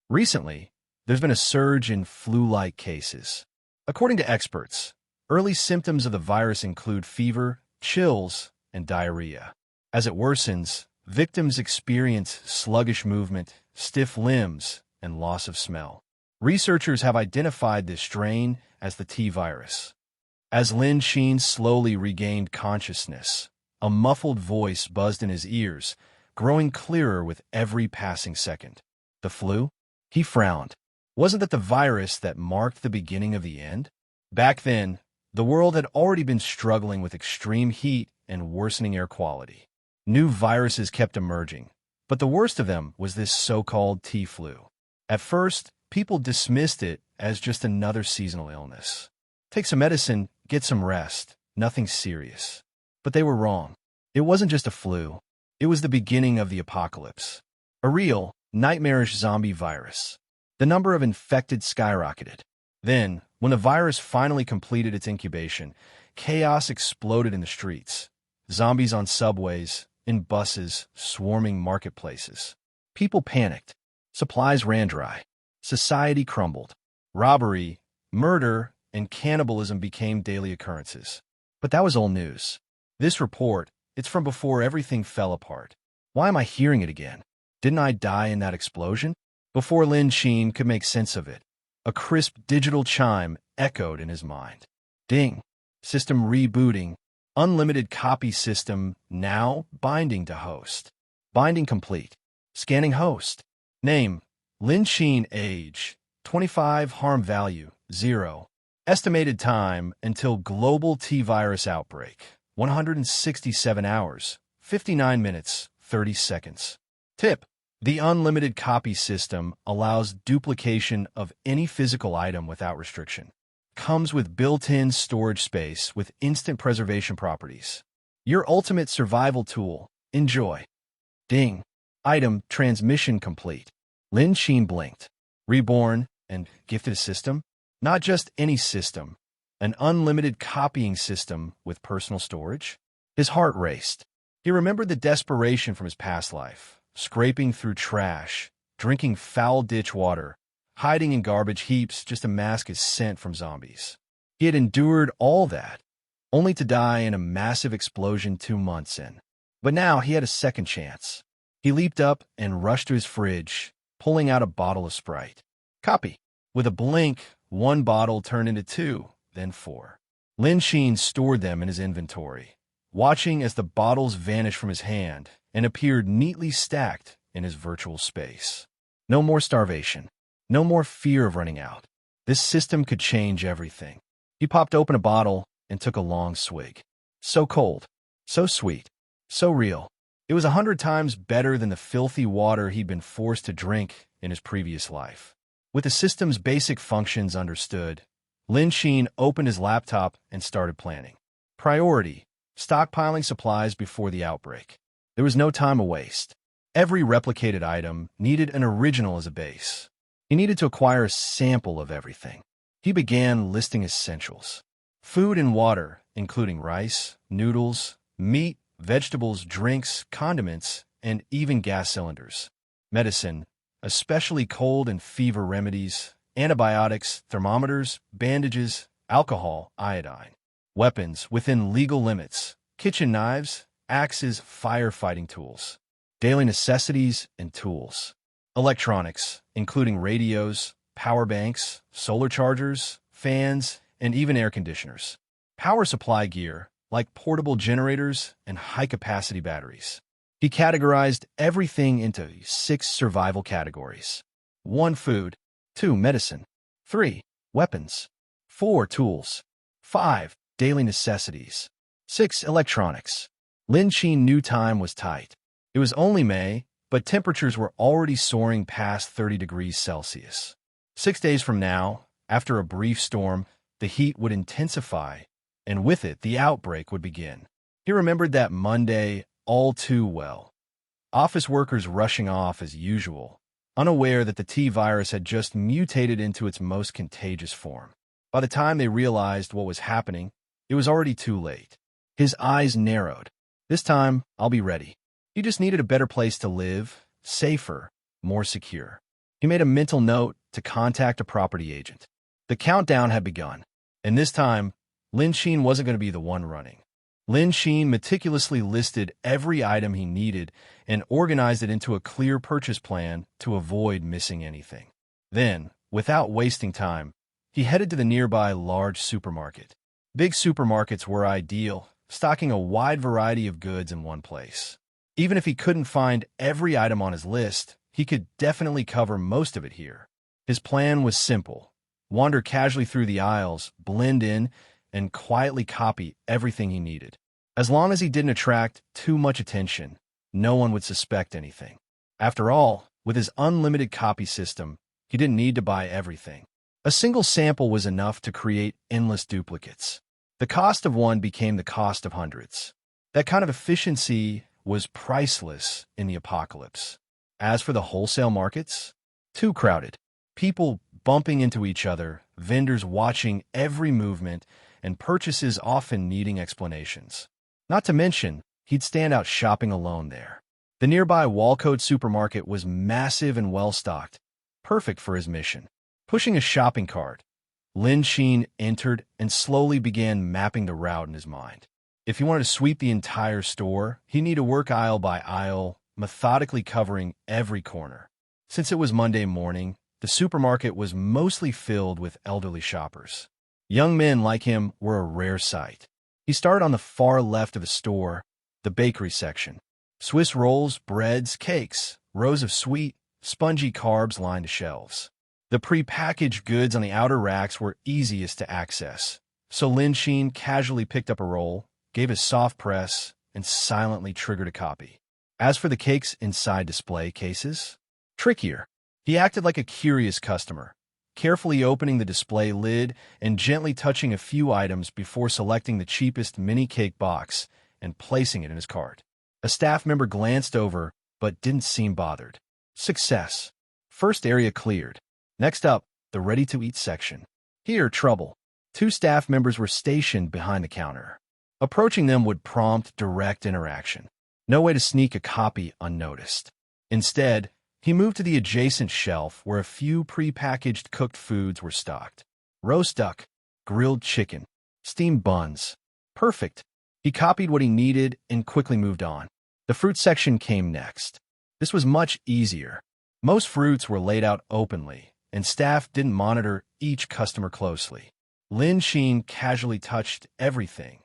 Recently, there's been a surge in flu-like cases. According to experts, early symptoms of the virus include fever, chills, and diarrhea. As it worsens, victims experience sluggish movement, stiff limbs, and loss of smell. Researchers have identified this strain as the T virus. As Lin Qin slowly regained consciousness, a muffled voice buzzed in his ears, growing clearer with every passing second. The flu? He frowned. Wasn't that the virus that marked the beginning of the end? Back then, the world had already been struggling with extreme heat and worsening air quality. New viruses kept emerging, but the worst of them was this so-called T-flu. At first, people dismissed it as just another seasonal illness. Take some medicine, get some rest, nothing serious. But they were wrong. It wasn't just a flu. It was the beginning of the apocalypse. A real, nightmarish zombie virus. The number of infected skyrocketed. Then, when the virus finally completed its incubation, chaos exploded in the streets. Zombies on subways, in buses, swarming marketplaces. People panicked. Supplies ran dry. Society crumbled. Robbery, murder, and cannibalism became daily occurrences. But that was old news. This report, it's from before everything fell apart. Why am I hearing it again? Didn't I die in that explosion? Before Lin Qin could make sense of it, a crisp digital chime echoed in his mind. Ding. System rebooting. Unlimited copy system now binding to host. Binding complete. Scanning host. Name: Lin Qin. Age: 25. Harm value: 0. Estimated time until global T-virus outbreak: 167 hours, 59 minutes, 30 seconds. Tip: the unlimited copy system allows duplication of any physical item without restriction. Comes with built-in storage space with instant preservation properties. Your ultimate survival tool. Enjoy. Ding. Item transmission complete. Lin Qin blinked. Reborn and gifted a system? Not just any system. An unlimited copying system with personal storage? His heart raced. He remembered the desperation from his past life, scraping through trash, drinking foul ditch water, hiding in garbage heaps just to mask his scent from zombies. He had endured all that, only to die in a massive explosion 2 months in. But now he had a second chance. He leaped up and rushed to his fridge, pulling out a bottle of Sprite. Copy. With a blink, 1 bottle turned into 2, then 4. Lin Qin stored them in his inventory, watching as the bottles vanished from his hand and appeared neatly stacked in his virtual space. No more starvation. No more fear of running out. This system could change everything. He popped open a bottle and took a long swig. So cold, so sweet, so real. It was 100 times better than the filthy water he'd been forced to drink in his previous life. With the system's basic functions understood, Lin Qin opened his laptop and started planning. Priority: stockpiling supplies before the outbreak. There was no time to waste. Every replicated item needed an original as a base. He needed to acquire a sample of everything. He began listing essentials. Food and water, including rice, noodles, meat, vegetables, drinks, condiments, and even gas cylinders. Medicine, especially cold and fever remedies, antibiotics, thermometers, bandages, alcohol, iodine. Weapons within legal limits, kitchen knives, axes, firefighting tools. Daily necessities and tools. Electronics, including radios, power banks, solar chargers, fans, and even air conditioners. Power supply gear, like portable generators and high-capacity batteries. He categorized everything into 6 survival categories. 1. Food. 2. Medicine. 3. Weapons. 4. Tools. 5. Daily necessities. 6. Electronics. Lin Qin knew time was tight. It was only May, but temperatures were already soaring past 30 degrees Celsius. 6 days from now, after a brief storm, the heat would intensify, and with it, the outbreak would begin. He remembered that Monday all too well. Office workers rushing off as usual, unaware that the T-virus had just mutated into its most contagious form. By the time they realized what was happening, it was already too late. His eyes narrowed. This time, I'll be ready. He just needed a better place to live, safer, more secure. He made a mental note to contact a property agent. The countdown had begun, and this time, Lin Qin wasn't going to be the one running. Lin Qin meticulously listed every item he needed and organized it into a clear purchase plan to avoid missing anything. Then, without wasting time, he headed to the nearby large supermarket. Big supermarkets were ideal, stocking a wide variety of goods in one place. Even if he couldn't find every item on his list, he could definitely cover most of it here. His plan was simple: wander casually through the aisles, blend in, and quietly copy everything he needed. As long as he didn't attract too much attention, no one would suspect anything. After all, with his unlimited copy system, he didn't need to buy everything. A single sample was enough to create endless duplicates. The cost of one became the cost of hundreds. That kind of efficiency was priceless in the apocalypse. As for the wholesale markets, too crowded. People bumping into each other, vendors watching every movement, and purchases often needing explanations. Not to mention, he'd stand out shopping alone there. The nearby Walcode supermarket was massive and well-stocked, perfect for his mission. Pushing a shopping cart, Lin Qin entered and slowly began mapping the route in his mind. If he wanted to sweep the entire store, he'd need to work aisle by aisle, methodically covering every corner. Since it was Monday morning, the supermarket was mostly filled with elderly shoppers. Young men like him were a rare sight. He started on the far left of the store, the bakery section. Swiss rolls, breads, cakes, rows of sweet, spongy carbs lined the shelves. The pre-packaged goods on the outer racks were easiest to access, so Lin Qin casually picked up a roll, gave a soft press, and silently triggered a copy. As for the cakes inside display cases, trickier. He acted like a curious customer, carefully opening the display lid and gently touching a few items before selecting the cheapest mini cake box and placing it in his cart. A staff member glanced over but didn't seem bothered. Success. First area cleared. Next up, the ready-to-eat section. Here, trouble. Two staff members were stationed behind the counter. Approaching them would prompt direct interaction. No way to sneak a copy unnoticed. Instead, he moved to the adjacent shelf where a few pre-packaged cooked foods were stocked. Roast duck, grilled chicken, steamed buns. Perfect. He copied what he needed and quickly moved on. The fruit section came next. This was much easier. Most fruits were laid out openly, and staff didn't monitor each customer closely. Lin Qin casually touched everything.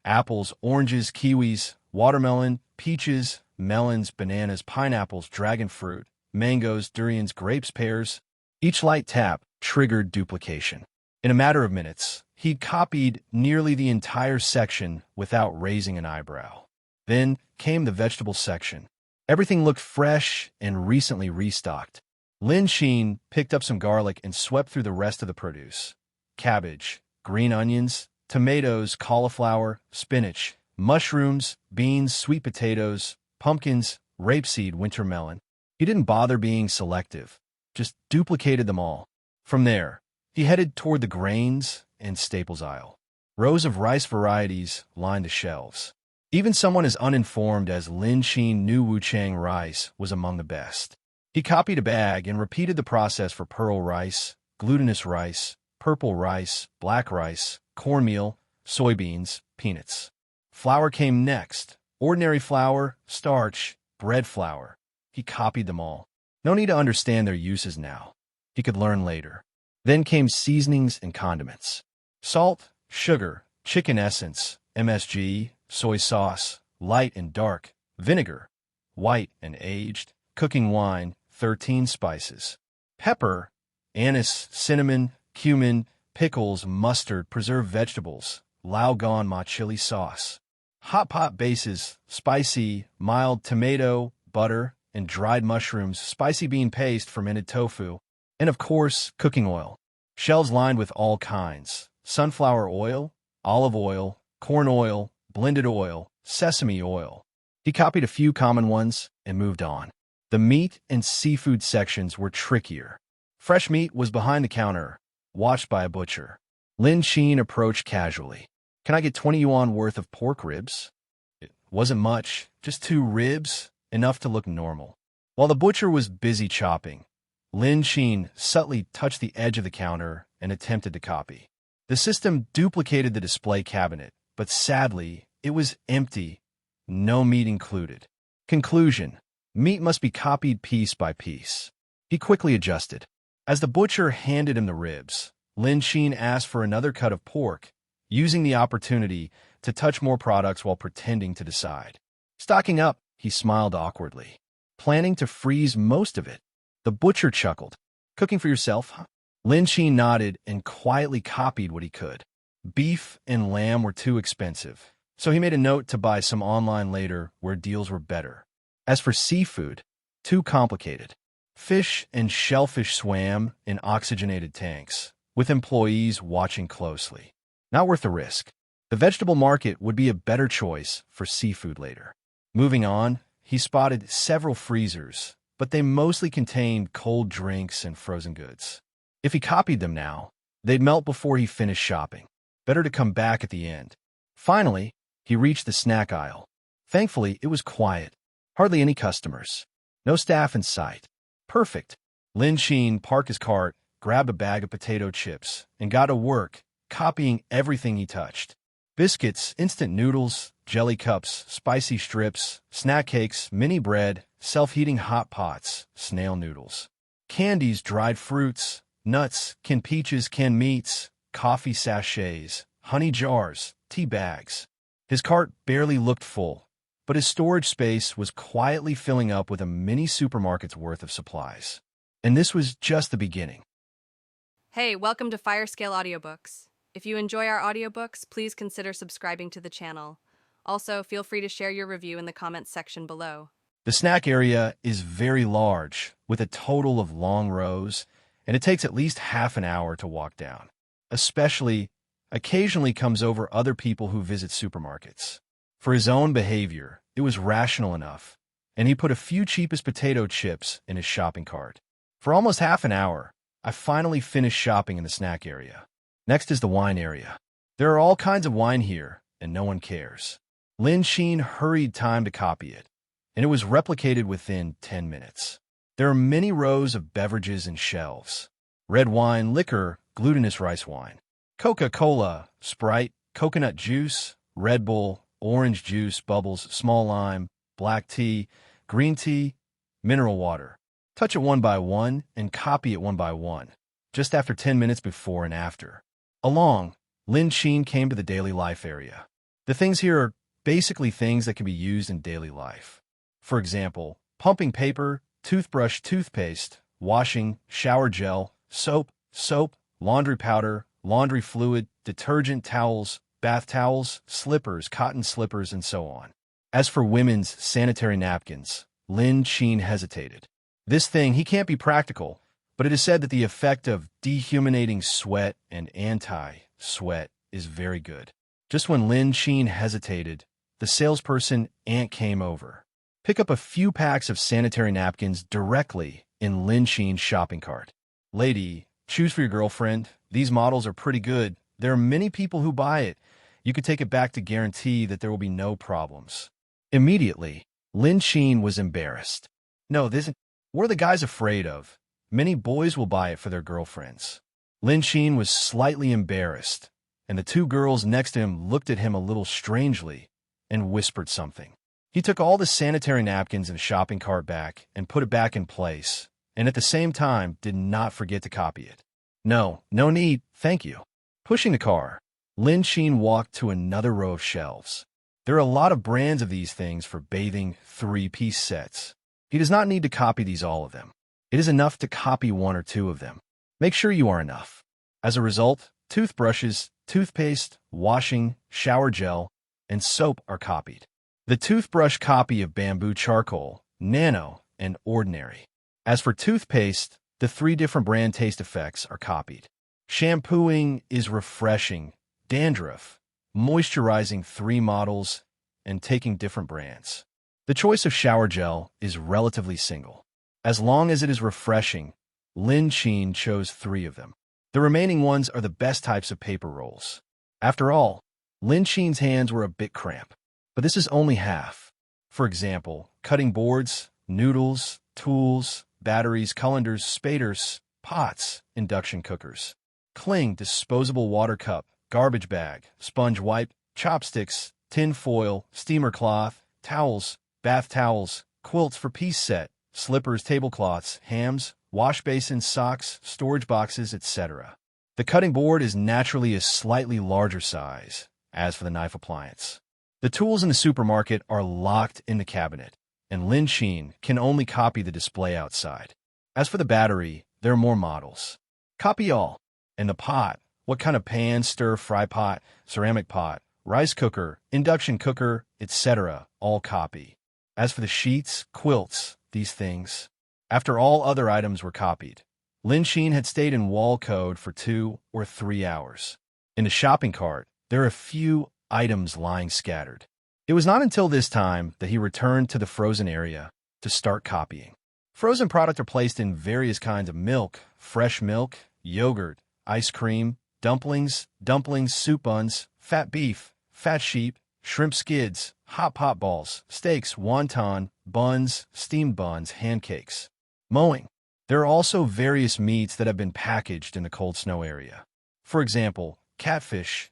Apples, oranges, kiwis, watermelon, peaches, melons, bananas, pineapples, dragon fruit, mangoes, durians, grapes, pears. Each light tap triggered duplication. In a matter of minutes, he'd copied nearly the entire section without raising an eyebrow. Then came the vegetable section. Everything looked fresh and recently restocked. Lin Qin picked up some garlic and swept through the rest of the produce. Cabbage, green onions, tomatoes, cauliflower, spinach, mushrooms, beans, sweet potatoes, pumpkins, rapeseed, winter melon. He didn't bother being selective, just duplicated them all. From there, he headed toward the grains and staples aisle. Rows of rice varieties lined the shelves. Even someone as uninformed as Lin Qin knew Wuchang rice was among the best. He copied a bag and repeated the process for pearl rice, glutinous rice, purple rice, black rice, cornmeal, soybeans, peanuts. Flour came next. Ordinary flour, starch, bread flour. He copied them all. No need to understand their uses now. He could learn later. Then came seasonings and condiments. Salt, sugar, chicken essence, MSG, soy sauce, light and dark, vinegar, white and aged, cooking wine, 13 spices, pepper, anise, cinnamon, cumin, pickles, mustard, preserved vegetables, Lao Gan Ma chili sauce, hot pot bases, spicy, mild tomato, butter, and dried mushrooms, spicy bean paste, fermented tofu, and of course, cooking oil. Shelves lined with all kinds: sunflower oil, olive oil, corn oil, blended oil, sesame oil. He copied a few common ones and moved on. The meat and seafood sections were trickier. Fresh meat was behind the counter, watched by a butcher. Lin Qin approached casually. "Can I get 20 yuan worth of pork ribs?" It wasn't much, just 2 ribs, enough to look normal. While the butcher was busy chopping, Lin Qin subtly touched the edge of the counter and attempted to copy. The system duplicated the display cabinet, but sadly, it was empty, no meat included. Conclusion: meat must be copied piece by piece. He quickly adjusted. As the butcher handed him the ribs, Lin Qin asked for another cut of pork, using the opportunity to touch more products while pretending to decide. Stocking up, he smiled awkwardly, planning to freeze most of it. The butcher chuckled. Cooking for yourself, huh? Lin Qin nodded and quietly copied what he could. Beef and lamb were too expensive, so he made a note to buy some online later where deals were better. As for seafood, too complicated. Fish and shellfish swam in oxygenated tanks, with employees watching closely. Not worth the risk. The vegetable market would be a better choice for seafood later. Moving on, he spotted several freezers, but they mostly contained cold drinks and frozen goods. If he copied them now, they'd melt before he finished shopping. Better to come back at the end. Finally, he reached the snack aisle. Thankfully, it was quiet. Hardly any customers. No staff in sight. Perfect. Lin Qin parked his cart, grabbed a bag of potato chips, and got to work, copying everything he touched. Biscuits, instant noodles, jelly cups, spicy strips, snack cakes, mini bread, self-heating hot pots, snail noodles. Candies, dried fruits, nuts, canned peaches, canned meats, coffee sachets, honey jars, tea bags. His cart barely looked full, but his storage space was quietly filling up with a mini supermarket's worth of supplies. And this was just the beginning. Hey, welcome to Firescale Audiobooks. If you enjoy our audiobooks, please consider subscribing to the channel. Also, feel free to share your review in the comments section below. The snack area is very large, with a total of long rows, and it takes at least half an hour to walk down. Especially, occasionally comes over other people who visit supermarkets. For his own behavior, it was rational enough, and he put a few cheapest potato chips in his shopping cart. For almost half an hour, I finally finished shopping in the snack area. Next is the wine area. There are all kinds of wine here, and no one cares. Lin Qin hurried time to copy it, and it was replicated within 10 minutes. There are many rows of beverages and shelves. Red wine, liquor, glutinous rice wine. Coca-Cola, Sprite, coconut juice, Red Bull, orange juice, bubbles, small lime, black tea, green tea, mineral water. Touch it one by one and copy it one by one, just after 10 minutes before and after. Along, Lin Qin came to the daily life area. The things here are basically things that can be used in daily life. For example, pumping paper, toothbrush, toothpaste, washing, shower gel, soap, laundry powder, laundry fluid, detergent, towels, bath towels, slippers, cotton slippers, and so on. As for women's sanitary napkins, Lin Qin hesitated. This thing, he can't be practical, but it is said that the effect of dehuminating sweat and anti-sweat is very good. Just when Lin Qin hesitated, the salesperson Ant came over. Pick up a few packs of sanitary napkins directly in Lin Qin's shopping cart. Lady, choose for your girlfriend. These models are pretty good. There are many people who buy it. You could take it back to guarantee that there will be no problems. Immediately, Lin Qin was embarrassed. No, this isn't. What are the guys afraid of? Many boys will buy it for their girlfriends. Lin Qin was slightly embarrassed, and the two girls next to him looked at him a little strangely and whispered something. He took all the sanitary napkins in the shopping cart back and put it back in place, and at the same time did not forget to copy it. No need, thank you. Pushing the car, Lin Qin walked to another row of shelves. There are a lot of brands of these things for bathing 3-piece sets. He does not need to copy all of them. It is enough to copy 1 or 2 of them. Make sure you are enough. As a result, toothbrushes, toothpaste, washing, shower gel, and soap are copied. The toothbrush copy of bamboo charcoal, nano, and ordinary. As for toothpaste, the 3 different brand taste effects are copied. Shampooing is refreshing, dandruff, moisturizing 3 models, and taking different brands. The choice of shower gel is relatively single. As long as it is refreshing, Lin Qin chose 3 of them. The remaining ones are the best types of paper rolls. After all, Lin Qin's hands were a bit cramped, but this is only half. For example, cutting boards, noodles, tools, batteries, colanders, spaders, pots, induction cookers. Cling, disposable water cup, garbage bag, sponge wipe, chopsticks, tin foil, steamer cloth, towels, bath towels, quilts for piece set, slippers, tablecloths, hams, wash basins, socks, storage boxes, etc. The cutting board is naturally a slightly larger size. As for the knife appliance, the tools in the supermarket are locked in the cabinet, and Lin Qin can only copy the display outside. As for the battery, there are more models. Copy all. And the pot, what kind of pan, stir-fry pot, ceramic pot, rice cooker, induction cooker, etc., all copy. As for the sheets, quilts, these things, after all other items were copied, Lin Qin had stayed in wall code for 2 or 3 hours. In the shopping cart, there are a few items lying scattered. It was not until this time that he returned to the frozen area to start copying. Frozen products are placed in various kinds of milk, fresh milk, yogurt, ice cream, dumplings, soup buns, fat beef, fat sheep, shrimp skids, hot pot balls, steaks, wonton, buns, steamed buns, pancakes. Mowing. There are also various meats that have been packaged in the cold snow area. For example, catfish,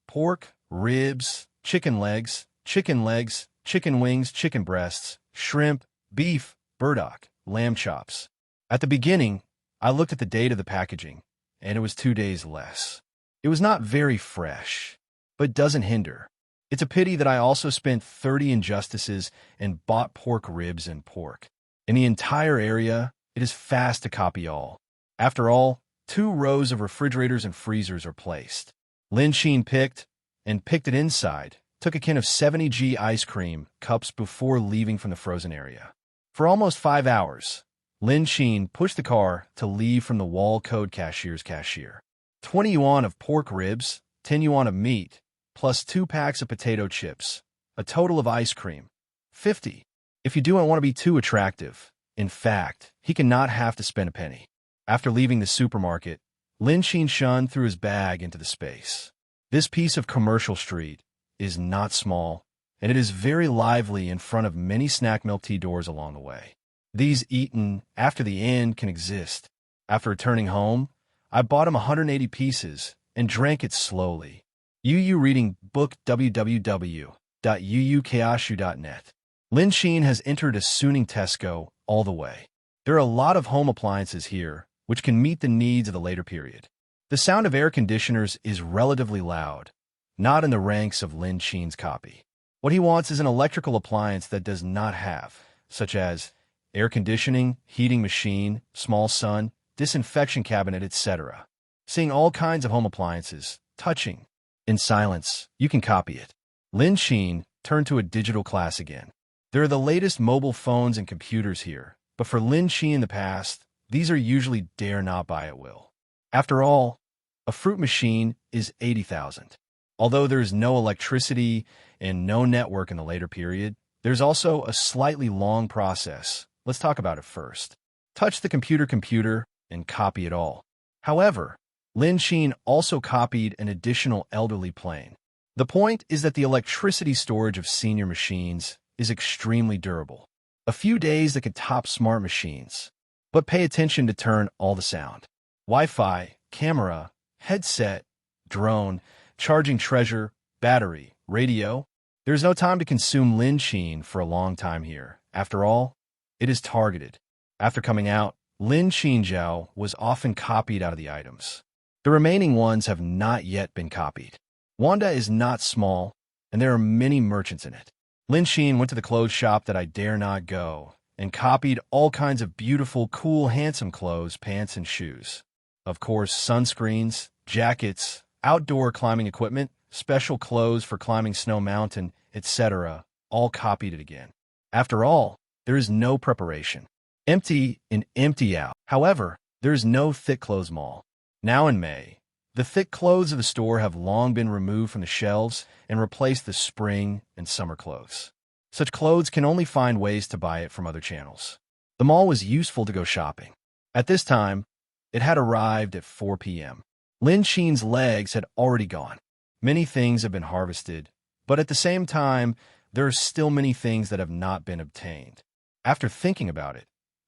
pork, ribs, chicken legs, chicken wings, chicken breasts, shrimp, beef, burdock, lamb chops. At the beginning, I looked at the date of the packaging, and it was 2 days less. It was not very fresh, but doesn't hinder. It's a pity that I also spent 30 injustices and bought pork ribs and pork. In the entire area, it is fast to copy all. After all, 2 rows of refrigerators and freezers are placed. Lin Qin picked it inside, took a can of 70g ice cream cups before leaving from the frozen area. For almost 5 hours, Lin Qin pushed the car to leave from the wall code cashier's cashier. 20 yuan of pork ribs, 10 yuan of meat, plus 2 packs of potato chips, a total of ice cream. 50. If you don't want to be too attractive, in fact, he cannot have to spend a penny. After leaving the supermarket, Lin Qin shunned through his bag into the space. This piece of commercial street is not small, and it is very lively in front of many snack milk tea doors along the way. These eaten after the end can exist. After returning home, I bought him 180 pieces and drank it slowly. reading book www.uukashu.net. Lin Qin has entered a Suning Tesco all the way. There are a lot of home appliances here, which can meet the needs of the later period. The sound of air conditioners is relatively loud, not in the ranks of Lin Qin's copy. What he wants is an electrical appliance that does not have, such as air conditioning, heating machine, small sun, disinfection cabinet, etc. Seeing all kinds of home appliances, touching. In silence, you can copy it. Lin Qin turned to a digital class again. There are the latest mobile phones and computers here, but for Lin Qin in the past, these are usually dare not buy at will. After all, a fruit machine is 80,000. Although there is no electricity and no network in the later period, there's also a slightly long process. Let's talk about it first. Touch the computer and copy it all. However, Lin Qin also copied an additional elderly plane. The point is that the electricity storage of senior machines is extremely durable. A few days that could top smart machines. But pay attention to turn all the sound. Wi-Fi, camera, headset, drone, charging treasure, battery, radio. There's no time to consume Lin Qin for a long time here. After all, it is targeted. After coming out, Lin Qin Zhao was often copied out of the items. The remaining ones have not yet been copied. Wanda is not small, and there are many merchants in it. Lin Qin went to the clothes shop that I dare not go, and copied all kinds of beautiful, cool, handsome clothes, pants, and shoes. Of course, sunscreens, jackets, outdoor climbing equipment, special clothes for climbing snow mountain, etc., all copied it again. After all, there is no preparation. Empty in, empty out. However, there is no thick clothes mall. Now in May, the thick clothes of the store have long been removed from the shelves and replaced the spring and summer clothes. Such clothes can only find ways to buy it from other channels. The mall was useful to go shopping. At this time, it had arrived at 4 p.m. Lin Qin's legs had already gone. Many things have been harvested, but at the same time, there are still many things that have not been obtained. After thinking about it,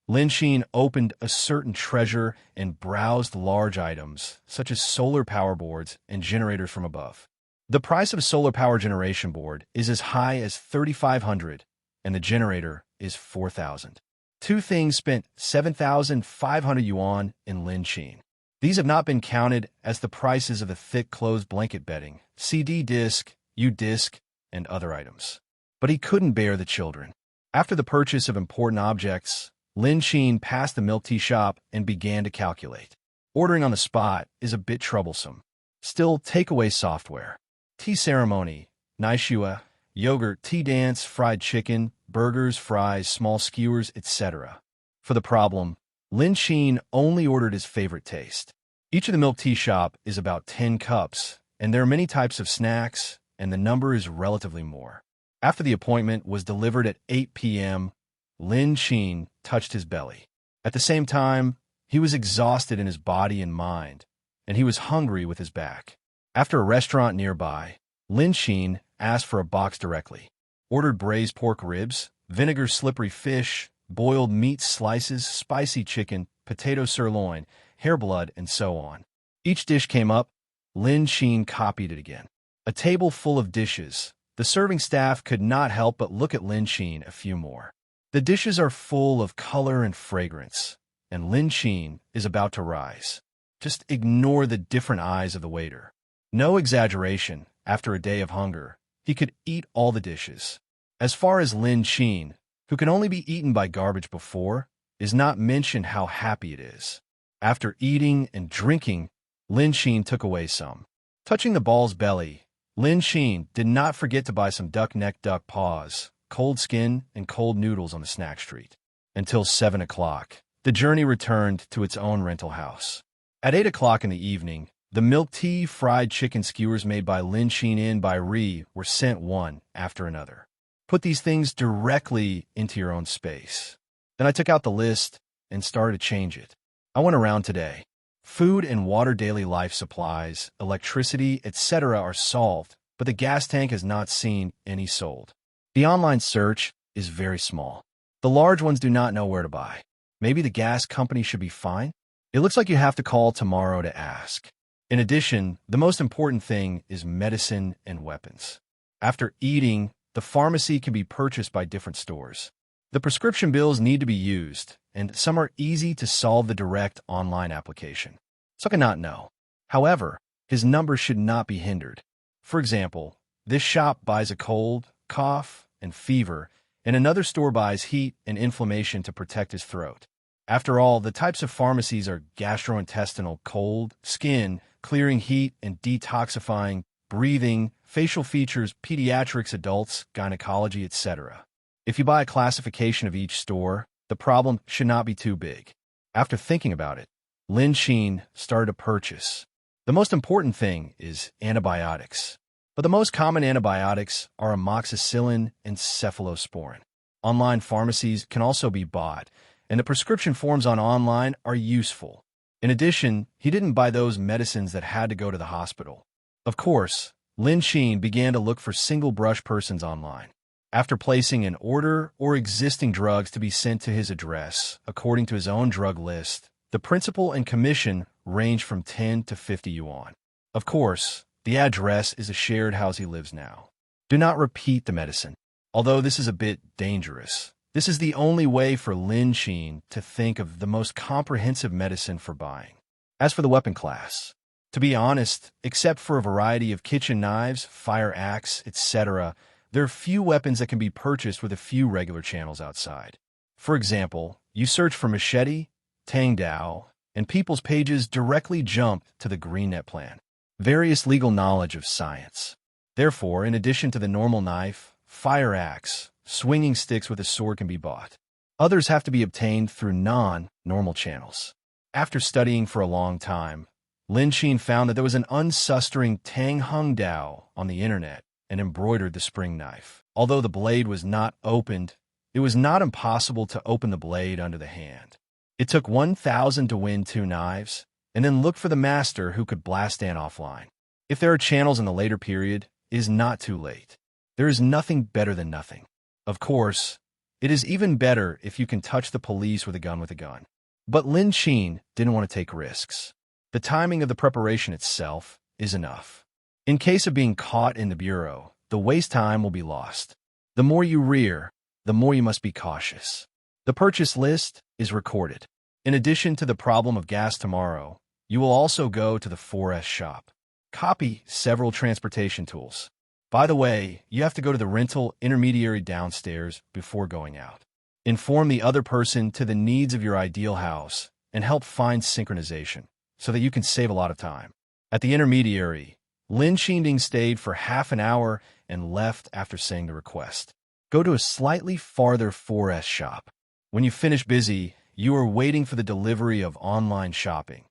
Lin Qin opened a certain treasure and browsed large items, such as solar power boards and generators from above. The price of a solar power generation board is as high as 3,500, and the generator is 4,000. Two things spent 7,500 yuan in Lin Qin. These have not been counted as the prices of the thick closed blanket bedding, CD disc, U-disc, and other items. But he couldn't bear the children. After the purchase of important objects, Lin Qin passed the milk tea shop and began to calculate. Ordering on the spot is a bit troublesome. Still, takeaway software. Tea ceremony, naishua, yogurt, tea dance, fried chicken, burgers, fries, small skewers, etc. For the problem, Lin Qin only ordered his favorite taste. Each of the milk tea shop is about 10 cups, and there are many types of snacks, and the number is relatively more. After the appointment was delivered at 8 p.m., Lin Qin touched his belly. At the same time, he was exhausted in his body and mind, and he was hungry with his back. After a restaurant nearby, Lin Qin asked for a box directly, ordered braised pork ribs, vinegar slippery fish, boiled meat slices, spicy chicken, potato sirloin, hare blood, and so on. Each dish came up. Lin Qin copied it again. A table full of dishes. The serving staff could not help but look at Lin Qin a few more. The dishes are full of color and fragrance, and Lin Qin is about to rise. Just ignore the different eyes of the waiter. No exaggeration, after a day of hunger, he could eat all the dishes. As far as Lin Qin, who can only be eaten by garbage before, is not mentioned how happy it is. After eating and drinking, Lin Qin took away some. Touching the ball's belly, Lin Qin did not forget to buy some duck neck, duck paws, cold skin, and cold noodles on the snack street. Until 7 o'clock, the journey returned to its own rental house. At 8 o'clock in the evening, the milk tea fried chicken skewers made by Lin Qin in by Ri were sent one after another. Put these things directly into your own space. Then I took out the list and started to change it. I went around today. Food and water, daily life supplies, electricity, etc. are solved, but the gas tank has not seen any sold. The online search is very small. The large ones do not know where to buy. Maybe the gas company should be fine? It looks like you have to call tomorrow to ask. In addition, the most important thing is medicine and weapons. After eating, the pharmacy can be purchased by different stores. The prescription bills need to be used, and some are easy to solve the direct online application. So I cannot know. However, his numbers should not be hindered. For example, this shop buys a cold, cough, and fever, and another store buys heat and inflammation to protect his throat. After all, the types of pharmacies are gastrointestinal, cold, skin, clearing heat and detoxifying, breathing, facial features, pediatrics, adults, gynecology, etc. If you buy a classification of each store, the problem should not be too big. After thinking about it, Lin Qin started to purchase. The most important thing is antibiotics. But the most common antibiotics are amoxicillin and cephalosporin. Online pharmacies can also be bought, and the prescription forms on online are useful. In addition, he didn't buy those medicines that had to go to the hospital. Of course, Lin Qin began to look for single-brush persons online. After placing an order or existing drugs to be sent to his address, according to his own drug list, the principal and commission range from 10 to 50 yuan. Of course, the address is a shared house he lives now. Do not repeat the medicine. Although this is a bit dangerous, this is the only way for Lin Qin to think of the most comprehensive medicine for buying. As for the weapon class, to be honest, except for a variety of kitchen knives, fire axe, etc., there are few weapons that can be purchased with a few regular channels outside. For example, you search for machete, Tang Dao, and people's pages directly jump to the Green Net plan. Various legal knowledge of science. Therefore, in addition to the normal knife, fire axe, swinging sticks with a sword can be bought. Others have to be obtained through non-normal channels. After studying for a long time, Lin Qin found that there was an unsustering Tang Hung Dao on the internet and embroidered the spring knife. Although the blade was not opened, it was not impossible to open the blade under the hand. It took 1,000 to win 2 knives, and then look for the master who could blast Dan offline. If there are channels in the later period, it is not too late. There is nothing better than nothing. Of course, It is even better if you can touch the police with a gun. But Lin Qin didn't want to take risks. The timing of the preparation itself is enough. In case of being caught in the bureau, the waste time will be lost. The more you rear, the more you must be cautious. The purchase list is recorded. In addition to the problem of gas tomorrow, you will also go to the 4S shop. Copy several transportation tools. By the way, you have to go to the rental intermediary downstairs before going out. Inform the other person to the needs of your ideal house and help find synchronization so that you can save a lot of time. At the intermediary, Lin Qin stayed for half an hour and left after saying the request. Go to a slightly farther 4S shop. When you finish busy, you are waiting for the delivery of online shopping.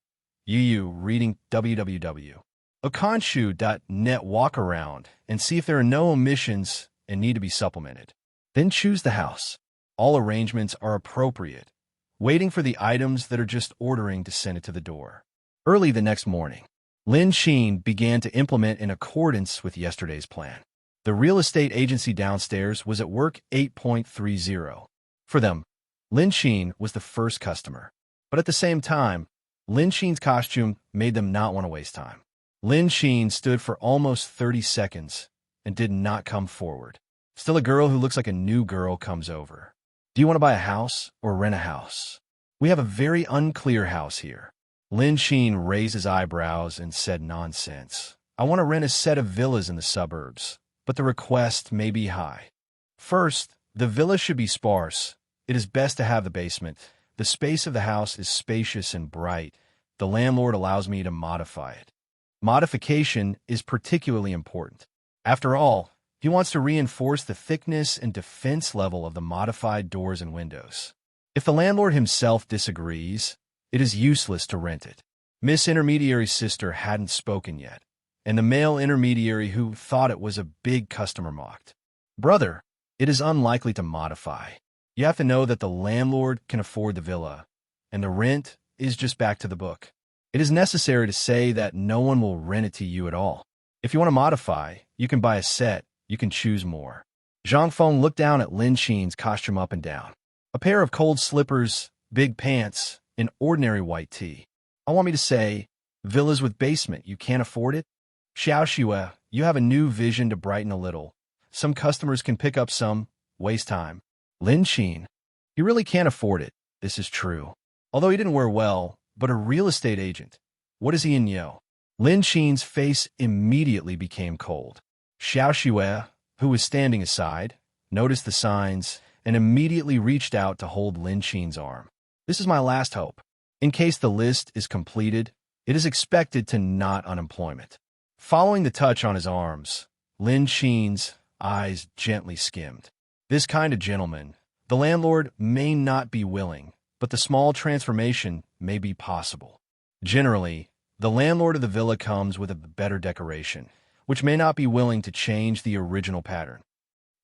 You reading www.okanshu.net, walk around and see if there are no omissions and need to be supplemented. Then choose the house. All arrangements are appropriate, waiting for the items that are just ordering to send it to the door. Early the next morning, Lin Qin began to implement in accordance with yesterday's plan. The real estate agency downstairs was at work 8.30. For them, Lin Qin was the first customer. But at the same time, Lin Qin's costume made them not want to waste time. Lin Qin stood for almost 30 seconds and did not come forward. Still, a girl who looks like a new girl comes over. Do you want to buy a house or rent a house? We have a very unclear house here. Lin Qin raised his eyebrows and said, nonsense. I want to rent a set of villas in the suburbs, but the request may be high. First, the villa should be sparse. It is best to have the basement. The space of the house is spacious and bright. The landlord allows me to modify it. Modification is particularly important. After all, he wants to reinforce the thickness and defense level of the modified doors and windows. If the landlord himself disagrees, it is useless to rent it. Miss Intermediary's sister hadn't spoken yet, and the male intermediary who thought it was a big customer mocked. Brother, it is unlikely to modify. You have to know that the landlord can afford the villa, and the rent is just back to the book. It is necessary to say that no one will rent it to you at all. If you want to modify, you can buy a set. You can choose more. Zhang Feng looked down at Lin Qin's costume up and down. A pair of cold slippers, big pants, and ordinary white tee. I want me to say, villas with basement, you can't afford it? Xiao Xue, you have a new vision to brighten a little. Some customers can pick up some, waste time. Lin Qin, he really can't afford it. This is true. Although he didn't wear well, but a real estate agent. What is he in Yo? Lin Qin's face immediately became cold. Xiao Xue, who was standing aside, noticed the signs and immediately reached out to hold Lin Qin's arm. This is my last hope. In case the list is completed, it is expected to not unemployment. Following the touch on his arms, Lin Qin's eyes gently skimmed. This kind of gentleman, the landlord may not be willing, but the small transformation may be possible. Generally, the landlord of the villa comes with a better decoration, which may not be willing to change the original pattern.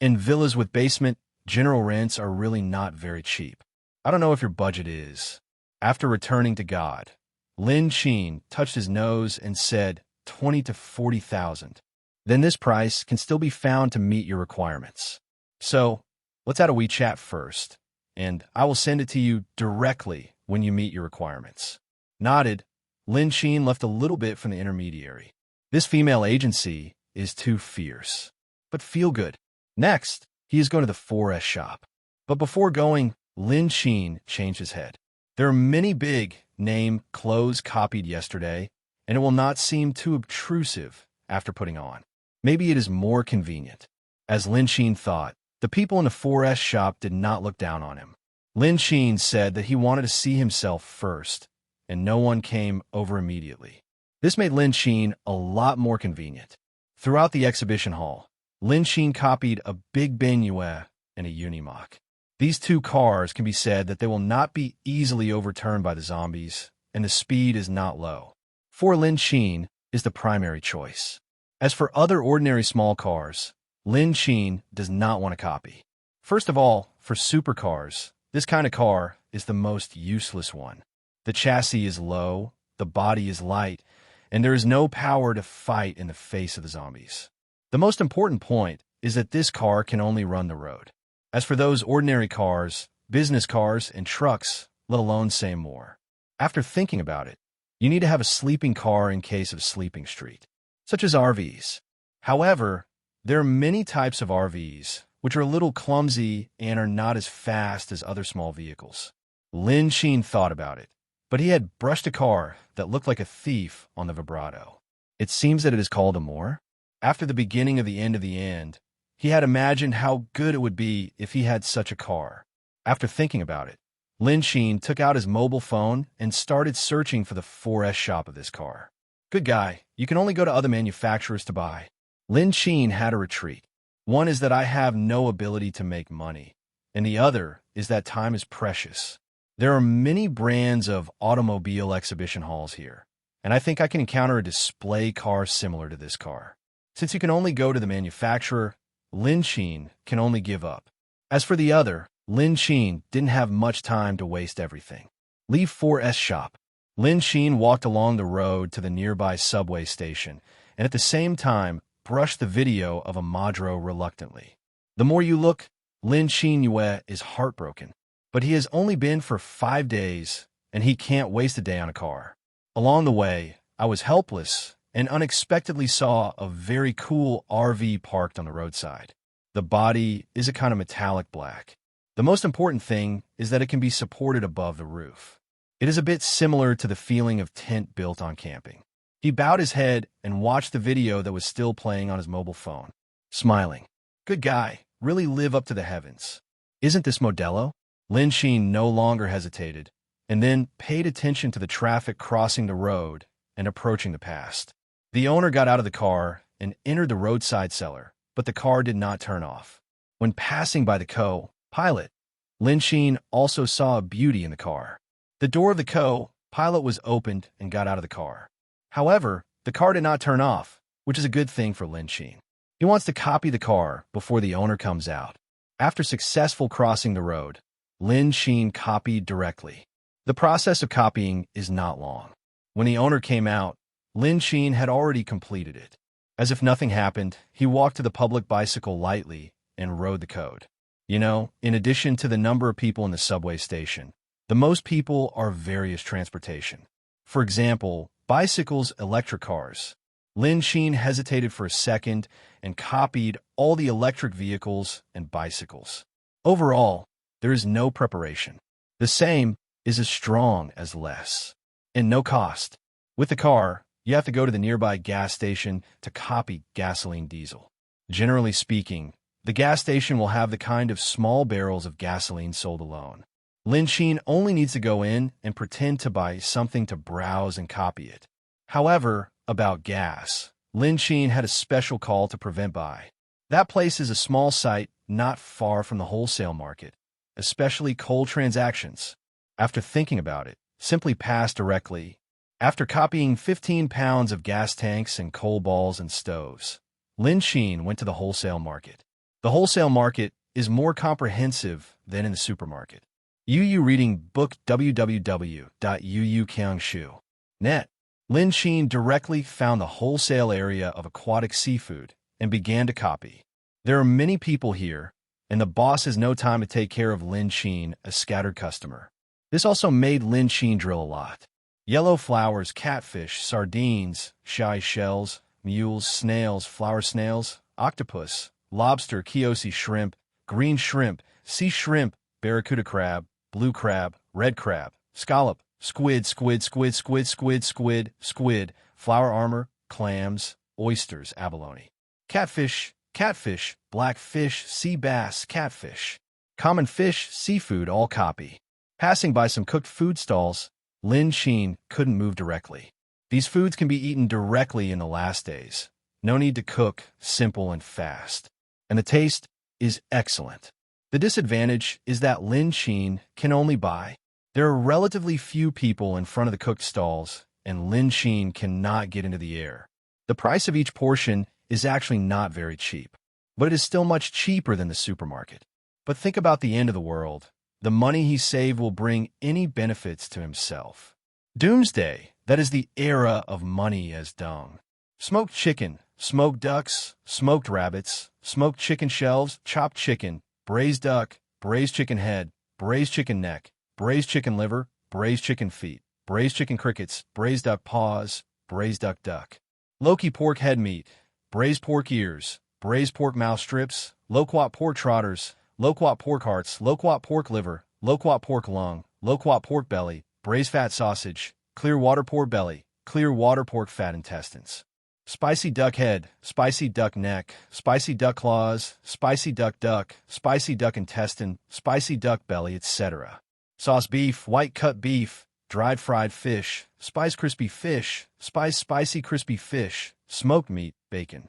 In villas with basement, general rents are really not very cheap. I don't know if your budget is. After returning to God, Lin Qin touched his nose and said 20 to 40,000. Then this price can still be found to meet your requirements. So, let's add a WeChat first, and I will send it to you directly when you meet your requirements. Nodded, Lin Qin left a little bit from the intermediary. This female agency is too fierce, but feel good. Next, he is going to the 4S shop. But before going, Lin Qin changed his head. There are many big name clothes copied yesterday, and it will not seem too obtrusive after putting on. Maybe it is more convenient. As Lin Qin thought, the people in the 4S shop did not look down on him. Lin Qin said that he wanted to see himself first, and no one came over immediately. This made Lin Qin a lot more convenient. Throughout the exhibition hall, Lin Qin copied a Big Benyue and a Unimog. These two cars can be said that they will not be easily overturned by the zombies, and the speed is not low. For Lin Qin is the primary choice. As for other ordinary small cars, Lin Qin does not want to copy. First of all, for supercars, this kind of car is the most useless one. The chassis is low, the body is light, and there is no power to fight in the face of the zombies. The most important point is that this car can only run the road. As for those ordinary cars, business cars, and trucks, let alone say more. After thinking about it, you need to have a sleeping car in case of sleeping street, such as RVs. However, there are many types of RVs which are a little clumsy and are not as fast as other small vehicles. Lin Qin thought about it, but he had brushed a car that looked like a thief on the vibrato. It seems that it is called a Moor. After the beginning of the end, he had imagined how good it would be if he had such a car. After thinking about it, Lin Qin took out his mobile phone and started searching for the 4S shop of this car. Good guy, you can only go to other manufacturers to buy. Lin Qin had a retreat. One is that I have no ability to make money, and the other is that time is precious. There are many brands of automobile exhibition halls here, and I think I can encounter a display car similar to this car. Since you can only go to the manufacturer, Lin Qin can only give up. As for the other, Lin Qin didn't have much time to waste everything. Leave 4S shop. Lin Qin walked along the road to the nearby subway station, and at the same time, brushed the video of a Madro reluctantly. The more you look, Lin Qin Yue is heartbroken. But he has only been for 5 days, and he can't waste a day on a car. Along the way, I was helpless and unexpectedly saw a very cool RV parked on the roadside. The body is a kind of metallic black. The most important thing is that it can be supported above the roof. It is a bit similar to the feeling of tent built on camping. He bowed his head and watched the video that was still playing on his mobile phone, smiling. Good guy, really live up to the heavens. Isn't this Modelo? Lin Qin no longer hesitated, and then paid attention to the traffic crossing the road and approaching the past. The owner got out of the car and entered the roadside cellar, but the car did not turn off. When passing by the co-pilot, Lin Qin also saw a beauty in the car. The door of the co-pilot was opened and got out of the car. However, the car did not turn off, which is a good thing for Lin Qin. He wants to copy the car before the owner comes out. After successful crossing the road, Lin Qin copied directly. The process of copying is not long. When the owner came out, Lin Qin had already completed it. As if nothing happened, he walked to the public bicycle lightly and rode the code. You know, in addition to the number of people in the subway station, the most people are various transportation. For example, bicycles, electric cars. Lin Qin hesitated for a second and copied all the electric vehicles and bicycles. Overall, there is no preparation. The same is as strong as less, and no cost. With the car, you have to go to the nearby gas station to copy gasoline diesel. Generally speaking, the gas station will have the kind of small barrels of gasoline sold alone. Lin Qin only needs to go in and pretend to buy something to browse and copy it. However, about gas, Lin Qin had a special call to prevent buy. That place is a small site not far from the wholesale market, especially coal transactions. After thinking about it, simply pass directly. After copying 15 pounds of gas tanks and coal balls and stoves, Lin Qin went to the wholesale market. The wholesale market is more comprehensive than in the supermarket. Yu reading book www.yukyungshu.net. Lin Qin directly found the wholesale area of aquatic seafood and began to copy. There are many people here, and the boss has no time to take care of Lin Qin, a scattered customer. This also made Lin Qin drill a lot. Yellow flowers, catfish, sardines, shy shells, mules, snails, flower snails, octopus, lobster, kiosi shrimp, green shrimp, sea shrimp, barracuda crab, blue crab, red crab, scallop, squid, flower armor, clams, oysters, abalone, catfish, black fish, sea bass, catfish, common fish, seafood, all copy. Passing by some cooked food stalls, Lin Qin couldn't move directly. These foods can be eaten directly in the last days. No need to cook, simple and fast. And the taste is excellent. The disadvantage is that Lin Qin can only buy. There are relatively few people in front of the cooked stalls, and Lin Qin cannot get into the air. The price of each portion is actually not very cheap, but it is still much cheaper than the supermarket. But think about the end of the world. The money he saved will bring any benefits to himself. Doomsday, that is the era of money as dung. Smoked chicken, smoked ducks, smoked rabbits, smoked chicken shells, chopped chicken, braised duck, braised chicken head, braised chicken neck, braised chicken liver, braised chicken feet, braised chicken crickets, braised duck paws, braised duck. Loki pork head meat, braised pork ears, braised pork mouth strips, loquat pork trotters, loquat pork hearts, loquat pork liver, loquat pork lung, loquat pork belly, braised fat sausage, clear water pork belly, clear water pork fat intestines. Spicy duck head, spicy duck neck, spicy duck claws, spicy duck, spicy duck intestine, spicy duck belly, etc. Sauce beef, white cut beef, dried fried fish, spiced crispy fish, spiced spicy crispy fish, smoked meat, bacon.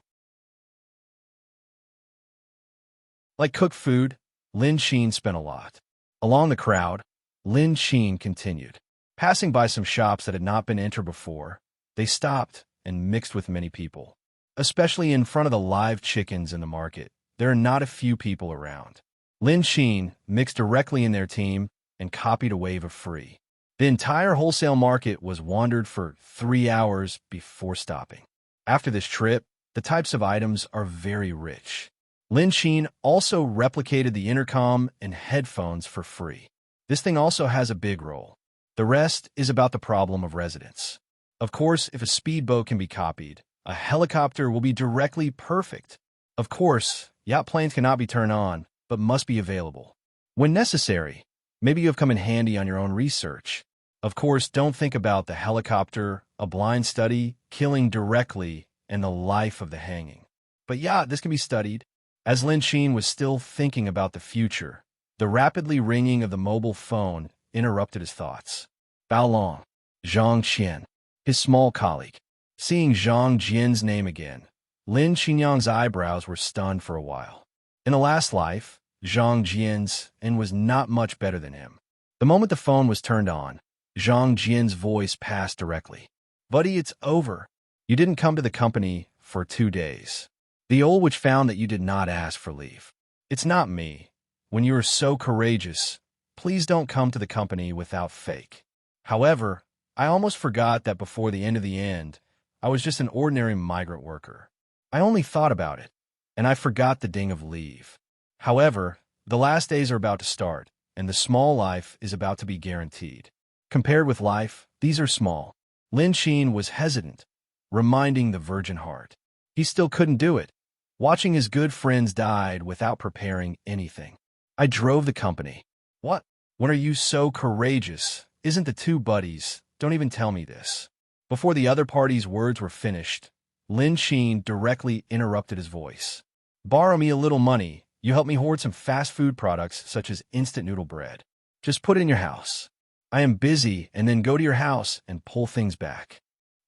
Like cooked food, Lin Qin spent a lot. Along the crowd, Lin Qin continued. Passing by some shops that had not been entered before, they stopped and mixed with many people. Especially in front of the live chickens in the market, there are not a few people around. Lin Qin mixed directly in their team and copied a wave of free. The entire wholesale market was wandered for 3 hours before stopping. After this trip, the types of items are very rich. Lin Qin also replicated the intercom and headphones for free. This thing also has a big role. The rest is about the problem of residence. Of course, if a speedboat can be copied, a helicopter will be directly perfect. Of course, yacht planes cannot be turned on, but must be available. When necessary, maybe you have come in handy on your own research. Of course, don't think about the helicopter, a blind study, killing directly, and the life of the hanging. But yeah, this can be studied. As Lin Qin was still thinking about the future, the rapidly ringing of the mobile phone interrupted his thoughts. Bao Long, Zhang Qian, his small colleague. Seeing Zhang Jian's name again, Lin Qinyang's eyebrows were stunned for a while. In the last life, Zhang Jian's and was not much better than him. The moment the phone was turned on, Zhang Jian's voice passed directly. Buddy, it's over. You didn't come to the company for 2 days. The old witch found that you did not ask for leave. It's not me. When you are so courageous, please don't come to the company without fake. However, I almost forgot that before the end, I was just an ordinary migrant worker. I only thought about it, and I forgot the ding of leave. However, the last days are about to start, and the small life is about to be guaranteed. Compared with life, these are small. Lin Qin was hesitant, reminding the virgin heart. He still couldn't do it. Watching his good friends died without preparing anything. I drove the company. What? When are you so courageous? Isn't the two buddies? Don't even tell me this. Before the other party's words were finished, Lin Qin directly interrupted his voice. Borrow me a little money. You help me hoard some fast food products such as instant noodle bread. Just put it in your house. I am busy, and then go to your house and pull things back.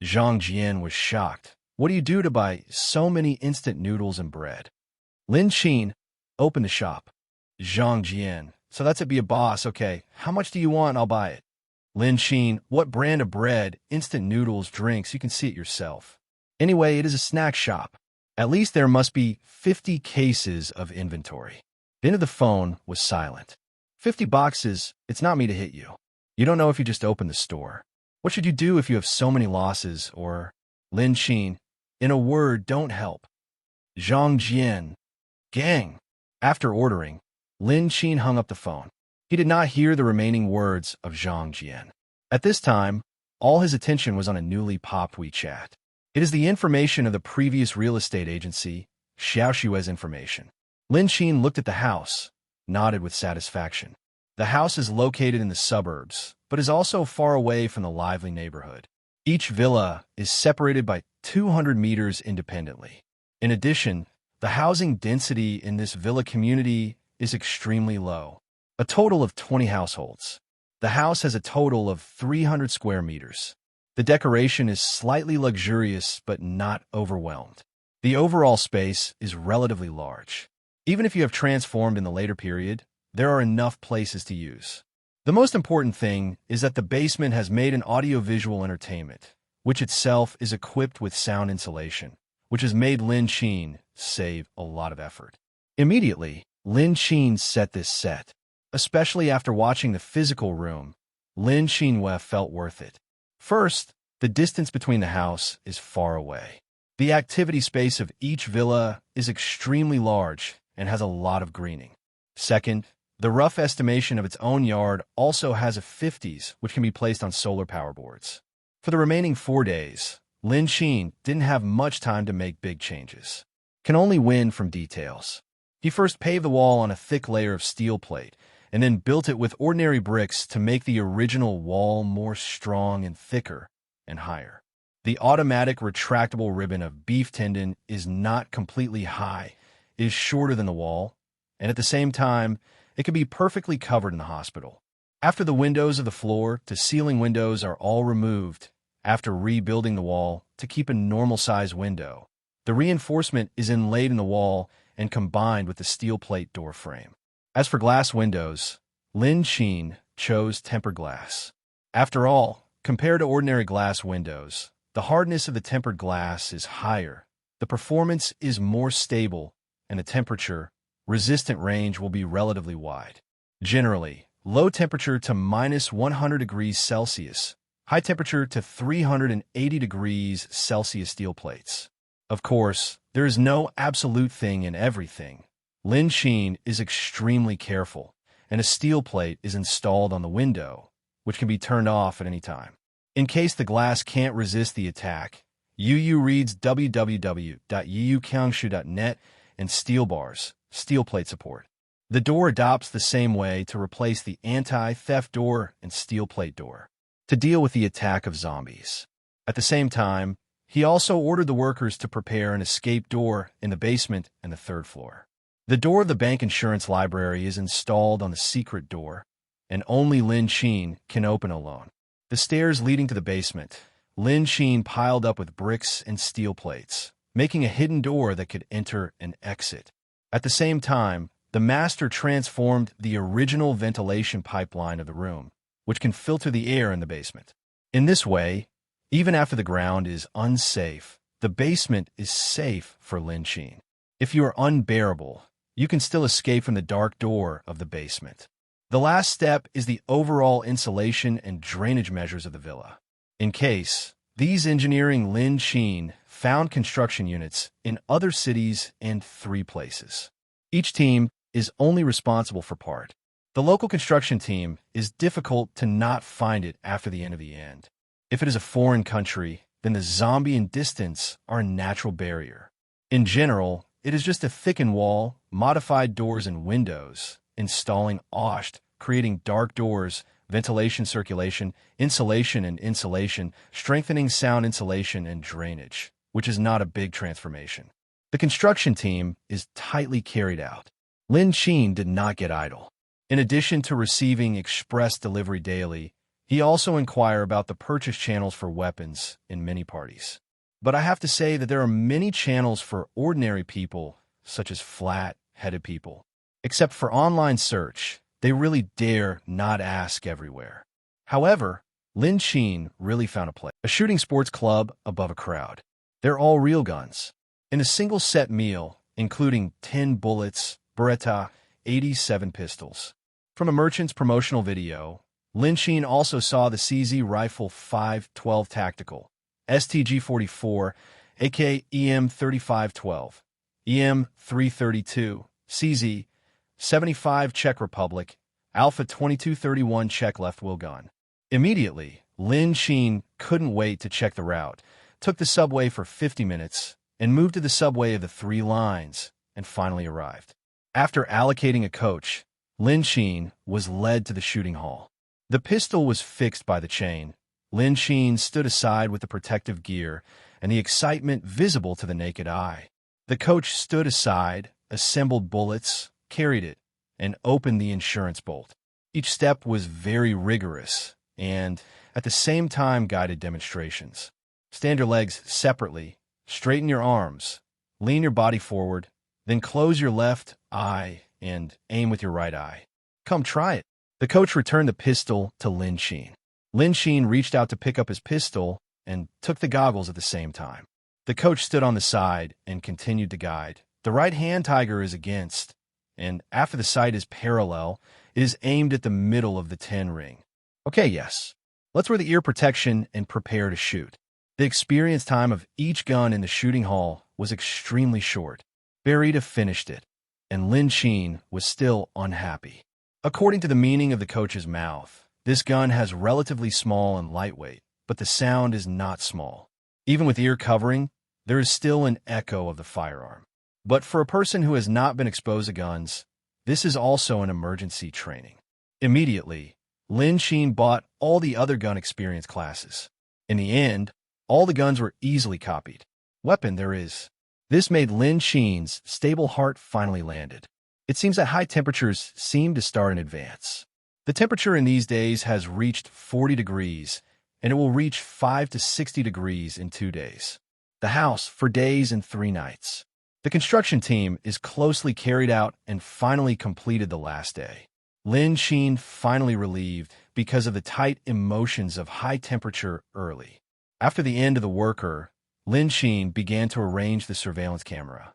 Zhang Jian was shocked. What do you do to buy so many instant noodles and bread? Lin Qin, open the shop. Zhang Jian, so that's it, be a boss, okay. How much do you want? I'll buy it. Lin Qin, what brand of bread, instant noodles, drinks? You can see it yourself. Anyway, it is a snack shop. At least there must be 50 cases of inventory. The end of the phone was silent. 50 boxes, it's not me to hit you. You don't know if you just opened the store. What should you do if you have so many losses? Or, Lin Qin, in a word, don't help. Zhang Jian, gang. After ordering, Lin Qin hung up the phone. He did not hear the remaining words of Zhang Jian. At this time, all his attention was on a newly popped WeChat. It is the information of the previous real estate agency, Xiaoshue's information. Lin Qin looked at the house, nodded with satisfaction. The house is located in the suburbs, but is also far away from the lively neighborhood. Each villa is separated by 200 meters independently. In addition, the housing density in this villa community is extremely low. A total of 20 households. The house has a total of 300 square meters. The decoration is slightly luxurious but not overwhelmed. The overall space is relatively large. Even if you have transformed in the later period, there are enough places to use. The most important thing is that the basement has made an audiovisual entertainment, which itself is equipped with sound insulation, which has made Lin Qin save a lot of effort. Immediately, Lin Qin set this set. Especially after watching the physical room, Lin Qin felt worth it. First, the distance between the house is far away. The activity space of each villa is extremely large and has a lot of greening. Second, the rough estimation of its own yard also has a 50s, which can be placed on solar power boards. For the remaining 4 days, Lin Qin didn't have much time to make big changes. Can only win from details. He first paved the wall on a thick layer of steel plate, and then built it with ordinary bricks to make the original wall more strong and thicker and higher. The automatic retractable ribbon of beef tendon is not completely high, it is shorter than the wall, and at the same time, it can be perfectly covered in the hospital. After the windows of the floor to ceiling windows are all removed, after rebuilding the wall to keep a normal-size window, the reinforcement is inlaid in the wall and combined with the steel plate door frame. As for glass windows, Lin Qin chose tempered glass. After all, compared to ordinary glass windows, the hardness of the tempered glass is higher, the performance is more stable, and the temperature-resistant range will be relatively wide. Generally, low temperature to -100 degrees Celsius, high temperature to 380 degrees Celsius steel plates. Of course, there is no absolute thing in everything. Lin Qin is extremely careful, and a steel plate is installed on the window, which can be turned off at any time. In case the glass can't resist the attack, UU reads www.uukangshu.net and steel bars, steel plate support. The door adopts the same way to replace the anti-theft door and steel plate door to deal with the attack of zombies. At the same time, he also ordered the workers to prepare an escape door in the basement and the third floor. The door of the bank insurance library is installed on the secret door, and only Lin Qin can open alone. The stairs leading to the basement, Lin Qin piled up with bricks and steel plates, making a hidden door that could enter and exit. At the same time, the master transformed the original ventilation pipeline of the room, which can filter the air in the basement. In this way, even after the ground is unsafe, the basement is safe for Lin Qin. If you are unbearable, you can still escape from the dark door of the basement. The last step is the overall insulation and drainage measures of the villa. In case, these engineering Lin Qin found construction units in other cities and 3 places. Each team is only responsible for part. The local construction team is difficult to not find it after the end of the end. If it is a foreign country, then the zombie and distance are a natural barrier. In general, it is just a thickened wall, modified doors and windows, installing OSHT, creating dark doors, ventilation circulation, insulation and insulation, strengthening sound insulation and drainage, which is not a big transformation. The construction team is tightly carried out. Lin Qin did not get idle. In addition to receiving express delivery daily, he also inquired about the purchase channels for weapons in many parties. But I have to say that there are many channels for ordinary people, such as flat-headed people. Except for online search, they really dare not ask everywhere. However, Lin Qin really found a place. A shooting sports club above a crowd. They're all real guns. In a single set meal, including 10 bullets, Beretta, 87 pistols. From a merchant's promotional video, Lin Qin also saw the CZ Rifle 512 Tactical, STG-44, AK EM-3512, EM-332, CZ, 75 Czech Republic, Alpha 2231 Czech left-wheel gun. Immediately, Lin Qin couldn't wait to check the route, took the subway for 50 minutes, and moved to the subway of the 3 lines, and finally arrived. After allocating a coach, Lin Qin was led to the shooting hall. The pistol was fixed by the chain. Lin Qin stood aside with the protective gear and the excitement visible to the naked eye. The coach stood aside, assembled bullets, carried it, and opened the insurance bolt. Each step was very rigorous and, at the same time, guided demonstrations. Stand your legs separately, straighten your arms, lean your body forward, then close your left eye and aim with your right eye. Come try it. The coach returned the pistol to Lin Qin. Lin Qin reached out to pick up his pistol and took the goggles at the same time. The coach stood on the side and continued to guide. The right hand tiger is against, and after the sight is parallel, it is aimed at the middle of the 10 ring. Okay, yes. Let's wear the ear protection and prepare to shoot. The experience time of each gun in the shooting hall was extremely short. Berita finished it. and Lin Qin was still unhappy. According to the meaning of the coach's mouth, this gun has relatively small and lightweight, but the sound is not small. Even with ear covering, there is still an echo of the firearm. But for a person who has not been exposed to guns, this is also an emergency training. Immediately, Lin Qin bought all the other gun experience classes. In the end, all the guns were easily copied. Weapon there is. This made Lin Qin's stable heart finally landed. It seems that high temperatures seem to start in advance. The temperature in these days has reached 40 degrees, and it will reach 5 to 60 degrees in 2 days. The house for days and 3 nights. The construction team is closely carried out and finally completed the last day. Lin Qin finally relieved because of the tight emotions of high temperature early. After the end of the worker, Lin Qin began to arrange the surveillance camera.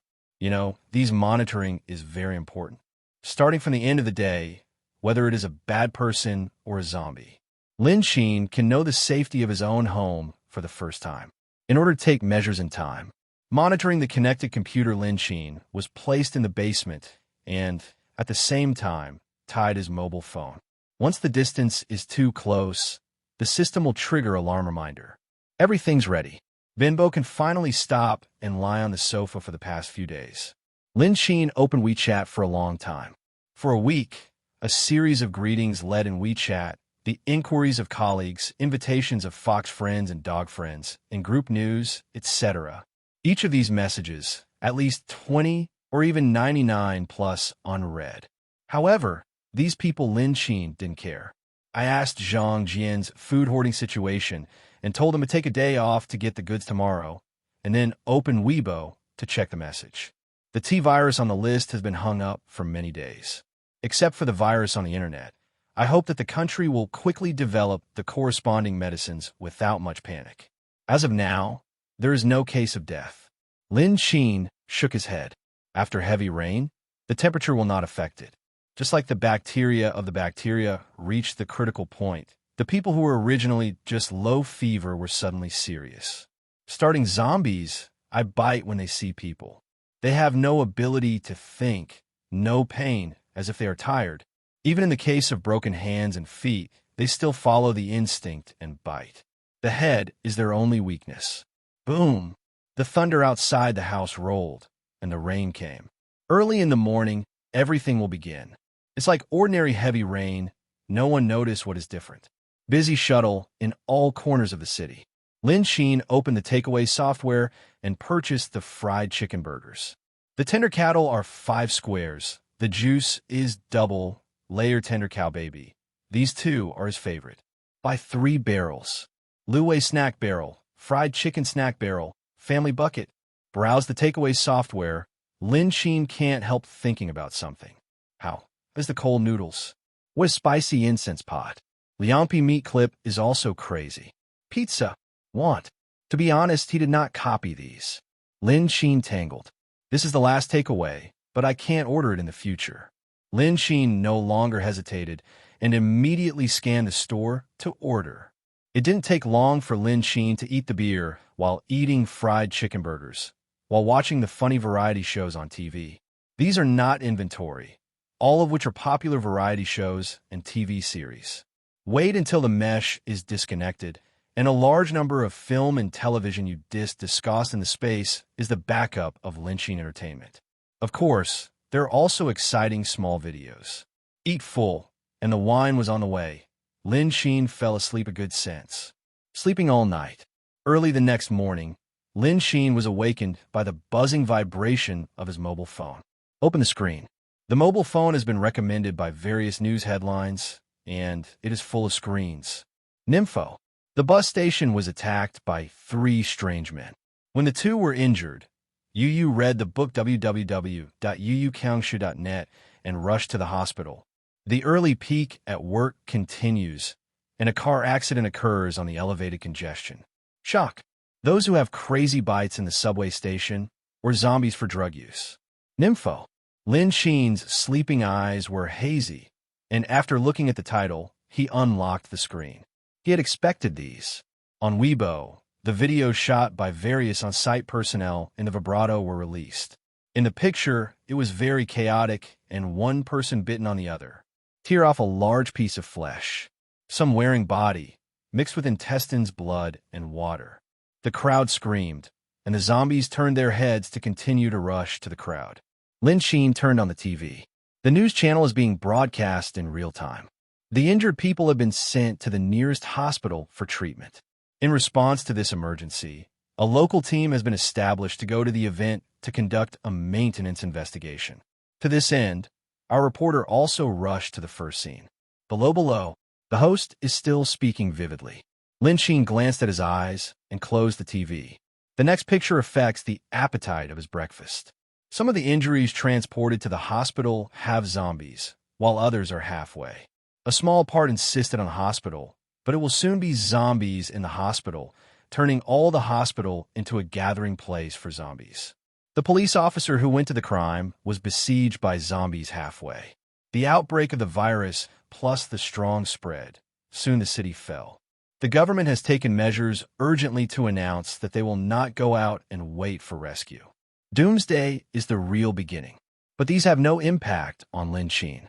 These monitoring is very important. Starting from the end of the day, whether it is a bad person or a zombie, Lin Qin can know the safety of his own home for the first time. In order to take measures in time, monitoring the connected computer, Lin Qin was placed in the basement and, at the same time, tied his mobile phone. Once the distance is too close, the system will trigger alarm reminder. Everything's ready. Binbo can finally stop and lie on the sofa for the past few days. Lin Qin opened WeChat for a long time. For a week, a series of greetings led in WeChat, the inquiries of colleagues, invitations of fox friends and dog friends, and group news, etc. Each of these messages, at least 20 or even 99 plus unread. However, these people Lin Qin didn't care. I asked Zhang Jian's food hoarding situation and told him to take a day off to get the goods tomorrow, and then open Weibo to check the message. The T-virus on the list has been hung up for many days. Except for the virus on the internet, I hope that the country will quickly develop the corresponding medicines without much panic. As of now, there is no case of death. Lin Qin shook his head. After heavy rain, the temperature will not affect it. Just like the bacteria of the bacteria reached the critical point, the people who were originally just low fever were suddenly serious. Starting zombies, I bite when they see people. They have no ability to think, no pain, as if they are tired. Even in the case of broken hands and feet, they still follow the instinct and bite. The head is their only weakness. Boom! The thunder outside the house rolled, and the rain came. Early in the morning, everything will begin. It's like ordinary heavy rain. No one noticed what is different. Busy shuttle in all corners of the city. Lin Qin opened the takeaway software and purchased the fried chicken burgers. The tender cattle are 5 squares. The juice is double layer tender cow baby. These 2 are his favorite. Buy 3 barrels. Luwei snack barrel, fried chicken snack barrel, family bucket. Browse the takeaway software. Lin Qin can't help thinking about something. How is the cold noodles? What is spicy incense pot? Liampi meat clip is also crazy. Pizza. Want. To be honest, he did not copy these. Lin Qin tangled. This is the last takeaway, but I can't order it in the future. Lin Qin no longer hesitated and immediately scanned the store to order. It didn't take long for Lin Qin to eat the beer while eating fried chicken burgers, while watching the funny variety shows on TV. These are not inventory, all of which are popular variety shows and TV series. Wait until the mesh is disconnected, and a large number of film and television you discussed in the space is the backup of Lin Qin entertainment. Of course, there are also exciting small videos. Eat full, and the wine was on the way. Lin Qin fell asleep a good sense. Sleeping all night. Early the next morning, Lin Qin was awakened by the buzzing vibration of his mobile phone. Open the screen. The mobile phone has been recommended by various news headlines, and it is full of screens. Nympho. The bus station was attacked by 3 strange men. When the 2 were injured, Yu read the book www.yuyukangshu.net and rushed to the hospital. The early peak at work continues, and a car accident occurs on the elevated congestion. Shock. Those who have crazy bites in the subway station or zombies for drug use. Nympho. Lin Qin's sleeping eyes were hazy, and after looking at the title, he unlocked the screen. He had expected these. On Weibo, the videos shot by various on-site personnel in the vibrato were released. In the picture, it was very chaotic and one person bitten on the other. Tear off a large piece of flesh. Some wearing body, mixed with intestines, blood, and water. The crowd screamed, and the zombies turned their heads to continue to rush to the crowd. Lin Qin turned on the TV. The news channel is being broadcast in real time. The injured people have been sent to the nearest hospital for treatment. In response to this emergency, a local team has been established to go to the event to conduct a maintenance investigation. To this end, our reporter also rushed to the first scene. Below, the host is still speaking vividly. Lin Qin glanced at his eyes and closed the TV. The next picture affects the appetite of his breakfast. Some of the injuries transported to the hospital have zombies, while others are halfway. A small part insisted on the hospital, but it will soon be zombies in the hospital, turning all the hospital into a gathering place for zombies. The police officer who went to the crime was besieged by zombies halfway. The outbreak of the virus plus the strong spread. Soon the city fell. The government has taken measures urgently to announce that they will not go out and wait for rescue. Doomsday is the real beginning, but these have no impact on Lin Qin.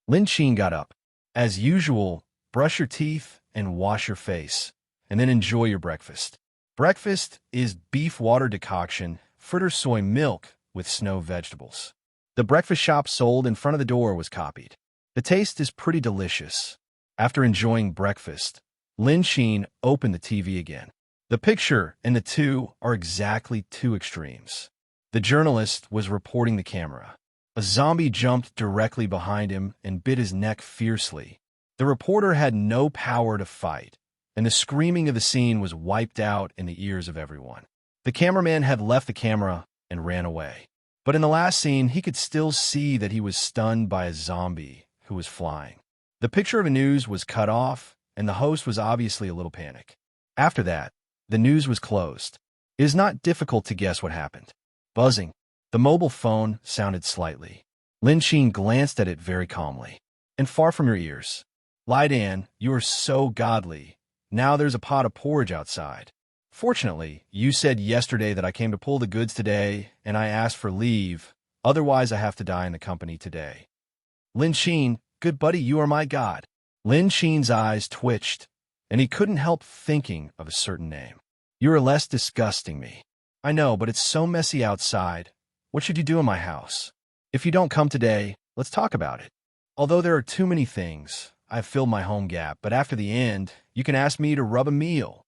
Lin Qin got up. As usual, brush your teeth and wash your face, and then enjoy your breakfast. Breakfast is beef water decoction, fritter soy milk with snow vegetables. The breakfast shop sold in front of the door was copied. The taste is pretty delicious. After enjoying breakfast, Lin Qin opened the TV again. The picture and the two are exactly two extremes. The journalist was reporting the camera. A zombie jumped directly behind him and bit his neck fiercely. The reporter had no power to fight, and the screaming of the scene was wiped out in the ears of everyone. The cameraman had left the camera and ran away. But in the last scene, he could still see that he was stunned by a zombie who was flying. The picture of the news was cut off, and the host was obviously a little panicked. After that, the news was closed. It is not difficult to guess what happened. Buzzing. The mobile phone sounded slightly. Lin Qin glanced at it very calmly. And far from your ears. Lie Dan, you are so godly. Now there's a pot of porridge outside. Fortunately, you said yesterday that I came to pull the goods today, and I asked for leave. Otherwise, I have to die in the company today. Lin Qin, good buddy, you are my god. Lin Qin's eyes twitched, and he couldn't help thinking of a certain name. You are less disgusting me. I know, but it's so messy outside. What should you do in my house? If you don't come today, let's talk about it. Although there are too many things, I've filled my home gap, but after the end, you can ask me to rub a meal.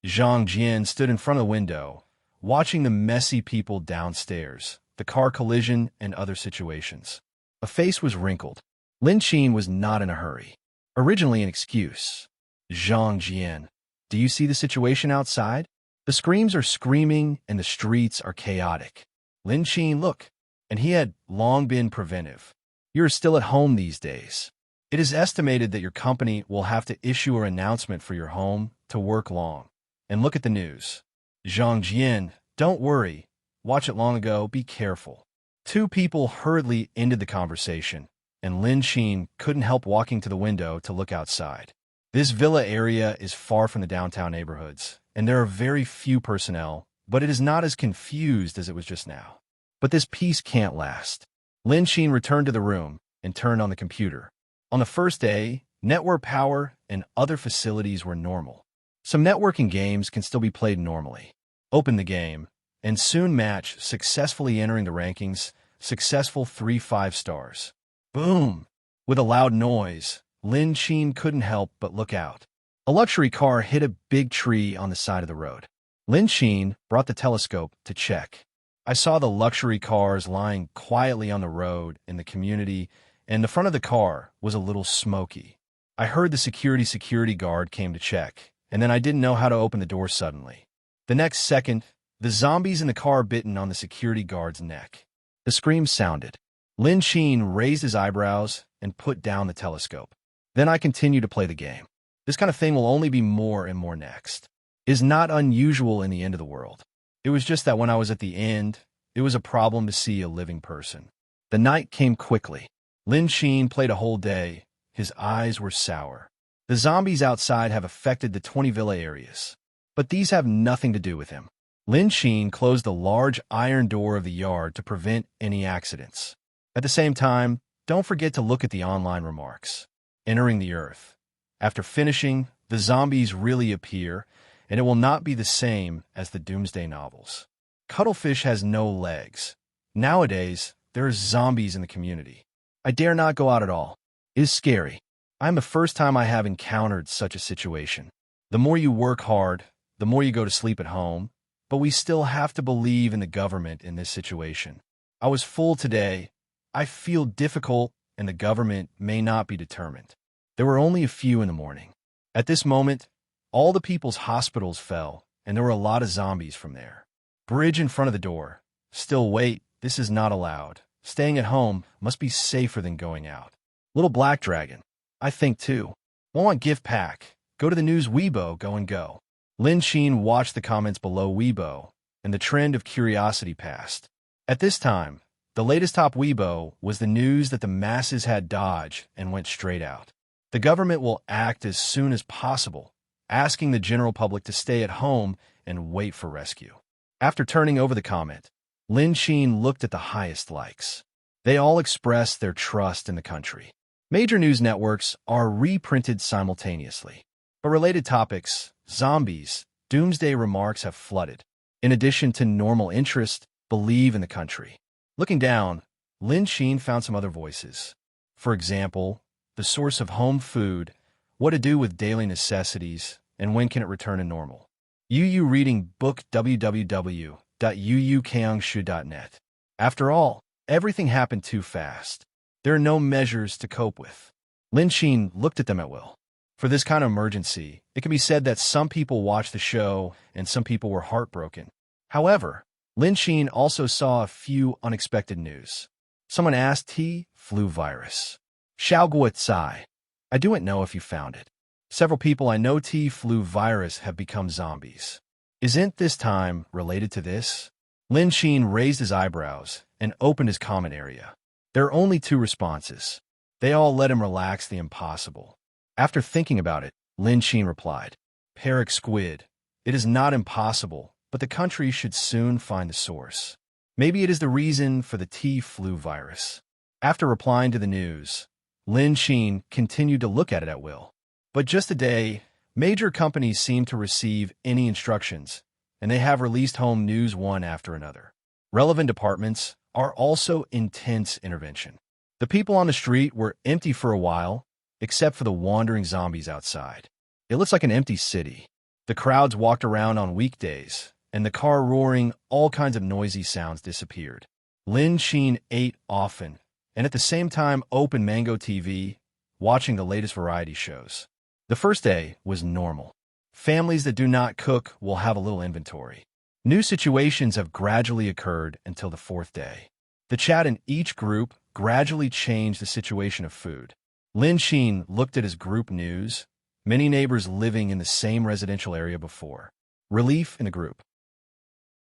Zhang Jian stood in front of the window, watching the messy people downstairs, the car collision, and other situations. A face was wrinkled. Lin Qin was not in a hurry. Originally an excuse. Zhang Jian, do you see the situation outside? The screams are screaming and the streets are chaotic. Lin Qin, look, and he had long been preventive. You're still at home these days. It is estimated that your company will have to issue an announcement for your home to work long. And look at the news. Zhang Jian, don't worry. Watch it long ago, be careful. Two people hurriedly ended the conversation, and Lin Qin couldn't help walking to the window to look outside. This villa area is far from the downtown neighborhoods, and there are very few personnel, but it is not as confused as it was just now. But this peace can't last. Lin Qin returned to the room and turned on the computer. On the first day, network power and other facilities were normal. Some networking games can still be played normally. Open the game, and soon match successfully entering the rankings, successful 3-5 stars. Boom! With a loud noise, Lin Qin couldn't help but look out. A luxury car hit a big tree on the side of the road. Lin Qin brought the telescope to check. I saw the luxury cars lying quietly on the road in the community, and the front of the car was a little smoky. I heard the security guard came to check, and then I didn't know how to open the door suddenly. The next second, the zombies in the car bitten on the security guard's neck. The screams sounded. Lin Qin raised his eyebrows and put down the telescope. Then I continued to play the game. This kind of thing will only be more and more next. It is not unusual in the end of the world. It was just that when I was at the end, it was a problem to see a living person. The night came quickly. Lin Qin played a whole day. His eyes were sour. The zombies outside have affected the 20 villa areas. But these have nothing to do with him. Lin Qin closed the large iron door of the yard to prevent any accidents. At the same time, don't forget to look at the online remarks. Entering the Earth. After finishing, the zombies really appear, and it will not be the same as the Doomsday novels. Cuttlefish has no legs. Nowadays, there are zombies in the community. I dare not go out at all. It is scary. I'm the first time I have encountered such a situation. The more you work hard, the more you go to sleep at home, but we still have to believe in the government in this situation. I was full today. I feel difficult, and the government may not be determined. There were only a few in the morning. At this moment, all the people's hospitals fell, and there were a lot of zombies from there. Bridge in front of the door. Still wait, this is not allowed. Staying at home must be safer than going out. Little Black Dragon. I think too. Want gift pack. Go to the news Weibo, go and go. Lin Qin watched the comments below Weibo, and the trend of curiosity passed. At this time, the latest top Weibo was the news that the masses had dodged and went straight out. The government will act as soon as possible, asking the general public to stay at home and wait for rescue. After turning over the comment, Lin Qin looked at the highest likes. They all expressed their trust in the country. Major news networks are reprinted simultaneously. But related topics, zombies, doomsday remarks have flooded. In addition to normal interest, believe in the country. Looking down, Lin Qin found some other voices. For example, the source of home food, what to do with daily necessities, and when can it return to normal. UU reading book www.uukangshu.net. After all, everything happened too fast. There are no measures to cope with. Lin Qin looked at them at will. For this kind of emergency, it can be said that some people watched the show and some people were heartbroken. However, Lin Qin also saw a few unexpected news. Someone asked T. flu virus. Xiaoguo Tsai. I don't know if you found it. Several people I know T. flu virus have become zombies. Isn't this time related to this? Lin Qin raised his eyebrows and opened his comment area. There are only two responses. They all let him relax the impossible. After thinking about it, Lin Qin replied, Peric squid. It is not impossible, but the country should soon find the source. Maybe it is the reason for the T. flu virus. After replying to the news, Lin Qin continued to look at it at will. But just today, major companies seem to receive any instructions, and they have released home news one after another. Relevant departments are also intense intervention. The people on the street were empty for a while, except for the wandering zombies outside. It looks like an empty city. The crowds walked around on weekdays, and the car roaring, all kinds of noisy sounds disappeared. Lin Qin ate often, and at the same time opened Mango TV, watching the latest variety shows. The first day was normal. Families that do not cook will have a little inventory. New situations have gradually occurred until the fourth day. The chat in each group gradually changed the situation of food. Lin Qin looked at his group news, many neighbors living in the same residential area before. Relief in the group.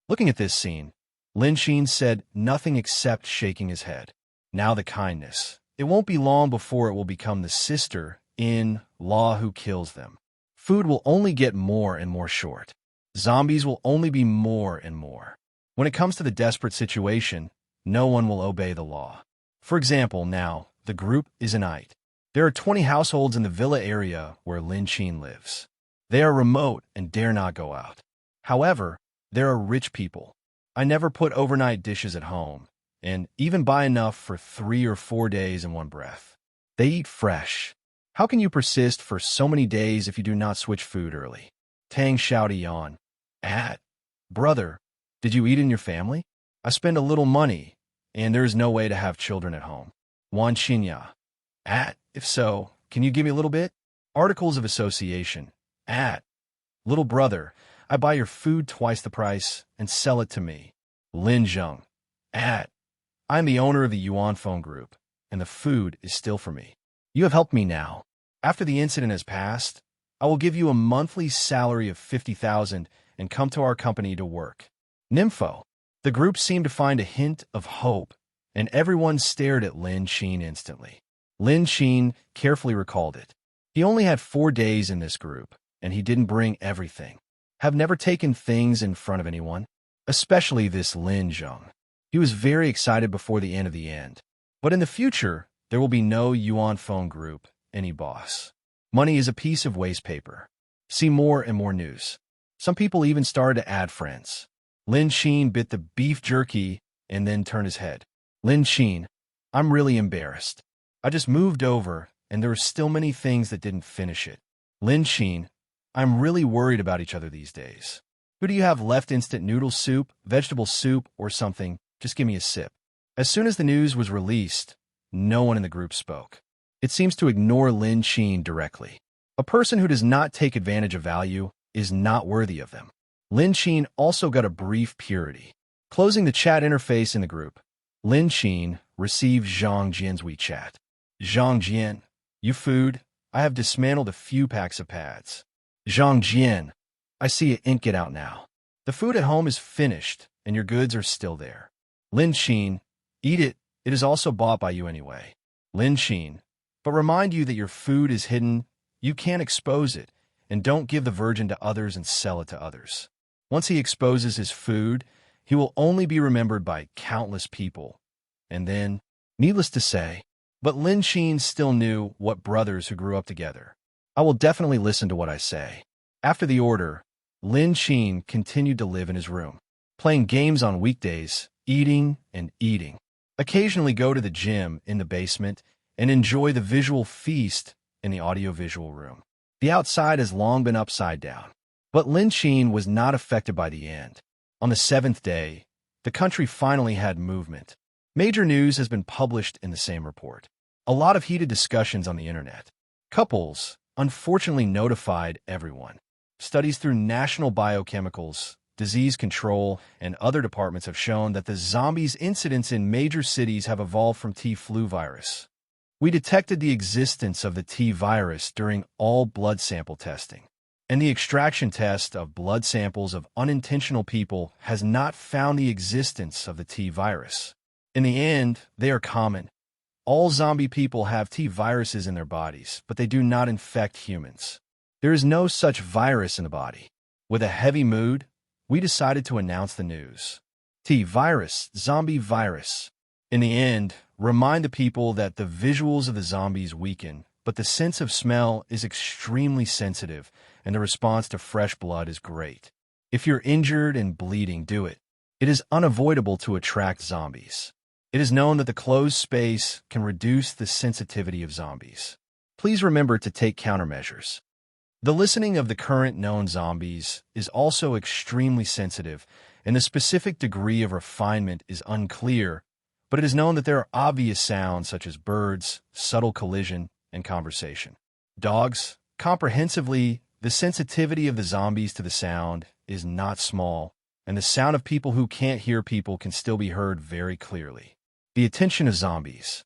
Looking at this scene, Lin Qin said nothing except shaking his head. Now the kindness. It won't be long before it will become the sister-in-law who kills them. Food will only get more and more short. Zombies will only be more and more. When it comes to the desperate situation, no one will obey the law. For example, now, the group is an IT. There are 20 households in the villa area where Lin Qin lives. They are remote and dare not go out. However, there are rich people. I never put overnight dishes at home, and even buy enough for 3 or 4 days in one breath. They eat fresh. How can you persist for so many days if you do not switch food early? Tang Shouty yawn. Brother, did you eat in your family? I spend a little money, and there is no way to have children at home. Wan Xinya. If so, can you give me a little bit? Articles of association. Little brother, I buy your food twice the price and sell it to me. Lin Zheng. I'm the owner of the Yuan phone group, and the food is still for me. You have helped me now. After the incident has passed, I will give you a monthly salary of 50,000 and come to our company to work. Nympho. The group seemed to find a hint of hope, and everyone stared at Lin Qin instantly. Lin Qin carefully recalled it. He only had 4 days in this group, and he didn't bring everything. have never taken things in front of anyone, especially this Lin Qin. He was very excited before the end of the end. But in the future, there will be no Yuan phone group, any boss. Money is a piece of waste paper. See more and more news. Some people even started to add friends. Lin Qin bit the beef jerky and then turned his head. Lin Qin, I'm really embarrassed. I just moved over, and there are still many things that didn't finish it. Lin Qin, I'm really worried about each other these days. Who do you have left? Instant noodle soup, vegetable soup, or something? Just give me a sip. As soon as the news was released, no one in the group spoke. It seems to ignore Lin Qin directly. A person who does not take advantage of value is not worthy of them. Lin Qin also got a brief purity. Closing the chat interface in the group, Lin Qin received Zhang Jian's WeChat. Zhang Jian, you food? I have dismantled a few packs of pads. Zhang Jian, I see it. Get out now. The food at home is finished, and your goods are still there. Lin Qin, eat it. It is also bought by you anyway. Lin Qin, but remind you that your food is hidden. You can't expose it, and don't give the virgin to others and sell it to others. Once he exposes his food, he will only be remembered by countless people. And then, needless to say, but Lin Qin still knew what brothers who grew up together. I will definitely listen to what I say. After the order, Lin Qin continued to live in his room, playing games on weekdays, eating and eating. Occasionally go to the gym in the basement and enjoy the visual feast in the audiovisual room. The outside has long been upside down. But Lin Qin was not affected by the end. On the 7th day, the country finally had movement. Major news has been published in the same report. A lot of heated discussions on the internet. Couples, unfortunately, notified everyone. Studies through national biochemicals, disease control, and other departments have shown that the zombies incidents in major cities have evolved from T flu virus. We detected the existence of the T virus during all blood sample testing, and the extraction test of blood samples of unintentional people has not found the existence of the T virus. In the end, they are common. All zombie people have T viruses in their bodies, but they do not infect humans. There is no such virus in the body. With a heavy mood, we decided to announce the news. T virus, zombie virus. In the end, remind the people that the visuals of the zombies weaken, but the sense of smell is extremely sensitive, and the response to fresh blood is great. If you're injured and bleeding, do it. It is unavoidable to attract zombies. It is known that the closed space can reduce the sensitivity of zombies. Please remember to take countermeasures. The listening of the current known zombies is also extremely sensitive, and the specific degree of refinement is unclear, but it is known that there are obvious sounds such as birds, subtle collision, and conversation. Dogs, comprehensively, the sensitivity of the zombies to the sound is not small, and the sound of people who can't hear people can still be heard very clearly. The attention of zombies.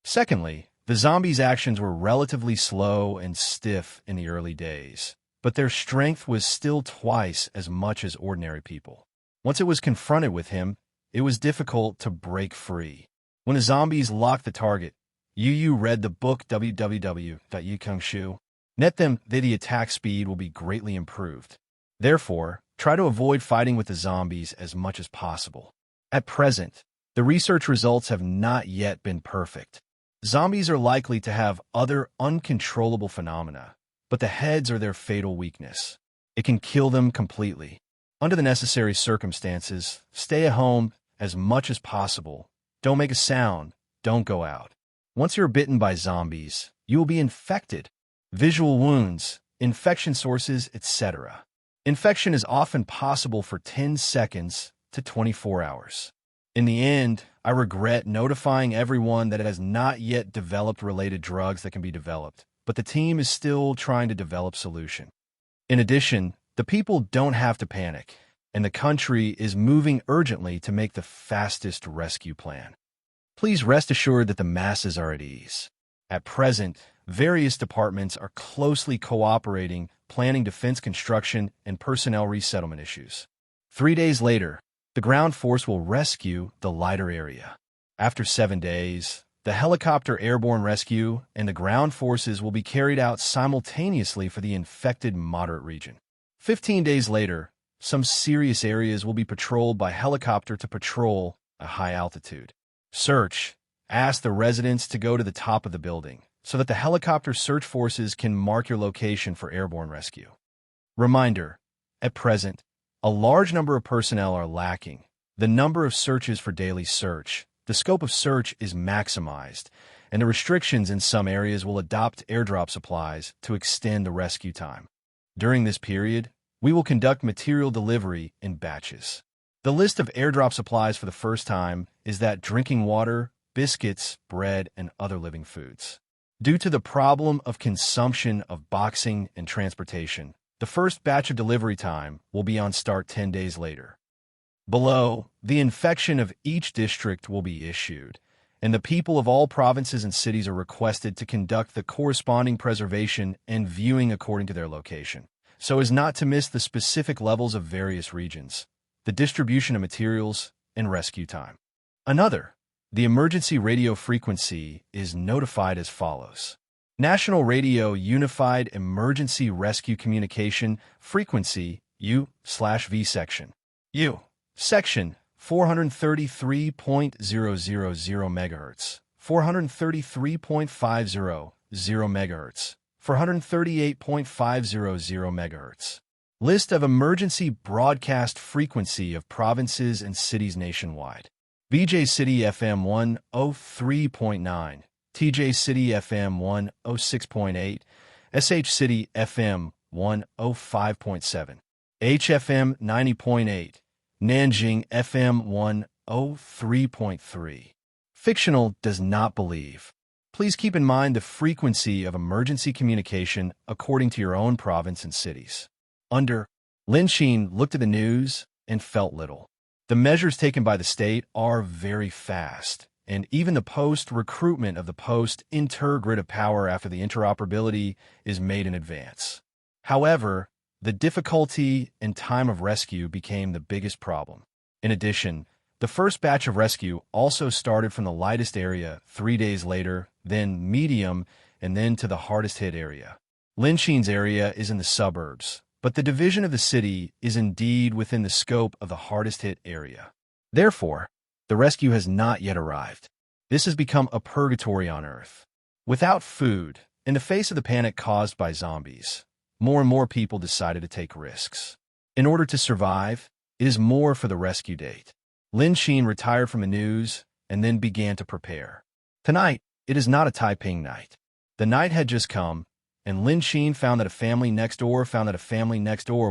Secondly, the zombies' actions were relatively slow and stiff in the early days, but their strength was still twice as much as ordinary people. Once it was confronted with him, it was difficult to break free. When the zombies locked the target, Yu read the book www.yikangshu. Net them that the attack speed will be greatly improved. Therefore, try to avoid fighting with the zombies as much as possible. At present, the research results have not yet been perfect. Zombies are likely to have other uncontrollable phenomena, but the heads are their fatal weakness. It can kill them completely. Under the necessary circumstances, stay at home as much as possible. Don't make a sound. Don't go out. Once you're bitten by zombies, you will be infected. Visual wounds, infection sources, etc. Infection is often possible for 10 seconds to 24 hours. In the end, I regret notifying everyone that it has not yet developed related drugs that can be developed, but the team is still trying to develop solution. In addition, the people don't have to panic, and the country is moving urgently to make the fastest rescue plan. Please rest assured that the masses are at ease. At present, various departments are closely cooperating, planning defense construction and personnel resettlement issues. 3 days later, the ground force will rescue the lighter area. After 7 days, the helicopter airborne rescue and the ground forces will be carried out simultaneously for the infected moderate region. 15 days later, some serious areas will be patrolled by helicopter to patrol at high altitude. Search. Ask the residents to go to the top of the building so that the helicopter search forces can mark your location for airborne rescue. Reminder, at present, a large number of personnel are lacking. The number of searches for daily search, the scope of search is maximized, and the restrictions in some areas will adopt airdrop supplies to extend the rescue time. During this period, we will conduct material delivery in batches. The list of airdrop supplies for the first time is that drinking water, biscuits, bread, and other living foods. Due to the problem of consumption of boxing and transportation, the first batch of delivery time will be on start 10 days later. Below, the infection of each district will be issued, and the people of all provinces and cities are requested to conduct the corresponding preservation and viewing according to their location, so as not to miss the specific levels of various regions, the distribution of materials, and rescue time. Another, the emergency radio frequency is notified as follows. National Radio Unified Emergency Rescue Communication Frequency U/V Section. U. Section 433.000 MHz, 433.500 MHz, 438.500 MHz. List of emergency broadcast frequency of provinces and cities nationwide. BJ City FM 103.9, TJ City FM 106.8, SH City FM 105.7, HFM 90.8, Nanjing FM 103.3. Fictional does not believe. Please keep in mind the frequency of emergency communication according to your own province and cities. Under, Lin Qin looked at the news and felt little. The measures taken by the state are very fast, and even the post-recruitment of the post-inter-grid of power after the interoperability is made in advance. However, the difficulty and time of rescue became the biggest problem. In addition, the first batch of rescue also started from the lightest area 3 days later, then medium, and then to the hardest hit area. Lin Qin's area is in the suburbs, but the division of the city is indeed within the scope of the hardest hit area. Therefore, the rescue has not yet arrived. This has become a purgatory on Earth. Without food, in the face of the panic caused by zombies, more and more people decided to take risks. In order to survive, it is more for the rescue date. Lin Qin retired from the news and then began to prepare. Tonight, it is not a Taiping night. The night had just come, and Lin Qin found that a family next door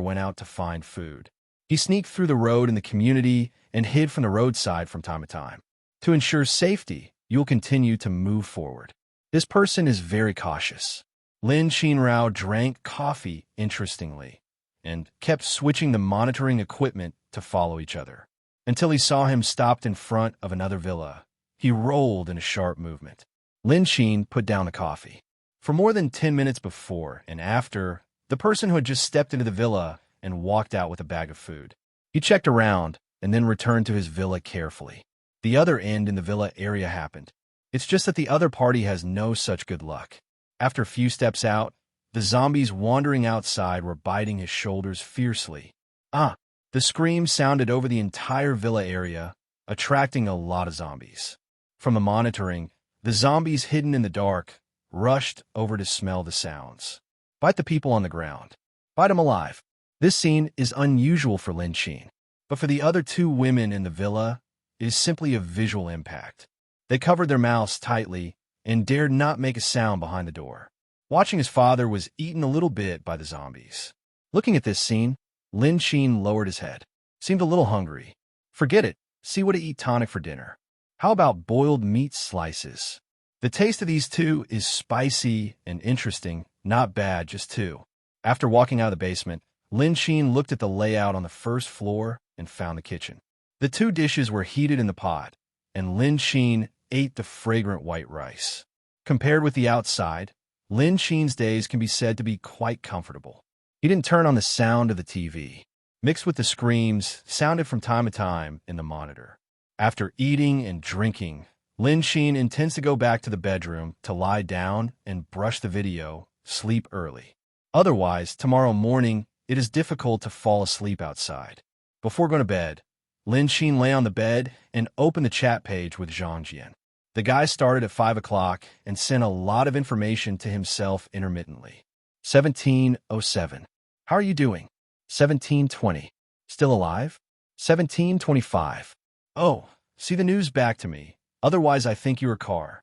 went out to find food. He sneaked through the road in the community and hid from the roadside from time to time. To ensure safety, you will continue to move forward. This person is very cautious. Lin Qin drank coffee interestingly and kept switching the monitoring equipment to follow each other until he saw him stopped in front of another villa. He rolled in a sharp movement. Lin Qin put down the coffee. For more than 10 minutes before and after, the person who had just stepped into the villa and walked out with a bag of food. He checked around and then returned to his villa carefully. The other end in the villa area happened. It's just that the other party has no such good luck. After a few steps out, the zombies wandering outside were biting his shoulders fiercely. The scream sounded over the entire villa area, attracting a lot of zombies. From the monitoring, the zombies hidden in the dark rushed over to smell the sounds. Bite the people on the ground. Bite them alive. This scene is unusual for Lin Qin, but for the other two women in the villa, it is simply a visual impact. They covered their mouths tightly and dared not make a sound behind the door. Watching his father was eaten a little bit by the zombies. Looking at this scene, Lin Qin lowered his head. Seemed a little hungry. Forget it. See what to eat tonic for dinner. How about boiled meat slices? The taste of these two is spicy and interesting, not bad, just two. After walking out of the basement, Lin Qin looked at the layout on the first floor and found the kitchen. The two dishes were heated in the pot, and Lin Qin ate the fragrant white rice. Compared with the outside, Lin Qin's days can be said to be quite comfortable. He didn't turn on the sound of the TV. Mixed with the screams, sounded from time to time in the monitor. After eating and drinking, Lin Qin intends to go back to the bedroom to lie down and brush the video, sleep early. Otherwise, tomorrow morning, It is difficult to fall asleep outside. Before going to bed, Lin Qin lay on the bed and opened the chat page with Zhang Jian. The guy started at 5 o'clock and sent a lot of information to himself intermittently. 1707. How are you doing? 1720. Still alive? 1725. Oh, see the news back to me. Otherwise, I think you're a car.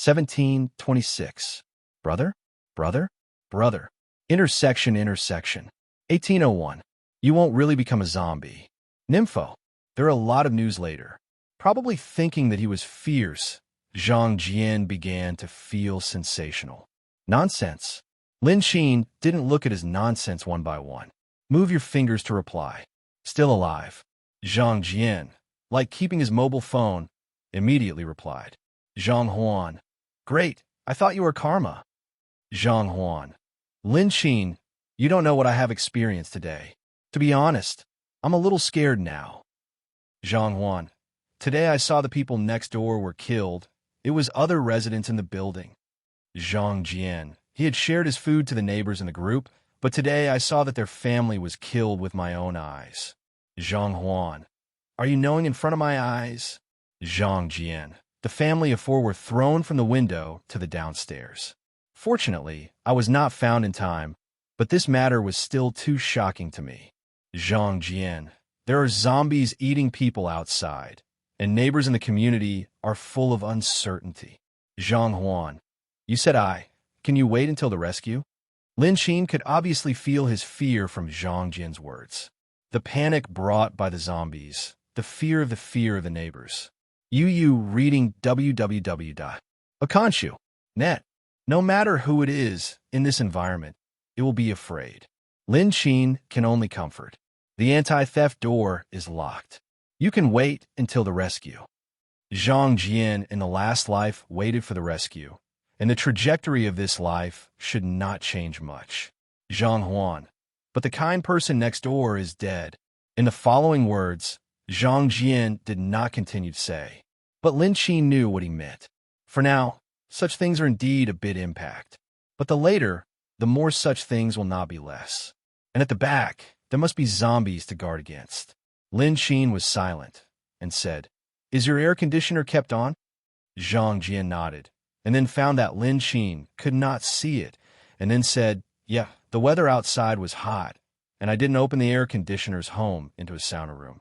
1726. Brother? Brother? Brother. Intersection. 1801. You won't really become a zombie. Nympho. There are a lot of news later. Probably thinking that he was fierce, Zhang Jian began to feel sensational. Nonsense. Lin Qin didn't look at his nonsense one by one. Move your fingers to reply. Still alive. Zhang Jian, like keeping his mobile phone, immediately replied. Zhang Huan. Great, I thought you were karma. Zhang Huan. Lin Qin, you don't know what I have experienced today. To be honest, I'm a little scared now. Zhang Huan. Today I saw the people next door were killed. It was other residents in the building. Zhang Jian. He had shared his food to the neighbors in the group, but today I saw that their family was killed with my own eyes. Zhang Huan. Are you knowing in front of my eyes? Zhang Jian. The family of 4 were thrown from the window to the downstairs. Fortunately, I was not found in time, but this matter was still too shocking to me. Zhang Jian. There are zombies eating people outside, and neighbors in the community are full of uncertainty. Zhang Huan. You said I. Can you wait until the rescue? Lin Qin could obviously feel his fear from Zhang Jian's words. The panic brought by the zombies, the fear of the neighbors. You reading www.akanshu.net. No matter who it is in this environment, it will be afraid. Lin Qin can only comfort. The anti-theft door is locked. You can wait until the rescue. Zhang Jian in the last life waited for the rescue, and the trajectory of this life should not change much. Zhang Huan. But the kind person next door is dead. In the following words, Zhang Jian did not continue to say, but Lin Qin knew what he meant. For now, such things are indeed a bit impact. But the later, the more such things will not be less. And at the back, there must be zombies to guard against. Lin Qin was silent and said, Is your air conditioner kept on? Zhang Jian nodded, and then found that Lin Qin could not see it, and then said, Yeah, the weather outside was hot, and I didn't open the air conditioner's home into a sauna room.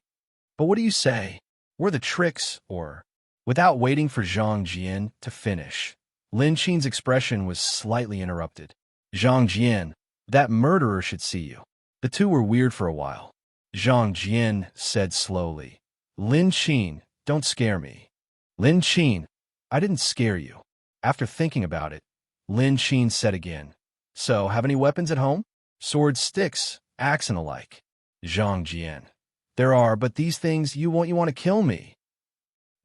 But what do you say? Were the tricks, or... Without waiting for Zhang Jian to finish, Lin Qin's expression was slightly interrupted. Zhang Jian, that murderer should see you. The two were weird for a while. Zhang Jian said slowly, Lin Qin, don't scare me. Lin Qin, I didn't scare you. After thinking about it, Lin Qin said again, So, have any weapons at home? Swords, sticks, axe, and the like. Zhang Jian, there are, but these things you want to kill me.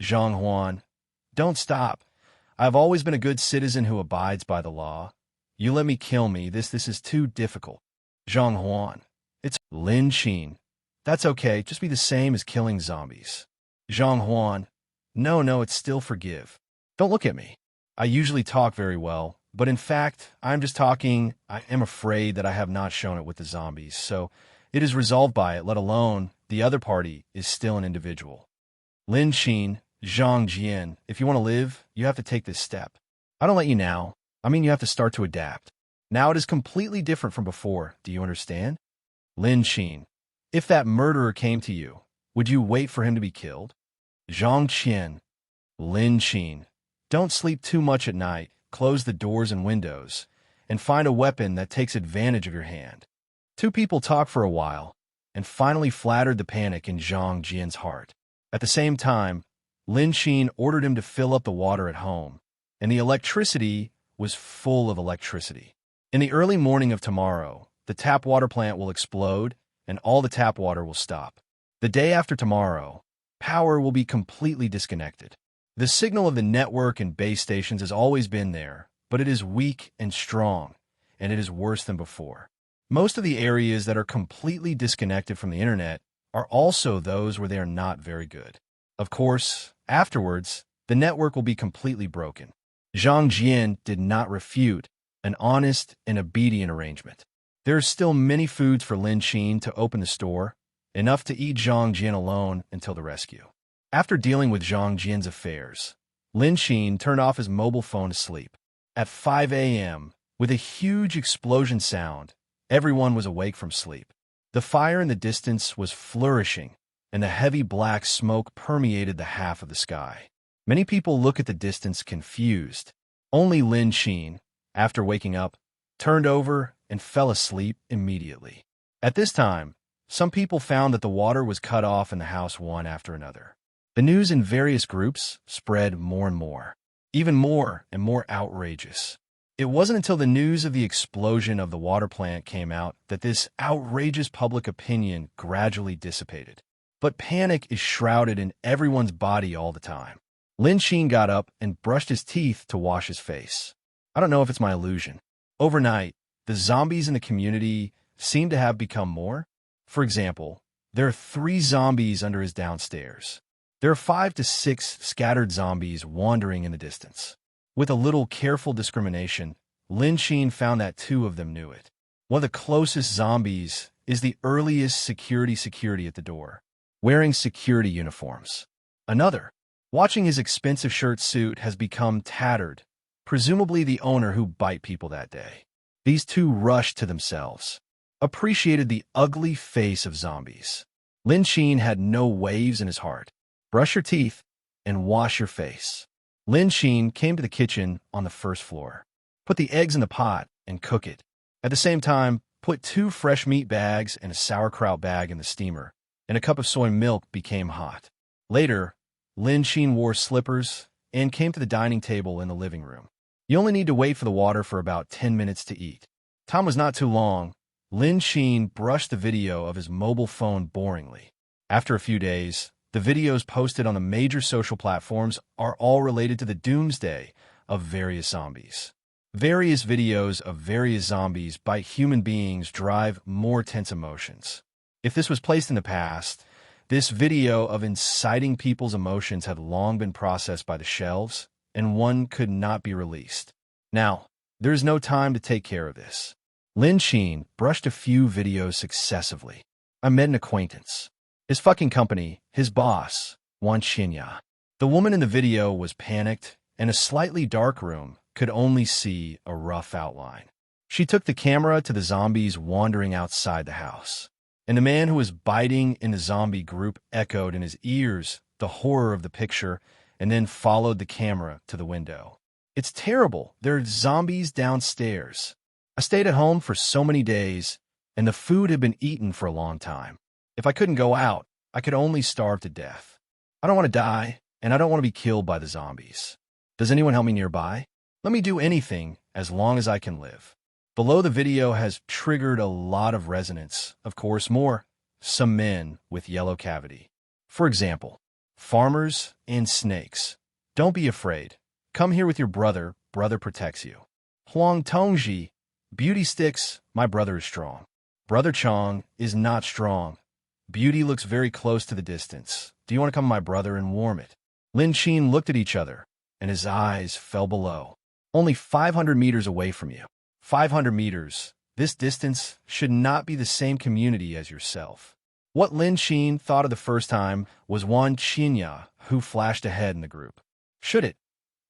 Zhang Huan, don't stop. I've always been a good citizen who abides by the law. You let me kill me, this is too difficult. Zhang Huan, it's Lin Qin. That's okay, just be the same as killing zombies. Zhang Huan, no, it's still forgive. Don't look at me. I usually talk very well, but in fact, I'm just talking. I am afraid that I have not shown it with the zombies, so it is resolved by it, let alone the other party is still an individual. Lin Qin, Zhang Jian, if you want to live, you have to take this step. I don't let you now. I mean, you have to start to adapt. Now it is completely different from before. Do you understand? Lin Qin, if that murderer came to you, would you wait for him to be killed? Zhang Qian, Lin Qin, don't sleep too much at night. Close the doors and windows, and find a weapon that takes advantage of your hand. Two people talked for a while, and finally flattered the panic in Zhang Jian's heart. At the same time, Lin Qin ordered him to fill up the water at home, and the electricity was full of electricity. In the early morning of tomorrow, the tap water plant will explode, and all the tap water will stop. The day after tomorrow, power will be completely disconnected. The signal of the network and base stations has always been there, but it is weak and strong, and it is worse than before. Most of the areas that are completely disconnected from the internet are also those where they are not very good. Of course, afterwards, the network will be completely broken. Zhang Jian did not refute an honest and obedient arrangement. There are still many foods for Lin Qin to open the store, enough to eat Zhang Jian alone until the rescue. After dealing with Zhang Jian's affairs, Lin Qin turned off his mobile phone to sleep. At 5 a.m., with a huge explosion sound, everyone was awake from sleep. The fire in the distance was flourishing, and the heavy black smoke permeated the half of the sky. Many people look at the distance confused. Only Lin Qin, after waking up, turned over and fell asleep immediately. At this time, some people found that the water was cut off in the house one after another. The news in various groups spread more and more, even more and more outrageous. It wasn't until the news of the explosion of the water plant came out that this outrageous public opinion gradually dissipated. But panic is shrouded in everyone's body all the time. Lin Qin got up and brushed his teeth to wash his face. I don't know if it's my illusion. Overnight, the zombies in the community seem to have become more. For example, there are 3 zombies under his downstairs. There are 5 to 6 scattered zombies wandering in the distance. With a little careful discrimination, Lin Qin found that 2 of them knew it. One of the closest zombies is the earliest security at the door, wearing security uniforms. Another, watching his expensive shirt suit, has become tattered, presumably the owner who bite people that day. These 2 rushed to themselves, appreciated the ugly face of zombies. Lin Qin had no waves in his heart. Brush your teeth and wash your face. Lin Qin came to the kitchen on the first floor. Put the eggs in the pot and cook it. At the same time, put 2 fresh meat bags and a sauerkraut bag in the steamer, and a cup of soy milk became hot. Later, Lin Qin wore slippers and came to the dining table in the living room. You only need to wait for the water for about 10 minutes to eat. Time was not too long. Lin Qin brushed the video of his mobile phone boringly. After a few days, the videos posted on the major social platforms are all related to the doomsday of various zombies. Various videos of various zombies bite human beings drive more tense emotions. If this was placed in the past, this video of inciting people's emotions had long been processed by the shelves, and one could not be released. Now, there is no time to take care of this. Lin Qin brushed a few videos successively. I met an acquaintance. His fucking company, his boss, Wan Qinya. The woman in the video was panicked, and a slightly dark room could only see a rough outline. She took the camera to the zombies wandering outside the house, and the man who was biting in the zombie group echoed in his ears the horror of the picture and then followed the camera to the window. It's terrible. There are zombies downstairs. I stayed at home for so many days, and the food had been eaten for a long time. If I couldn't go out, I could only starve to death. I don't want to die, and I don't want to be killed by the zombies. Does anyone help me nearby? Let me do anything as long as I can live. Below the video has triggered a lot of resonance. Of course, some men with yellow cavity. For example, farmers and snakes. Don't be afraid. Come here with your brother. Brother protects you. Huang Tongji. Beauty sticks. My brother is strong. Brother Chong is not strong. Beauty looks very close to the distance. Do you want to come, my brother, and warm it? Lin Qin looked at each other, and his eyes fell below. Only 500 meters away from you. 500 meters. This distance should not be the same community as yourself. What Lin Qin thought of the first time was Wan Qinya, who flashed ahead in the group. Should it?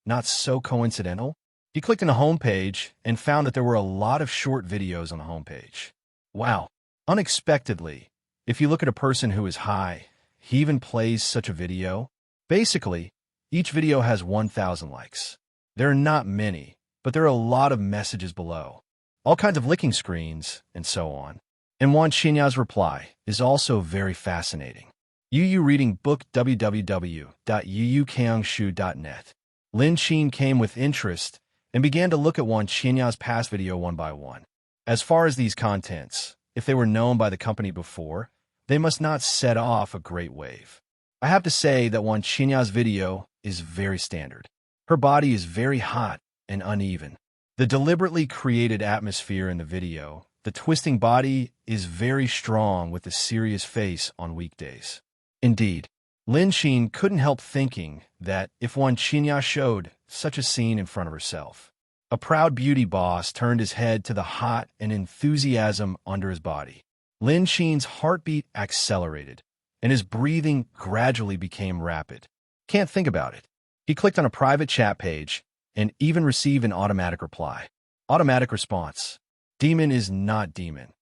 Not so coincidental? He clicked on the homepage and found that there were a lot of short videos on the homepage. Wow. Unexpectedly, if you look at a person who is high, he even plays such a video. Basically, each video has 1,000 likes. There are not many, but there are a lot of messages below. All kinds of licking screens, and so on. And Wan Xinya's reply is also very fascinating. Yu reading book www.yuyukangshu.net. Lin Qin came with interest and began to look at Wan Xinya's past video one by one. As far as these contents, if they were known by the company before, they must not set off a great wave. I have to say that Wan Xinya's video is very standard. Her body is very hot and uneven. The deliberately created atmosphere in the video, the twisting body, is very strong with the serious face on weekdays. Indeed, Lin Qin couldn't help thinking that if Wan Qinya showed such a scene in front of herself, A proud beauty boss turned his head to the hot and enthusiasm under his body. Lin Qin's heartbeat accelerated, and his breathing gradually became rapid. Can't think about it. He clicked on a private chat page and even received an automatic reply. Automatic response. Demon is not demon.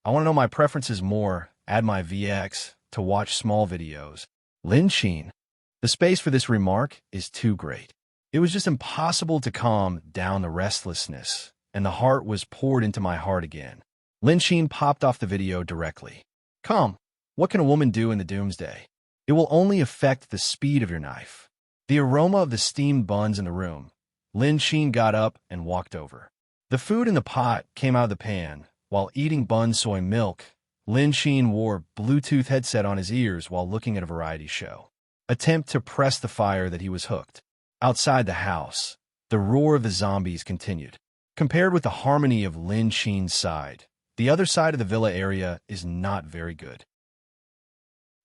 I want to know my preferences more. Add my VX to watch small videos. Lin Qin. The space for this remark is too great. It was just impossible to calm down the restlessness, and the heart was poured into my heart again. Lin Qin popped off the video directly. Come, what can a woman do in the doomsday? It will only affect the speed of your knife. The aroma of the steamed buns in the room. Lin Qin got up and walked over. The food in the pot came out of the pan. While eating bun soy milk, Lin Qin wore a Bluetooth headset on his ears while looking at a variety show. Attempt to press the fire that he was hooked. Outside the house, the roar of the zombies continued. Compared with the harmony of Lin Qin's side, the other side of the villa area is not very good.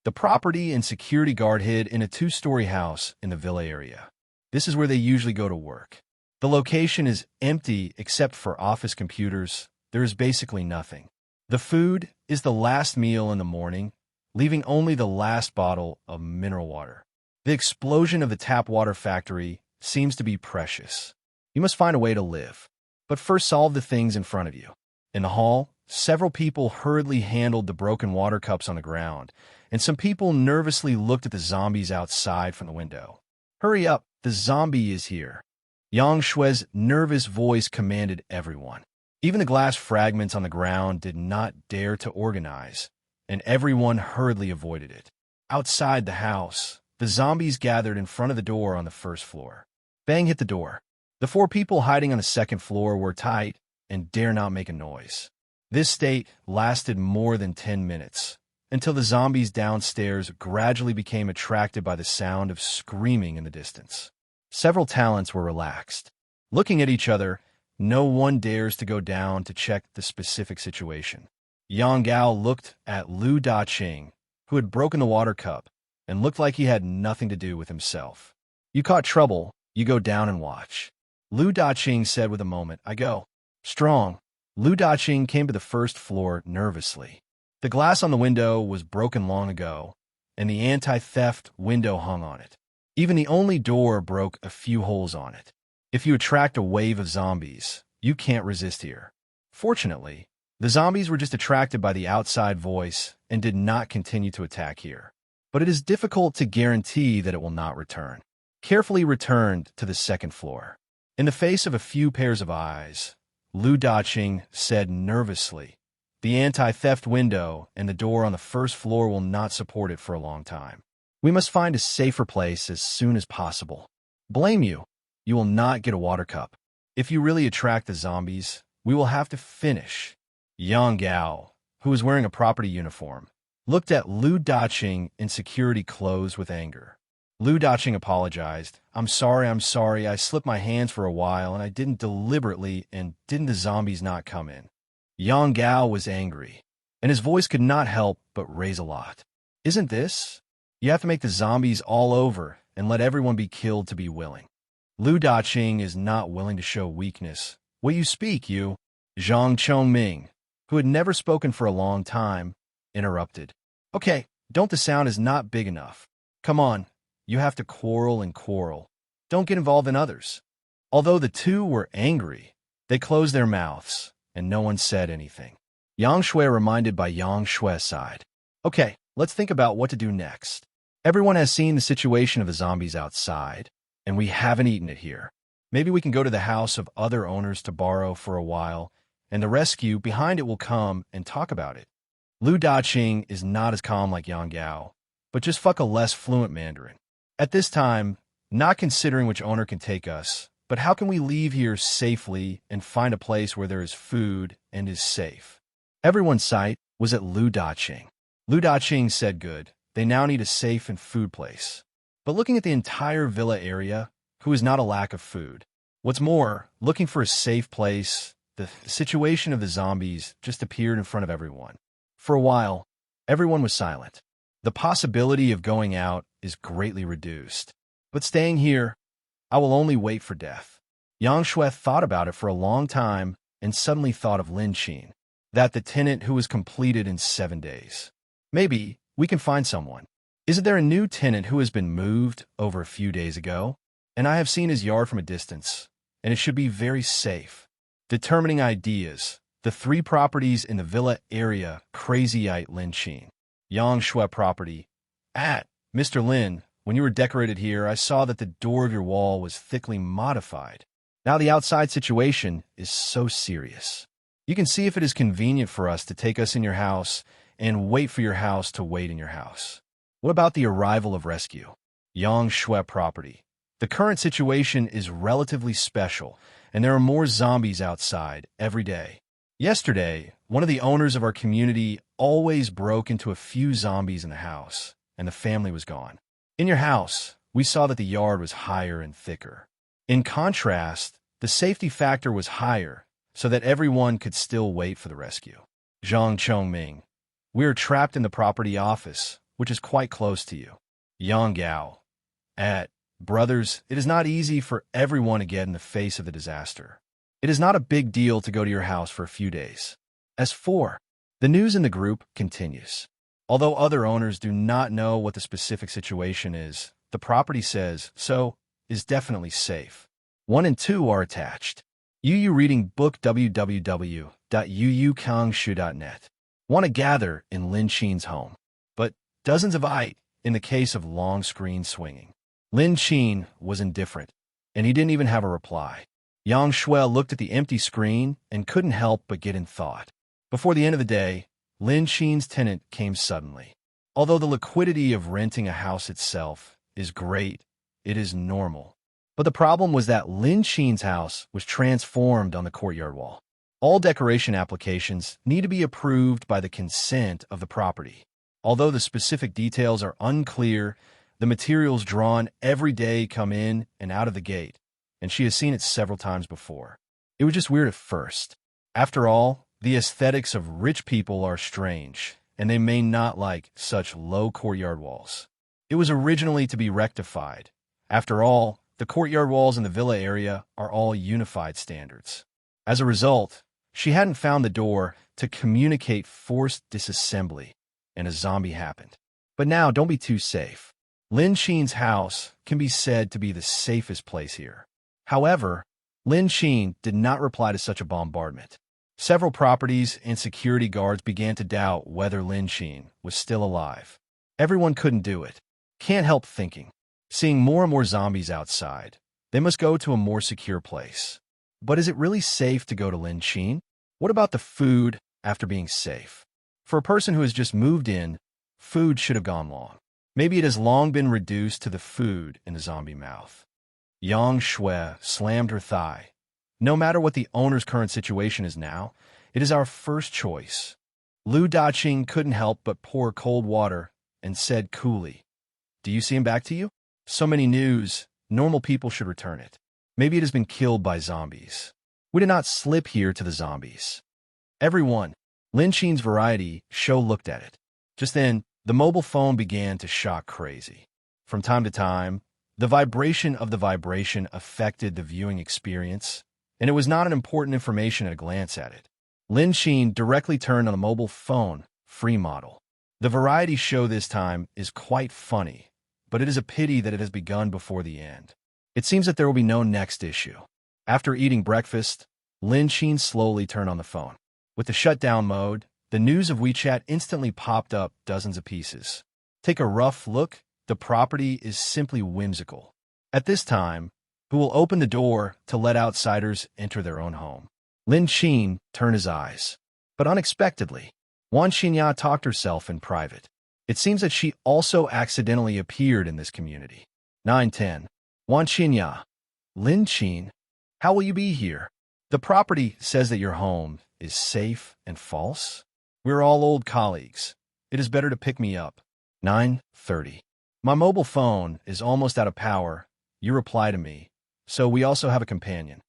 The property and security guard hid in a 2-story house in the villa area. This is where they usually go to work. The location is empty except for office computers. There is basically nothing. The food is the last meal in the morning, leaving only the last bottle of mineral water. The explosion of the tap water factory seems to be precious. You must find a way to live. But first solve the things in front of you. In the hall, several people hurriedly handled the broken water cups on the ground, and some people nervously looked at the zombies outside from the window. Hurry up, the zombie is here. Yang Shui's nervous voice commanded everyone. Even the glass fragments on the ground did not dare to organize, and everyone hurriedly avoided it. Outside the house, the zombies gathered in front of the door on the first floor. Bang hit the door. The 4 people hiding on the second floor were tight and dare not make a noise. This state lasted more than 10 minutes, until the zombies downstairs gradually became attracted by the sound of screaming in the distance. Several talents were relaxed. Looking at each other, no one dares to go down to check the specific situation. Yang Gao looked at Lu Daqing, who had broken the water cup, and looked like he had nothing to do with himself. You caught trouble, you go down and watch. Lu Daqing said with a moment, I go. Strong. Lu Daqing came to the first floor nervously. The glass on the window was broken long ago, and the anti-theft window hung on it. Even the only door broke a few holes on it. If you attract a wave of zombies, you can't resist here. Fortunately, the zombies were just attracted by the outside voice and did not continue to attack here. But it is difficult to guarantee that it will not return. Carefully returned to the second floor. In the face of a few pairs of eyes, Lu Daqing said nervously, the anti-theft window and the door on the first floor will not support it for a long time. We must find a safer place as soon as possible. Blame you. You will not get a water cup. If you really attract the zombies, we will have to finish. Yang Gao, who was wearing a property uniform, looked at Lu Daqing in security clothes with anger. Lu Daqing apologized. I'm sorry, I slipped my hands for a while and I didn't deliberately, and didn't the zombies not come in? Yang Gao was angry, and his voice could not help but raise a lot. Isn't this? You have to make the zombies all over and let everyone be killed to be willing. Lu Daqing is not willing to show weakness. Will you speak, you? Zhang Chongming, who had never spoken for a long time, interrupted. Okay, don't the sound is not big enough. Come on, you have to quarrel and quarrel. Don't get involved in others. Although the two were angry, they closed their mouths, and no one said anything. Yang Shui reminded by Yang Shui's side. Okay, let's think about what to do next. Everyone has seen the situation of the zombies outside, and we haven't eaten it here. Maybe we can go to the house of other owners to borrow for a while, and the rescue behind it will come and talk about it. Lu Daqing is not as calm like Yang Gao, but just fuck a less fluent Mandarin. At this time, not considering which owner can take us, but how can we leave here safely and find a place where there is food and is safe? Everyone's sight was at Lu Daqing. Lu Daqing said good. They now need a safe and food place. But looking at the entire villa area, who is not a lack of food. What's more, looking for a safe place, the situation of the zombies just appeared in front of everyone. For a while, everyone was silent. The possibility of going out is greatly reduced. But staying here, I will only wait for death. Yang Shui thought about it for a long time and suddenly thought of Lin Qin, that the tenant who was completed in 7 days. Maybe we can find someone. Isn't there a new tenant who has been moved over a few days ago? And I have seen his yard from a distance, and it should be very safe. Determining ideas. The 3 properties in the villa area, Crazyite Lin Qin. Yang Shui property. Mr. Lin, when you were decorated here, I saw that the door of your wall was thickly modified. Now the outside situation is so serious. You can see if it is convenient for us to take us in your house and wait for your house to wait in your house. What about the arrival of rescue? Yang Shui property. The current situation is relatively special, and there are more zombies outside every day. Yesterday, one of the owners of our community always broke into a few zombies in the house, and the family was gone. In your house, we saw that the yard was higher and thicker. In contrast, the safety factor was higher, so that everyone could still wait for the rescue. Zhang Chongming. We are trapped in the property office, which is quite close to you. Yang Gao. Brothers, it is not easy for everyone to get in the face of the disaster. It is not a big deal to go to your house for a few days. As for the news in the group continues. Although other owners do not know what the specific situation is, the property says so is definitely safe. 1 and 2 are attached. Yu reading book www.yuyukangshu.net. Want to gather in Lin Qin's home, but dozens of in the case of long screen swinging. Lin Qin was indifferent, and he didn't even have a reply. Yang Shui looked at the empty screen and couldn't help but get in thought. Before the end of the day, Lin Qin's tenant came suddenly. Although the liquidity of renting a house itself is great, it is normal. But the problem was that Lin Qin's house was transformed on the courtyard wall. All decoration applications need to be approved by the consent of the property. Although the specific details are unclear, the materials drawn every day come in and out of the gate, and she has seen it several times before. It was just weird at first. After all, the aesthetics of rich people are strange, and they may not like such low courtyard walls. It was originally to be rectified. After all, the courtyard walls in the villa area are all unified standards. As a result, she hadn't found the door to communicate forced disassembly, and a zombie happened. But now, don't be too safe. Lin Qin's house can be said to be the safest place here. However, Lin Qin did not reply to such a bombardment. Several properties and security guards began to doubt whether Lin Qin was still alive. Everyone couldn't do it. Can't help thinking. Seeing more and more zombies outside, they must go to a more secure place. But is it really safe to go to Lin Qin? What about the food after being safe? For a person who has just moved in, food should have gone long. Maybe it has long been reduced to the food in the zombie mouth. Yang Shui slammed her thigh. No matter what the owner's current situation is now, it is our first choice. Lu Daqing couldn't help but pour cold water and said coolly, "Do you see him back to you? So many news, normal people should return it. Maybe it has been killed by zombies. We did not slip here to the zombies." Everyone, Lin Qin's variety show looked at it. Just then, the mobile phone began to shock crazy. From time to time, the vibration of the vibration affected the viewing experience, and it was not an important information at a glance at it. Lin Qin directly turned on the mobile phone, free model. The variety show this time is quite funny, but it is a pity that it has begun before the end. It seems that there will be no next issue. After eating breakfast, Lin Qin slowly turned on the phone. With the shutdown mode, the news of WeChat instantly popped up dozens of pieces. Take a rough look, the property is simply whimsical. At this time, who will open the door to let outsiders enter their own home? Lin Qin turned his eyes. But unexpectedly, Wan Xinya talked herself in private. It seems that she also accidentally appeared in this community. 9:10. Wan Xinya. Lin Qin, how will you be here? The property says that your home is safe and false. We're all old colleagues. It is better to pick me up. 9:30. My mobile phone is almost out of power. You reply to me. So we also have a companion.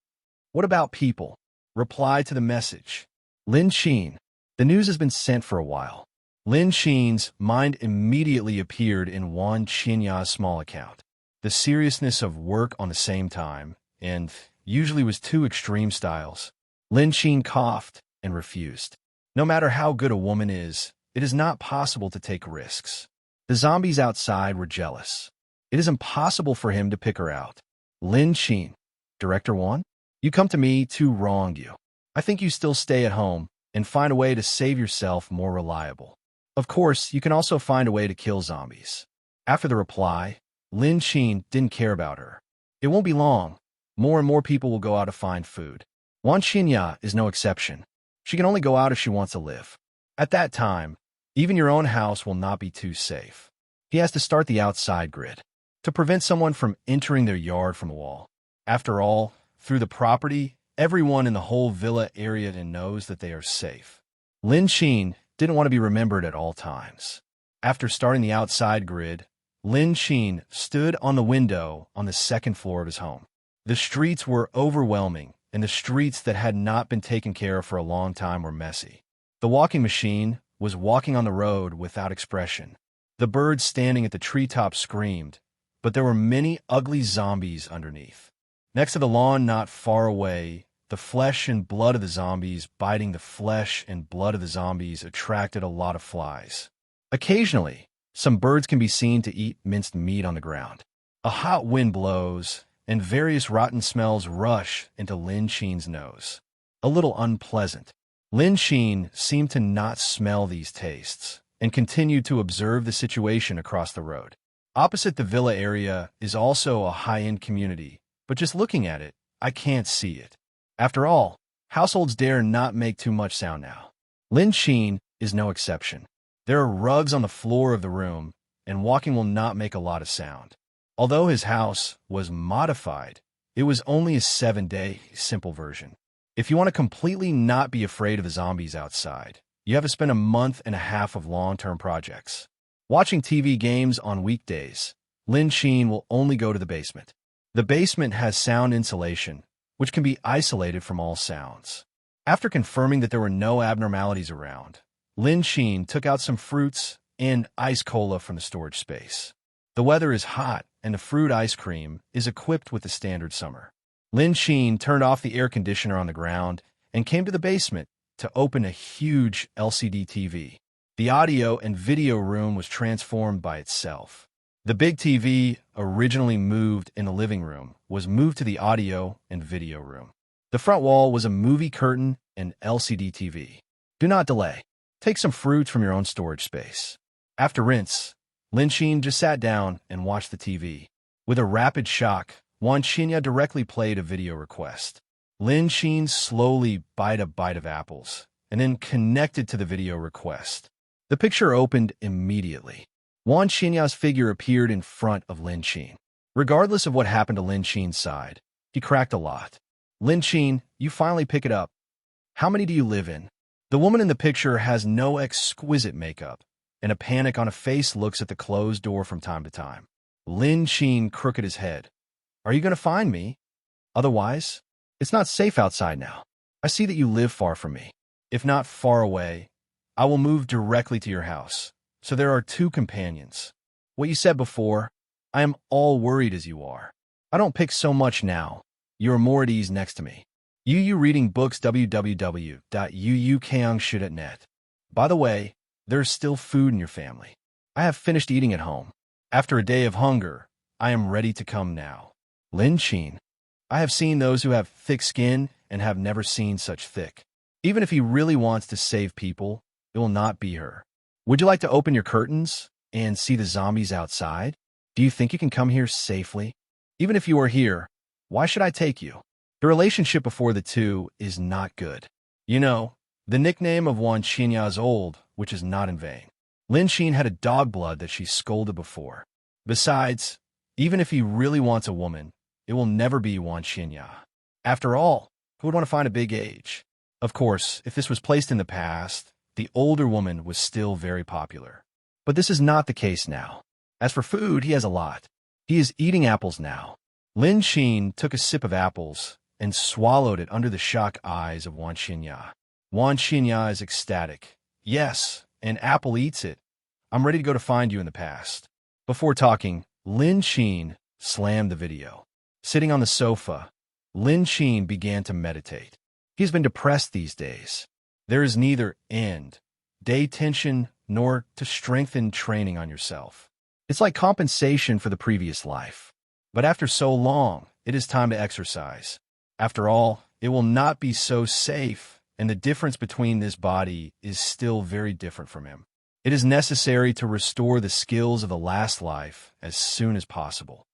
What about people? Reply to the message. Lin Qin. The news has been sent for a while. Lin Qin's mind immediately appeared in Wan Xinya's small account. The seriousness of work on the same time, and usually was two extreme styles. Lin Qin coughed and refused. No matter how good a woman is, it is not possible to take risks. The zombies outside were jealous. It is impossible for him to pick her out. Lin Qin, Director 1, you come to me to wrong you. I think you still stay at home and find a way to save yourself more reliable. Of course, you can also find a way to kill zombies. After the reply, Lin Qin didn't care about her. It won't be long. More and more people will go out to find food. Wan Xinya is no exception. She can only go out if she wants to live. At that time, even your own house will not be too safe. He has to start the outside grid to prevent someone from entering their yard from a wall. After all, through the property, everyone in the whole villa area knows that they are safe. Lin Qin didn't want to be remembered at all times. After starting the outside grid, Lin Qin stood on the window on the second floor of his home. The streets were overwhelming, and the streets that had not been taken care of for a long time were messy. The walking machine was walking on the road without expression. The birds standing at the treetop screamed, but there were many ugly zombies underneath. Next to the lawn not far away, the flesh and blood of the zombies biting the flesh and blood of the zombies attracted a lot of flies. Occasionally, some birds can be seen to eat minced meat on the ground. A hot wind blows, and various rotten smells rush into Lin Qin's nose. A little unpleasant. Lin Qin seemed to not smell these tastes and continued to observe the situation across the road. Opposite the villa area is also a high-end community, but just looking at it, I can't see it. After all, households dare not make too much sound now. Lin Qin is no exception. There are rugs on the floor of the room, and walking will not make a lot of sound. Although his house was modified, it was only a 7-day simple version. If you want to completely not be afraid of the zombies outside, you have to spend a month and a half of long-term projects. Watching TV games on weekdays, Lin Qin will only go to the basement. The basement has sound insulation, which can be isolated from all sounds. After confirming that there were no abnormalities around, Lin Qin took out some fruits and ice cola from the storage space. The weather is hot, and the fruit ice cream is equipped with the standard summer. Lin Qin turned off the air conditioner on the ground and came to the basement to open a huge LCD TV. The audio and video room was transformed by itself. The big TV, originally moved in the living room, was moved to the audio and video room. The front wall was a movie curtain and LCD TV. Do not delay. Take some fruits from your own storage space. After rinse, Lin Qin just sat down and watched the TV. With a rapid shock, Wan Xinya directly played a video request. Lin Qin slowly bit a bite of apples and then connected to the video request. The picture opened immediately. Wan Xinya's figure appeared in front of Lin Qin. Regardless of what happened to Lin Qin's side, he cracked a lot. Lin Qin, you finally pick it up. How many do you live in? The woman in the picture has no exquisite makeup, and a panic on a face looks at the closed door from time to time. Lin Qin crooked his head. Are you going to find me? Otherwise, it's not safe outside now. I see that you live far from me. If not far away, I will move directly to your house. So there are two companions. What you said before, I am all worried as you are. I don't pick so much now. You are more at ease next to me. You reading books www.uukangshould.net. By the way, there's still food in your family. I have finished eating at home. After a day of hunger, I am ready to come now. Lin Qin. I have seen those who have thick skin and have never seen such thick. Even if he really wants to save people, it will not be her. Would you like to open your curtains and see the zombies outside? Do you think you can come here safely? Even if you are here, why should I take you? The relationship before the two is not good. You know, the nickname of Wan Xinya is old, which is not in vain. Lin Qin had a dog blood that she scolded before. Besides, even if he really wants a woman, it will never be Wan Xinya. After all, who would want to find a big age? Of course, if this was placed in the past, the older woman was still very popular. But this is not the case now. As for food, he has a lot. He is eating apples now. Lin Qin took a sip of apples and swallowed it under the shocked eyes of Wan Xinya. Wan Xinya is ecstatic. Yes, an apple eats it. I'm ready to go to find you in the past. Before talking, Lin Qin slammed the video. Sitting on the sofa, Lin Qin began to meditate. He's been depressed these days. There is neither end-day tension nor to strengthen training on yourself. It's like compensation for the previous life. But after so long, it is time to exercise. After all, it will not be so safe, and the difference between this body is still very different from him. It is necessary to restore the skills of the last life as soon as possible.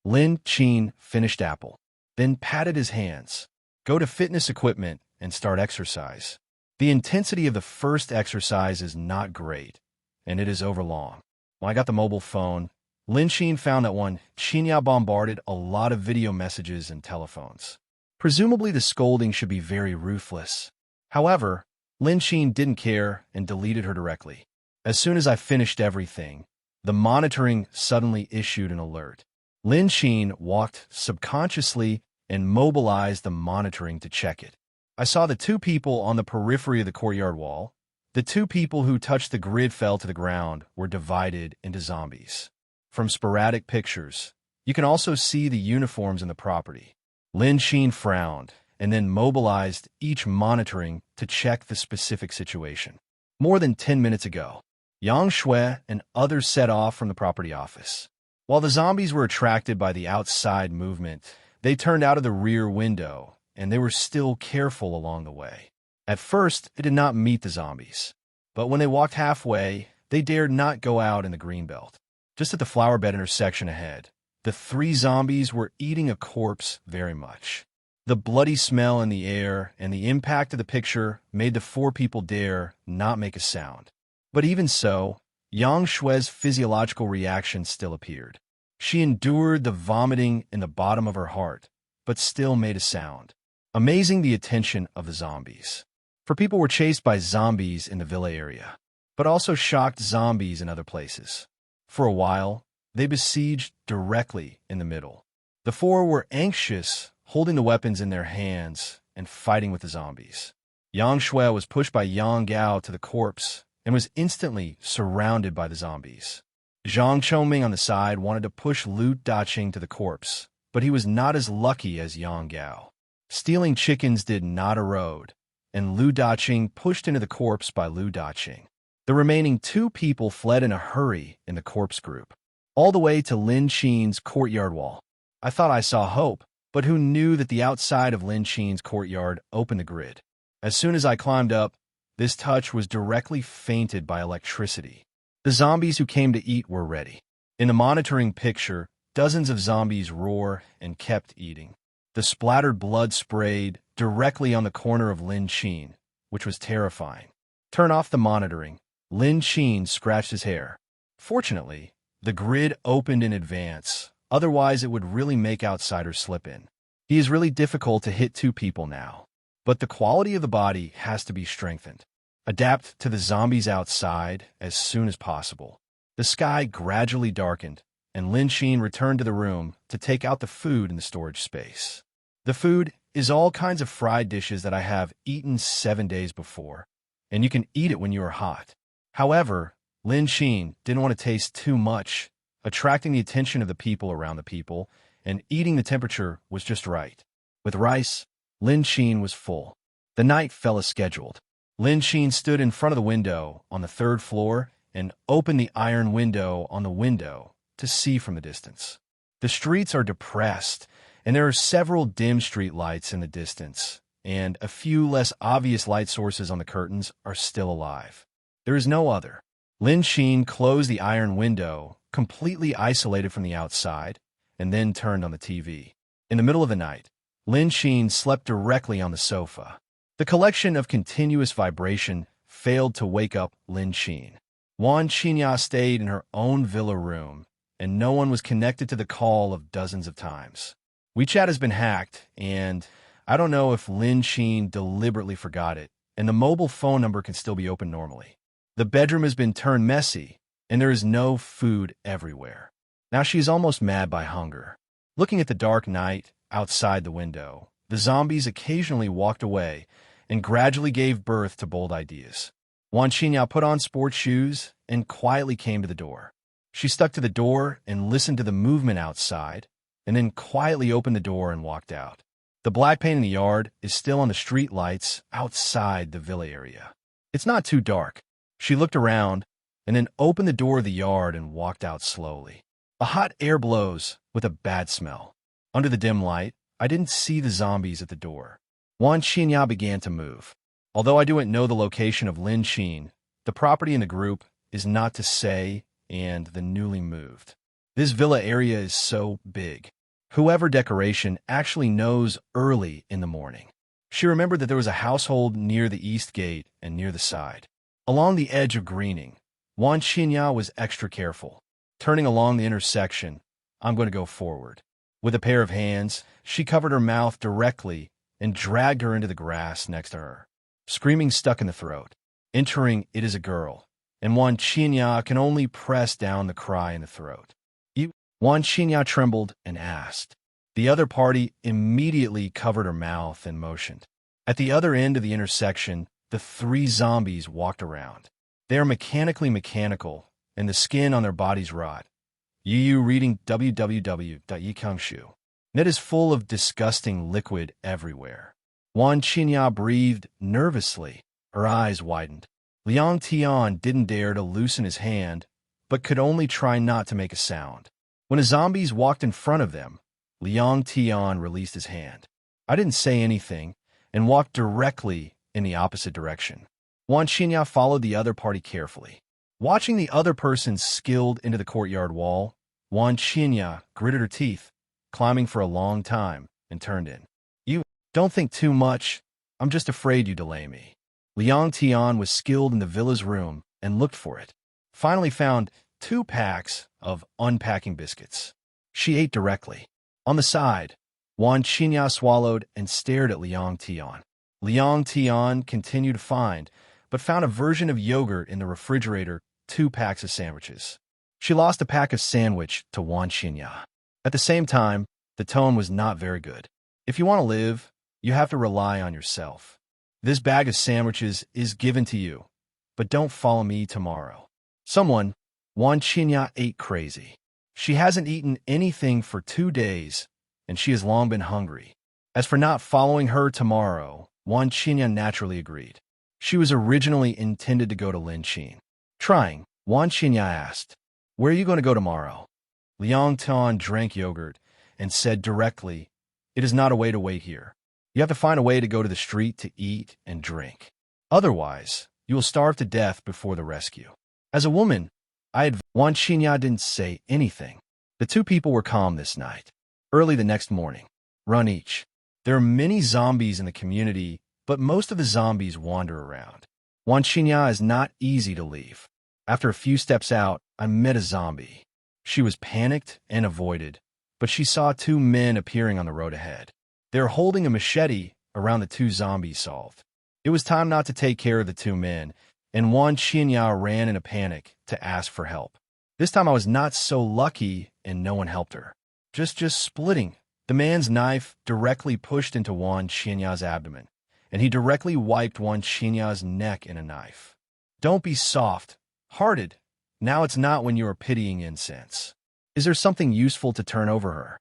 Lin Qin finished apple, then patted his hands. Go to fitness equipment and start exercise. The intensity of the first exercise is not great, and it is overlong. When I got the mobile phone, Lin Qin found that one Qinya bombarded a lot of video messages and telephones. Presumably the scolding should be very ruthless. However, Lin Qin didn't care and deleted her directly. As soon as I finished everything, the monitoring suddenly issued an alert. Lin Qin walked subconsciously and mobilized the monitoring to check it. I saw the two people on the periphery of the courtyard wall. The two people who touched the grid fell to the ground were divided into zombies. From sporadic pictures, you can also see the uniforms in the property. Lin Qin frowned and then mobilized each monitoring to check the specific situation. More than 10 minutes ago, Yang Shui and others set off from the property office. While the zombies were attracted by the outside movement, they turned out of the rear window, and they were still careful along the way. At first, they did not meet the zombies, but when they walked halfway, they dared not go out in the greenbelt. Just at the flower bed intersection ahead, the three zombies were eating a corpse very much. The bloody smell in the air and the impact of the picture made the four people dare not make a sound. But even so, Yang Shui's physiological reaction still appeared. She endured the vomiting in the bottom of her heart, but still made a sound, amazing the attention of the zombies. For people were chased by zombies in the villa area, but also shocked zombies in other places. For a while, they besieged directly in the middle. The four were anxious, holding the weapons in their hands and fighting with the zombies. Yang Shui was pushed by Yang Gao to the corpse and was instantly surrounded by the zombies. Zhang Chongming on the side wanted to push Lu Daqing to the corpse, but he was not as lucky as Yang Gao. Stealing chickens did not erode, and Lu Daqing pushed into the corpse by Lu Daqing. The remaining two people fled in a hurry in the corpse group, all the way to Lin Qin's courtyard wall. I thought I saw hope, but who knew that the outside of Lin Qin's courtyard opened the grid? As soon as I climbed up, this touch was directly fainted by electricity. The zombies who came to eat were ready. In the monitoring picture, dozens of zombies roar and kept eating. The splattered blood sprayed directly on the corner of Lin Qin, which was terrifying. Turn off the monitoring. Lin Qin scratched his hair. Fortunately, the grid opened in advance, otherwise it would really make outsiders slip in. He is really difficult to hit two people now. But the quality of the body has to be strengthened. Adapt to the zombies outside as soon as possible. The sky gradually darkened, and Lin Qin returned to the room to take out the food in the storage space. The food is all kinds of fried dishes that I have eaten 7 days before, and you can eat it when you are hot. However, Lin Qin didn't want to taste too much, attracting the attention of the people around the people, and eating the temperature was just right. With rice, Lin Qin was full. The night fell as scheduled. Lin Qin stood in front of the window on the 3rd floor and opened the iron window on the window to see from the distance. The streets are depressed, and there are several dim street lights in the distance, and a few less obvious light sources on the curtains are still alive. There is no other. Lin Qin closed the iron window, completely isolated from the outside, and then turned on the TV. In the middle of the night, Lin Qin slept directly on the sofa. The collection of continuous vibration failed to wake up Lin Qin. Wan Qinya stayed in her own villa room, and no one was connected to the call of dozens of times. WeChat has been hacked, and I don't know if Lin Qin deliberately forgot it, and the mobile phone number can still be opened normally. The bedroom has been turned messy, and there is no food everywhere. Now she is almost mad by hunger. Looking at the dark night outside the window, the zombies occasionally walked away and gradually gave birth to bold ideas. Wan Qinya put on sports shoes and quietly came to the door. She stuck to the door and listened to the movement outside, and then quietly opened the door and walked out. The black paint in the yard is still on the street lights outside the villa area. It's not too dark. She looked around and then opened the door of the yard and walked out slowly. A hot air blows with a bad smell. Under the dim light, I didn't see the zombies at the door. Wan Qinya began to move. Although I didn't know the location of Lin Qin, the property in the group is not to say and the newly moved. This villa area is so big. Whoever decoration actually knows early in the morning. She remembered that there was a household near the east gate and near the side. Along the edge of greening, Wan Qinya was extra careful. Turning along the intersection, I'm going to go forward. With a pair of hands, she covered her mouth directly and dragged her into the grass next to her. Screaming stuck in the throat. Entering, it is a girl, and Wan Qinya can only press down the cry in the throat. Wan Qinya trembled and asked. The other party immediately covered her mouth and motioned. At the other end of the intersection, the three zombies walked around. They are mechanically mechanical, and the skin on their bodies rot. Yu reading www.yikangshu. Net is full of disgusting liquid everywhere. Wan Qinya breathed nervously. Her eyes widened. Liang Tian didn't dare to loosen his hand, but could only try not to make a sound. When the zombies walked in front of them, Liang Tian released his hand. I didn't say anything and walked directly in the opposite direction. Wan Qinya followed the other party carefully. Watching the other person skilled into the courtyard wall, Wan Qinya gritted her teeth, climbing for a long time, and turned in. You don't think too much. I'm just afraid you delay me. Liang Tian was skilled in the villa's room and looked for it. Finally found 2 packs of unpacking biscuits. She ate directly. On the side, Wan Qinya swallowed and stared at Liang Tian. Liang Tian continued to find, but found a version of yogurt in the refrigerator, 2 packs of sandwiches. She lost a pack of sandwich to Wan Qinya. At the same time, the tone was not very good. If you want to live, you have to rely on yourself. This bag of sandwiches is given to you, but don't follow me tomorrow. Wan Qinya ate crazy. She hasn't eaten anything for 2 days, and she has long been hungry. As for not following her tomorrow, Wan Qinya naturally agreed. She was originally intended to go to Lin Qin. Trying, Wan Qinya asked, "Where are you going to go tomorrow?" Liang Tian drank yogurt and said directly, "It is not a way to wait here. You have to find a way to go to the street to eat and drink. Otherwise, you will starve to death before the rescue." As a woman, Wan Qinya didn't say anything. The 2 people were calm this night. Early the next morning, run each. There are many zombies in the community, but most of the zombies wander around. Wan Qinya is not easy to leave. After a few steps out, I met a zombie. She was panicked and avoided, but she saw 2 men appearing on the road ahead. They were holding a machete around the 2 zombies solved. It was time not to take care of the 2 men, and Wan Qinya ran in a panic to ask for help. This time I was not so lucky, and no one helped her. Just splitting. The man's knife directly pushed into Wan Qinya's abdomen, and he directly wiped Wan Qinya's neck in a knife. Don't be soft-hearted. Now it's not when you are pitying incense. Is there something useful to turn over her?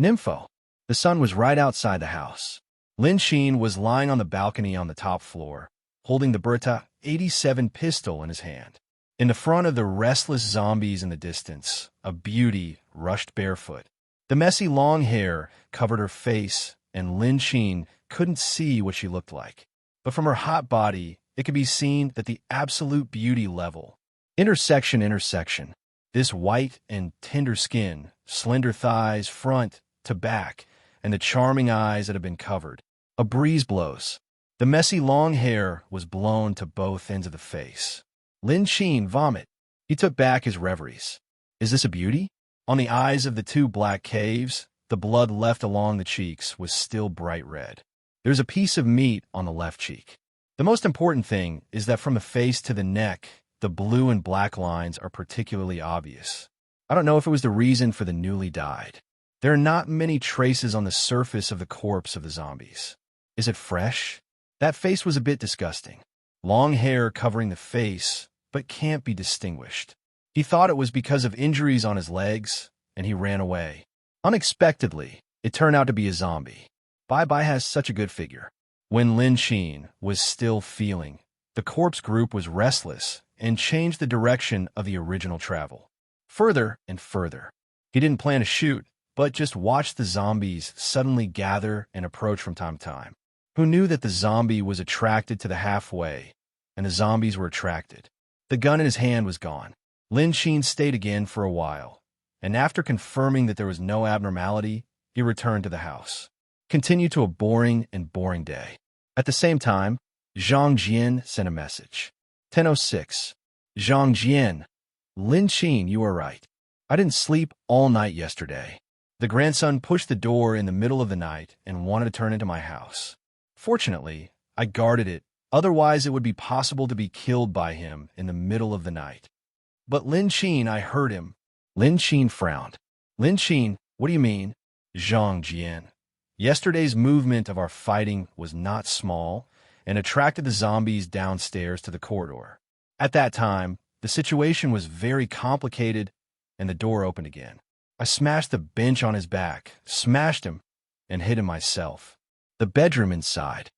Nympho. The sun was right outside the house. Lin Qin was lying on the balcony on the top floor, holding the Beretta 87 pistol in his hand. In the front of the restless zombies in the distance, a beauty rushed barefoot. The messy long hair covered her face, and Lin Qin couldn't see what she looked like. But from her hot body, it could be seen that the absolute beauty level. Intersection. This white and tender skin, slender thighs front to back, and the charming eyes that have been covered. A breeze blows. The messy long hair was blown to both ends of the face. Lin Qin vomit. He took back his reveries. Is this a beauty? On the eyes of the 2 black caves, the blood left along the cheeks was still bright red. There's a piece of meat on the left cheek. The most important thing is that from the face to the neck, the blue and black lines are particularly obvious. I don't know if it was the reason for the newly dyed. There are not many traces on the surface of the corpse of the zombies. Is it fresh? That face was a bit disgusting. Long hair covering the face, but can't be distinguished. He thought it was because of injuries on his legs, and he ran away. Unexpectedly, it turned out to be a zombie. Bye-bye has such a good figure. When Lin Qin was still feeling, the corpse group was restless and changed the direction of the original travel. Further and further. He didn't plan to shoot, but just watched the zombies suddenly gather and approach from time to time. Who knew that the zombie was attracted to the halfway, and the zombies were attracted? The gun in his hand was gone. Lin Qin stayed again for a while, and after confirming that there was no abnormality, he returned to the house. Continued to a boring day. At the same time, Zhang Jian sent a message. 10:06. Zhang Jian. Lin Qin, you are right. I didn't sleep all night yesterday. The grandson pushed the door in the middle of the night and wanted to turn into my house. Fortunately, I guarded it, otherwise it would be possible to be killed by him in the middle of the night. But Lin Qin, I heard him. Lin Qin frowned. Lin Qin, what do you mean? Zhang Jian. Yesterday's movement of our fighting was not small and attracted the zombies downstairs to the corridor. At that time, the situation was very complicated and the door opened again. I smashed the bench on his back, smashed him, and hit him myself. The bedroom inside.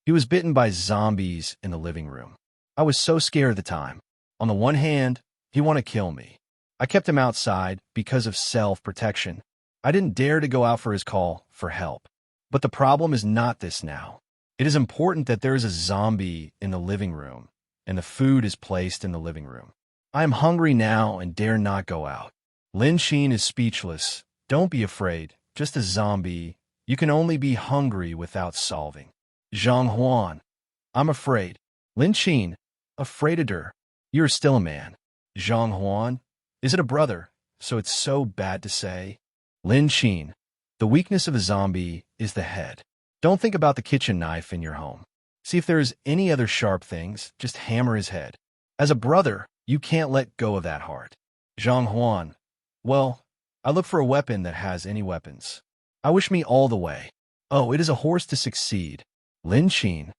He was bitten by zombies in the living room. I was so scared at the time. On the one hand, he wanted to kill me. I kept him outside because of self-protection. I didn't dare to go out for his call for help. But the problem is not this now. It is important that there is a zombie in the living room, and the food is placed in the living room. I am hungry now and dare not go out. Lin Qin is speechless. Don't be afraid. Just a zombie. You can only be hungry without solving. Zhang Huan. I'm afraid. Lin Qin. Afraid of her. You're still a man. Zhang Huan. Is it a brother? So it's so bad to say. Lin Qin. The weakness of a zombie is the head. Don't think about the kitchen knife in your home. See if there's any other sharp things, just hammer his head. As a brother, you can't let go of that heart. Zhang Huan. Well, I look for a weapon that has any weapons. I wish me all the way. Oh, it is a horse to succeed. Lin Qin.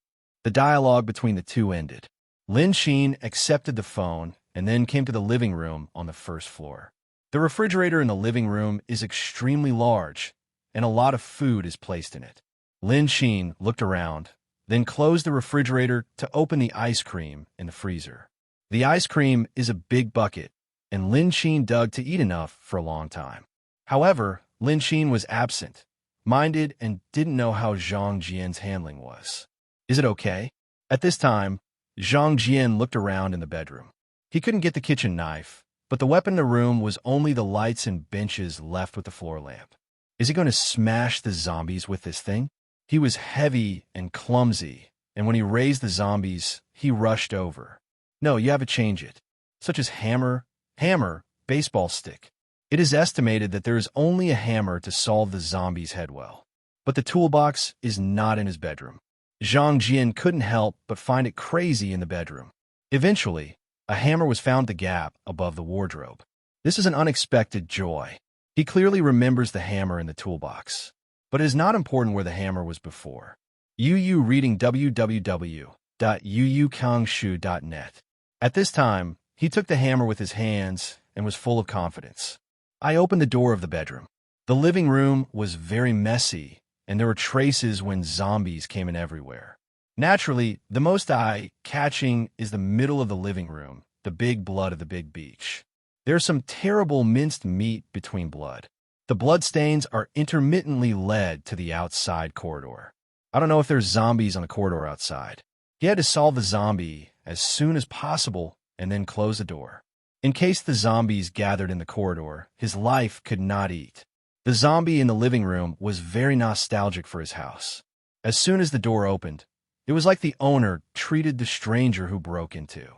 The dialogue between the two ended. Lin Qin accepted the phone and then came to the living room on the first floor. The refrigerator in the living room is extremely large, and a lot of food is placed in it. Lin Qin looked around, then closed the refrigerator to open the ice cream in the freezer. The ice cream is a big bucket, and Lin Qin dug to eat enough for a long time. However, Lin Qin was absent-minded and didn't know how Zhang Jian's handling was. Is it okay? At this time, Zhang Jian looked around in the bedroom. He couldn't get the kitchen knife, but the weapon in the room was only the lights and benches left with the floor lamp. Is he going to smash the zombies with this thing? He was heavy and clumsy, and when he raised the zombies, he rushed over. No, you have to change it. Such as hammer, baseball stick. It is estimated that there is only a hammer to solve the zombie's head well. But the toolbox is not in his bedroom. Zhang Jian couldn't help but find it crazy in the bedroom. Eventually, a hammer was found the gap above the wardrobe. This is an unexpected joy. He clearly remembers the hammer in the toolbox. But it is not important where the hammer was before. Yu reading www.yuyukangshu.net. At this time, he took the hammer with his hands and was full of confidence. I opened the door of the bedroom. The living room was very messy, and there were traces when zombies came in everywhere. Naturally, the most eye-catching is the middle of the living room, the big blood of the big beach. There's some terrible minced meat between blood. The bloodstains are intermittently led to the outside corridor. I don't know if there's zombies on the corridor outside. He had to solve the zombie as soon as possible and then close the door. In case the zombies gathered in the corridor, his life could not eat. The zombie in the living room was very nostalgic for his house. As soon as the door opened, it was like the owner treated the stranger who broke into.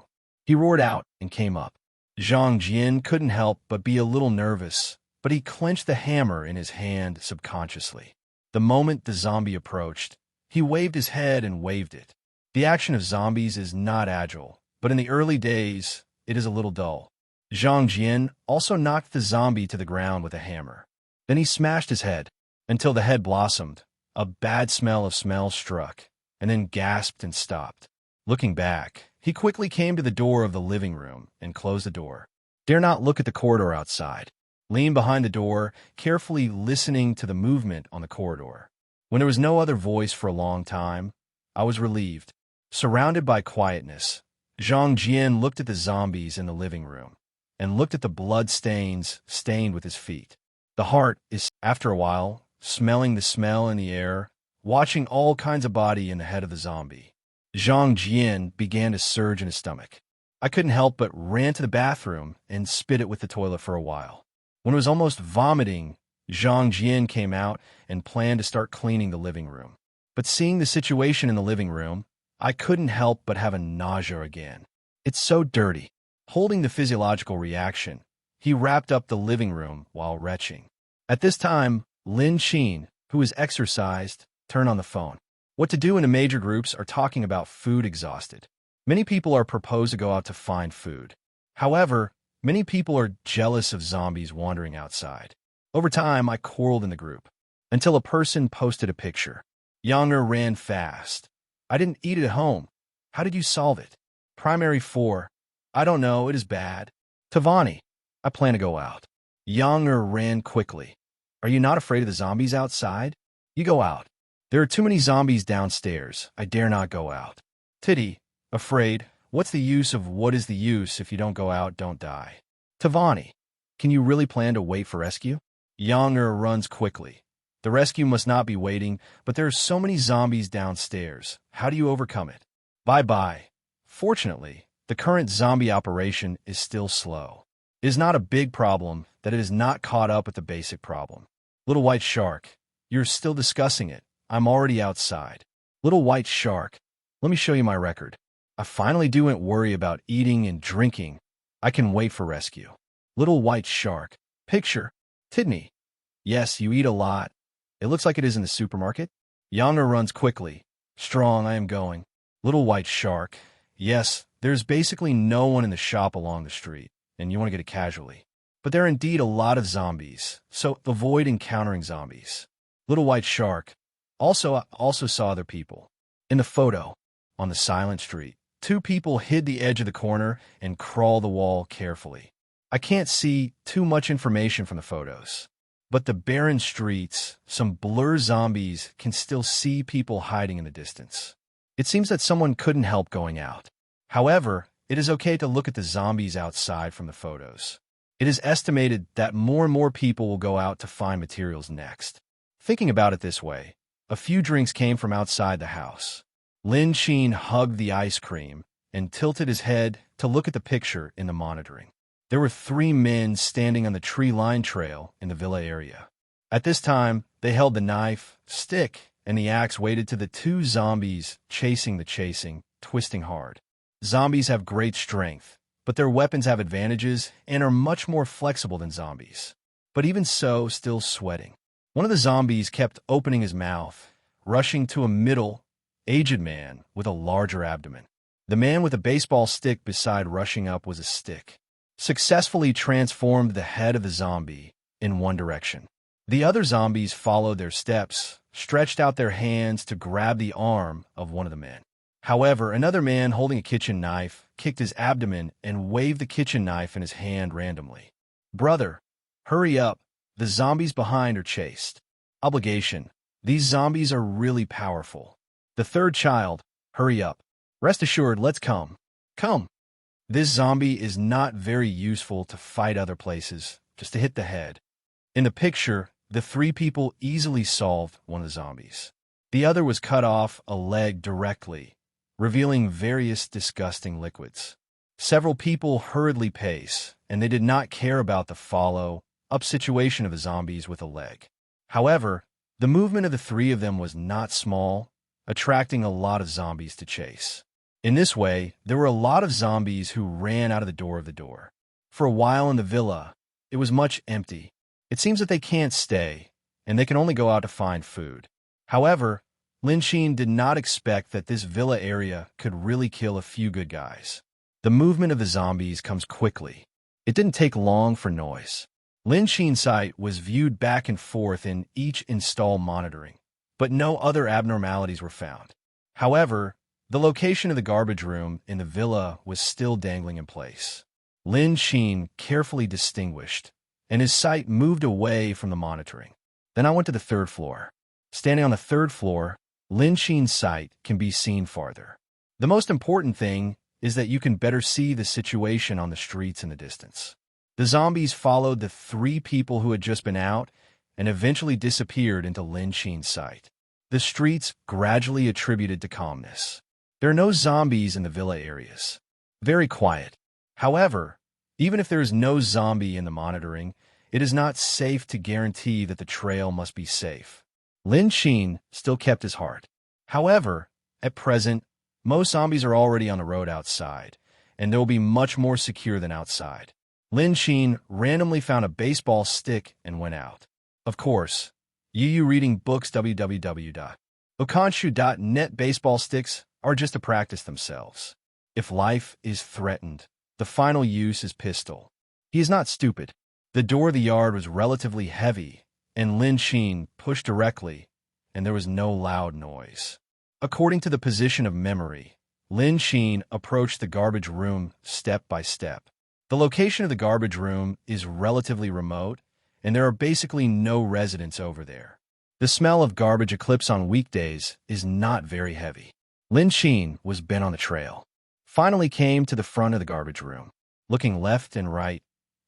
He roared out and came up. Zhang Jian couldn't help but be a little nervous, but he clenched the hammer in his hand subconsciously. The moment the zombie approached, he waved his head and waved it. The action of zombies is not agile, but in the early days, it is a little dull. Zhang Jian also knocked the zombie to the ground with a hammer. Then he smashed his head until the head blossomed. A bad smell struck, and then gasped and stopped. Looking back, he quickly came to the door of the living room and closed the door. Dare not look at the corridor outside. leaned behind the door, carefully listening to the movement on the corridor. When there was no other voice for a long time, I was relieved. Surrounded by quietness, Zhang Jian looked at the zombies in the living room and looked at the blood stains stained with his feet. The heart is, after a while, smelling the smell in the air, watching all kinds of body in the head of the zombie. Zhang Jian began to surge in his stomach. I couldn't help but ran to the bathroom and spit it with the toilet for a while. When it was almost vomiting, Zhang Jian came out and planned to start cleaning the living room. But seeing the situation in the living room, I couldn't help but have a nausea again. It's so dirty. Holding the physiological reaction, he wrapped up the living room while retching. At this time, Lin Qin, who was exercised, turned on the phone. What to do in the major groups are talking about food exhausted. Many people are proposed to go out to find food. However, many people are jealous of zombies wandering outside. Over time, I quarreled in the group, until a person posted a picture. Younger ran fast. I didn't eat it at home. How did you solve it? Primary 4. I don't know, it is bad. Tavani. I plan to go out. Younger ran quickly. Are you not afraid of the zombies outside? You go out. There are too many zombies downstairs. I dare not go out. Titty. Afraid. What's the use of what is the use if you don't go out, don't die? Tavani. Can you really plan to wait for rescue? Younger runs quickly. The rescue must not be waiting, but there are so many zombies downstairs. How do you overcome it? Bye-bye. Fortunately, the current zombie operation is still slow. It is not a big problem that it is not caught up with the basic problem. Little white shark, you're still discussing it. I'm already outside. Little white shark, let me show you my record. I finally don't worry about eating and drinking. I can wait for rescue. Little white shark, picture. Tidney. Yes, you eat a lot. It looks like it is in the supermarket. Younger runs quickly. Strong, I am going. Little white shark. Yes, there's basically no one in the shop along the street, and you want to get it casually. But there are indeed a lot of zombies, so avoid encountering zombies. Little white shark. I also saw other people. In the photo, on the silent street, 2 people hid the edge of the corner and crawled the wall carefully. I can't see too much information from the photos. But the barren streets, some blur zombies can still see people hiding in the distance. It seems that someone couldn't help going out. However, it is okay to look at the zombies outside from the photos. It is estimated that more and more people will go out to find materials next. Thinking about it this way, a few drinks came from outside the house. Lin Qin hugged the ice cream and tilted his head to look at the picture in the monitoring. There were 3 men standing on the tree-lined trail in the villa area. At this time, they held the knife, stick, and the axe weighted to the 2 zombies chasing, twisting hard. Zombies have great strength, but their weapons have advantages and are much more flexible than zombies. But even so, still sweating. One of the zombies kept opening his mouth, rushing to a middle-aged man with a larger abdomen. The man with a baseball stick beside rushing up was a stick. Successfully transformed the head of the zombie in one direction. The other zombies followed their steps, stretched out their hands to grab the arm of one of the men. However, another man holding a kitchen knife kicked his abdomen and waved the kitchen knife in his hand randomly. Brother, hurry up. The zombies behind are chased. Obligation. These zombies are really powerful. The third child, hurry up. Rest assured, let's come. Come. This zombie is not very useful to fight other places, just to hit the head. In the picture, the 3 people easily solved one of the zombies. The other was cut off a leg directly, revealing various disgusting liquids. Several people hurriedly pace, and they did not care about the follow-up situation of the zombies with a leg. However, the movement of the 3 of them was not small, attracting a lot of zombies to chase. In this way, there were a lot of zombies who ran out of the door. For a while in the villa, it was much empty. It seems that they can't stay, and they can only go out to find food. However, Lin Qin did not expect that this villa area could really kill a few good guys. The movement of the zombies comes quickly. It didn't take long for noise. Lin Qin's sight was viewed back and forth in each install monitoring, but no other abnormalities were found. However, the location of the garbage room in the villa was still dangling in place. Lin Qin carefully distinguished and his sight moved away from the monitoring. Then I went to the third floor. Standing on the third floor, Lin Qin's sight can be seen farther. The most important thing is that you can better see the situation on the streets in the distance. The zombies followed the 3 people who had just been out and eventually disappeared into Lin Qin's sight. The streets gradually attributed to calmness. There are no zombies in the villa areas. Very quiet. However, even if there is no zombie in the monitoring, it is not safe to guarantee that the trail must be safe. Lin Qin still kept his heart. However, at present, most zombies are already on the road outside, and they will be much more secure than outside. Lin Qin randomly found a baseball stick and went out. Of course, you reading books www.okanshu.net baseball sticks are just to practice themselves. If life is threatened, the final use is pistol. He is not stupid. The door of the yard was relatively heavy, and Lin Qin pushed directly, and there was no loud noise. According to the position of memory, Lin Qin approached the garbage room step by step. The location of the garbage room is relatively remote, and there are basically no residents over there. The smell of garbage eclipse on weekdays is not very heavy. Lin Qin was bent on the trail. Finally came to the front of the garbage room. Looking left and right,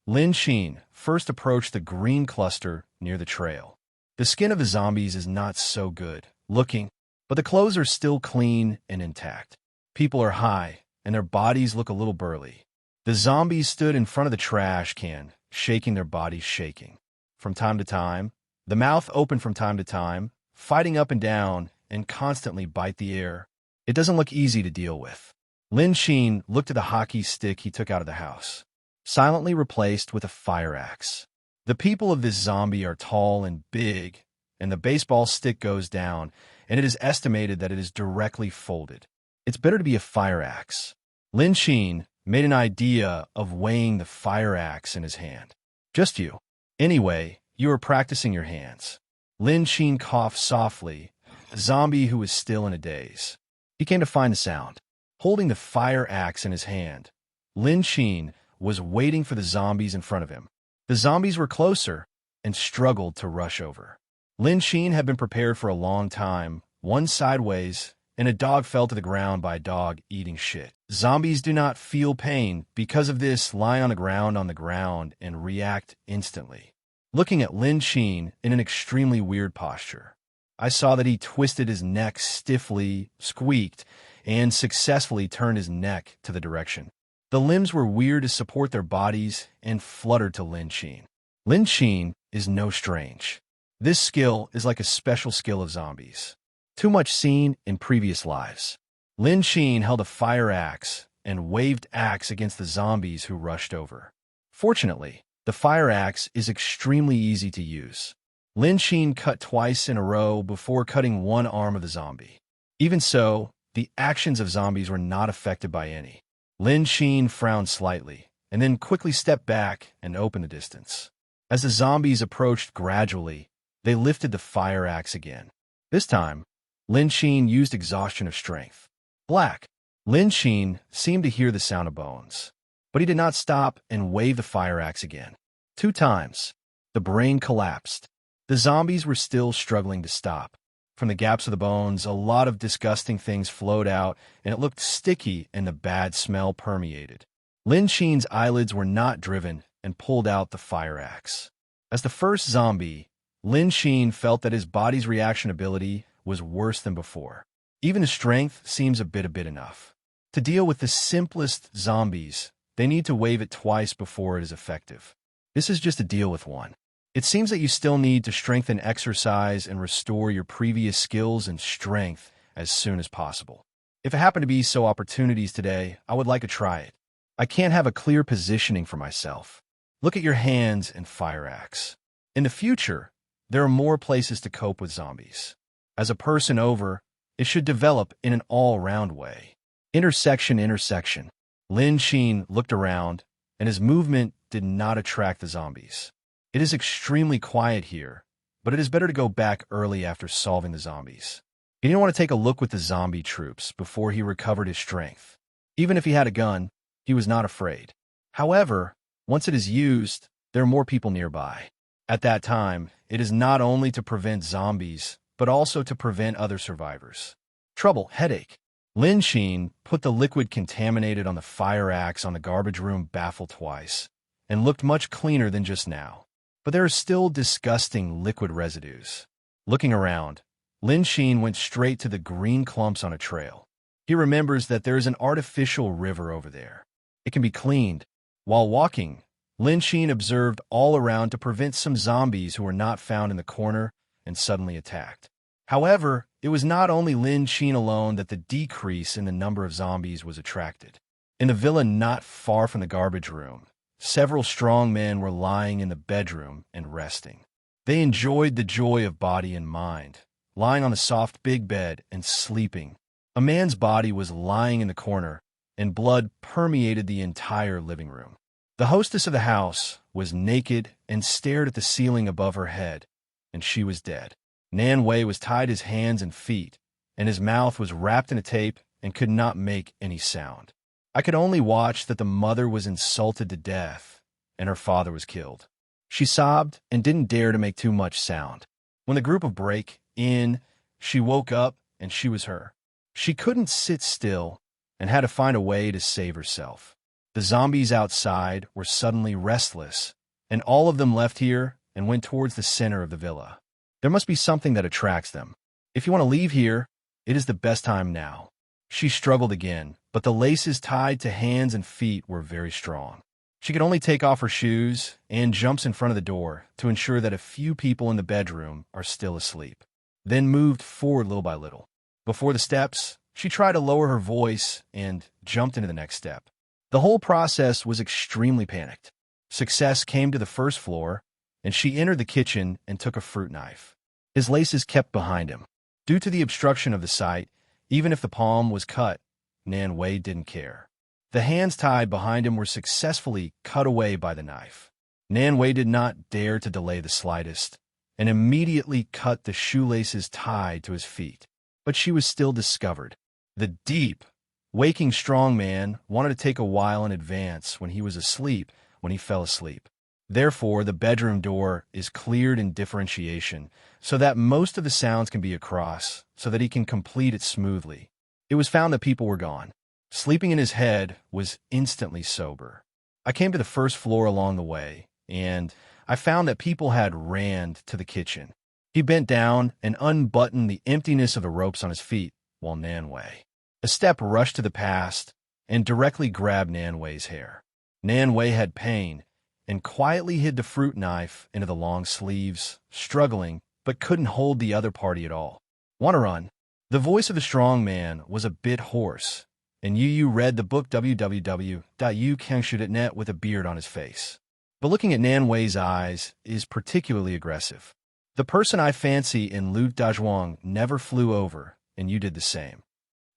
Lin Qin first approached the green cluster near the trail. The skin of the zombies is not so good looking, but the clothes are still clean and intact. People are high, and their bodies look a little burly. The zombies stood in front of the trash can, shaking their bodies shaking. From time to time, the mouth opened from time to time, fighting up and down, and constantly bite the air. It doesn't look easy to deal with. Lin Qin looked at the hockey stick he took out of the house, silently replaced with a fire axe. The people of this zombie are tall and big, and the baseball stick goes down, and it is estimated that it is directly folded. It's better to be a fire axe. Lin Qin made an idea of weighing the fire axe in his hand. Just you. Anyway, you are practicing your hands. Lin Qin coughed softly, a zombie who was still in a daze. He came to find the sound. Holding the fire axe in his hand, Lin Qin was waiting for the zombies in front of him. The zombies were closer and struggled to rush over. Lin Qin had been prepared for a long time, one sideways, and a dog fell to the ground by a dog eating shit. Zombies do not feel pain, because of this lie on the ground and react instantly. Looking at Lin Qin in an extremely weird posture, I saw that he twisted his neck stiffly, squeaked, and successfully turned his neck to the direction. The limbs were weird to support their bodies and fluttered to Lin Qin. Lin Qin is no strange. This skill is like a special skill of zombies. Too much seen in previous lives. Lin Qin held a fire axe and waved axe against the zombies who rushed over. Fortunately, the fire axe is extremely easy to use. Lin Qin cut twice in a row before cutting one arm of the zombie. Even so, the actions of zombies were not affected by any. Lin Qin frowned slightly, and then quickly stepped back and opened the distance. As the zombies approached gradually, they lifted the fire axe again. This time, Lin Qin used exhaustion of strength. Black. Lin Qin seemed to hear the sound of bones, but he did not stop and wave the fire axe again. 2 times. The brain collapsed. The zombies were still struggling to stop. From the gaps of the bones, a lot of disgusting things flowed out, and it looked sticky, and the bad smell permeated. Lin Qin's eyelids were not driven and pulled out the fire axe. As the first zombie, Lin Qin felt that his body's reaction ability was worse than before. Even his strength seems a bit enough. To deal with the simplest zombies, they need to wave it twice before it is effective. This is just to deal with one. It seems that you still need to strengthen exercise and restore your previous skills and strength as soon as possible. If it happened to be so opportunities today, I would like to try it. I can't have a clear positioning for myself. Look at your hands and fire axe. In the future, there are more places to cope with zombies. As a person over, it should develop in an all-round way. Intersection. Lin Qin looked around, and his movement did not attract the zombies. It is extremely quiet here, but it is better to go back early after solving the zombies. He didn't want to take a look with the zombie troops before he recovered his strength. Even if he had a gun, he was not afraid. However, once it is used, there are more people nearby. At that time, it is not only to prevent zombies, but also to prevent other survivors. Trouble, headache. Lin Qin put the liquid contaminated on the fire axe on the garbage room baffle twice, and looked much cleaner than just now. But there are still disgusting liquid residues. Looking around, Lin Qin went straight to the green clumps on a trail. He remembers that there is an artificial river over there. It can be cleaned. While walking, Lin Qin observed all around to prevent some zombies who were not found in the corner and suddenly attacked. However, it was not only Lin Qin alone that the decrease in the number of zombies was attracted. In the villa not far from the garbage room, several strong men were lying in the bedroom and resting. They enjoyed the joy of body and mind, lying on the soft big bed and sleeping. A man's body was lying in the corner, and blood permeated the entire living room. The hostess of the house was naked and stared at the ceiling above her head, and she was dead. Nan Wei was tied his hands and feet, and his mouth was wrapped in a tape and could not make any sound. I could only watch that the mother was insulted to death, and her father was killed. She sobbed and didn't dare to make too much sound. When the group of break in, she woke up, and she was her. She couldn't sit still and had to find a way to save herself. The zombies outside were suddenly restless, and all of them left here and went towards the center of the villa. There must be something that attracts them. If you want to leave here, it is the best time now. She struggled again, but the laces tied to hands and feet were very strong. She could only take off her shoes and jumps in front of the door to ensure that a few people in the bedroom are still asleep, then moved forward little by little. Before the steps, she tried to lower her voice and jumped into the next step. The whole process was extremely panicked. Success came to the first floor, and she entered the kitchen and took a fruit knife. His laces kept behind him. Due to the obstruction of the sight, even if the palm was cut, Nan Wei didn't care. The hands tied behind him were successfully cut away by the knife. Nan Wei did not dare to delay the slightest, and immediately cut the shoelaces tied to his feet. But she was still discovered. The deep, waking strong man wanted to take a while in advance when he was asleep when he fell asleep. Therefore, the bedroom door is cleared in differentiation so that most of the sounds can be across so that he can complete it smoothly. It was found that people were gone. Sleeping in his head was instantly sober. I came to the first floor along the way, and I found that people had ran to the kitchen. He bent down and unbuttoned the emptiness of the ropes on his feet while Nan Wei. A step rushed to the past and directly grabbed Nan Wei's hair. Nan Wei had pain and quietly hid the fruit knife into the long sleeves, struggling, but couldn't hold the other party at all. Want to run? The voice of the strong man was a bit hoarse, and Yu read the book www.ukangshu.net with a beard on his face. But looking at Nan Wei's eyes is particularly aggressive. The person I fancy in Lu Dazhuang never flew over, and you did the same.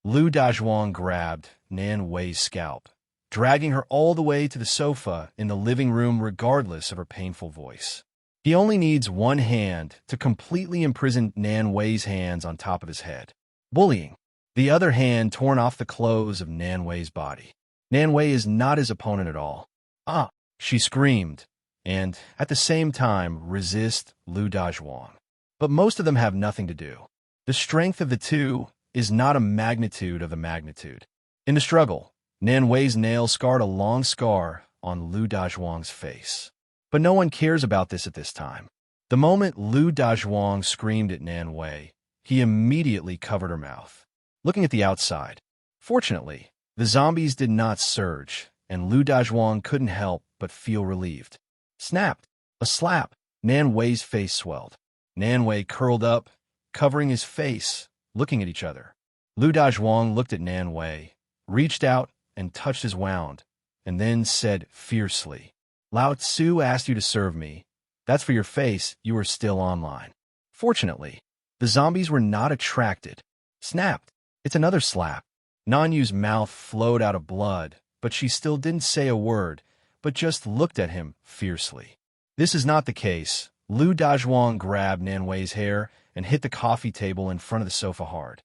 Lu Dazhuang grabbed Nan Wei's scalp, dragging her all the way to the sofa in the living room regardless of her painful voice. He only needs one hand to completely imprison Nan Wei's hands on top of his head. Bullying. The other hand torn off the clothes of Nan Wei's body. Nan Wei is not his opponent at all. Ah! She screamed, and, at the same time, resist Lu Dazhuang. But most of them have nothing to do. The strength of the two is not a magnitude of the magnitude. In the struggle, Nan Wei's nail scarred a long scar on Lu Dazhuang's face. But no one cares about this at this time. The moment Lu Dazhuang screamed at Nan Wei, he immediately covered her mouth. Looking at the outside, fortunately, the zombies did not surge, and Lu Dazhuang couldn't help but feel relieved. Snapped. A slap. Nan Wei's face swelled. Nan Wei curled up, covering his face, looking at each other. Lu Dazhuang looked at Nan Wei, reached out and touched his wound, and then said fiercely, "Lao Tzu asked you to serve me. That's for your face. You are still online." Fortunately, the zombies were not attracted. Snapped. It's another slap. Nan Yu's mouth flowed out of blood, but she still didn't say a word, but just looked at him fiercely. This is not the case. Lu Dazhuang grabbed Nan Wei's hair and hit the coffee table in front of the sofa hard.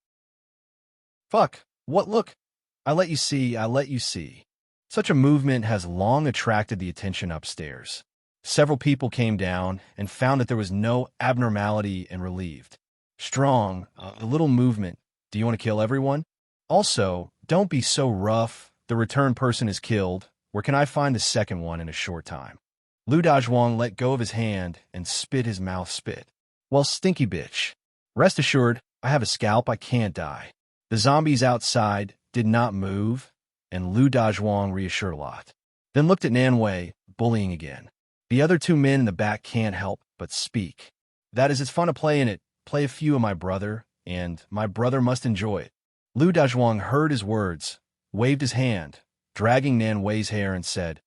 Fuck. What look? I let you see. Such a movement has long attracted the attention upstairs. Several people came down and found that there was no abnormality and relieved. Strong, a little movement. Do you want to kill everyone? Also, don't be so rough. The return person is killed. Where can I find the second one in a short time? Lu Dazhuang let go of his hand and spit his mouth spit. Well, stinky bitch. Rest assured, I have a scalp, I can't die. The zombies outside did not move, and Lu Dazhuang reassured Lot. Then looked at Nan Wei, bullying again. The other two men in the back can't help but speak. That is, it's fun to play in it. Play a few of my brother, and my brother must enjoy it. Lu Dazhuang heard his words, waved his hand, dragging Nan Wei's hair, and said,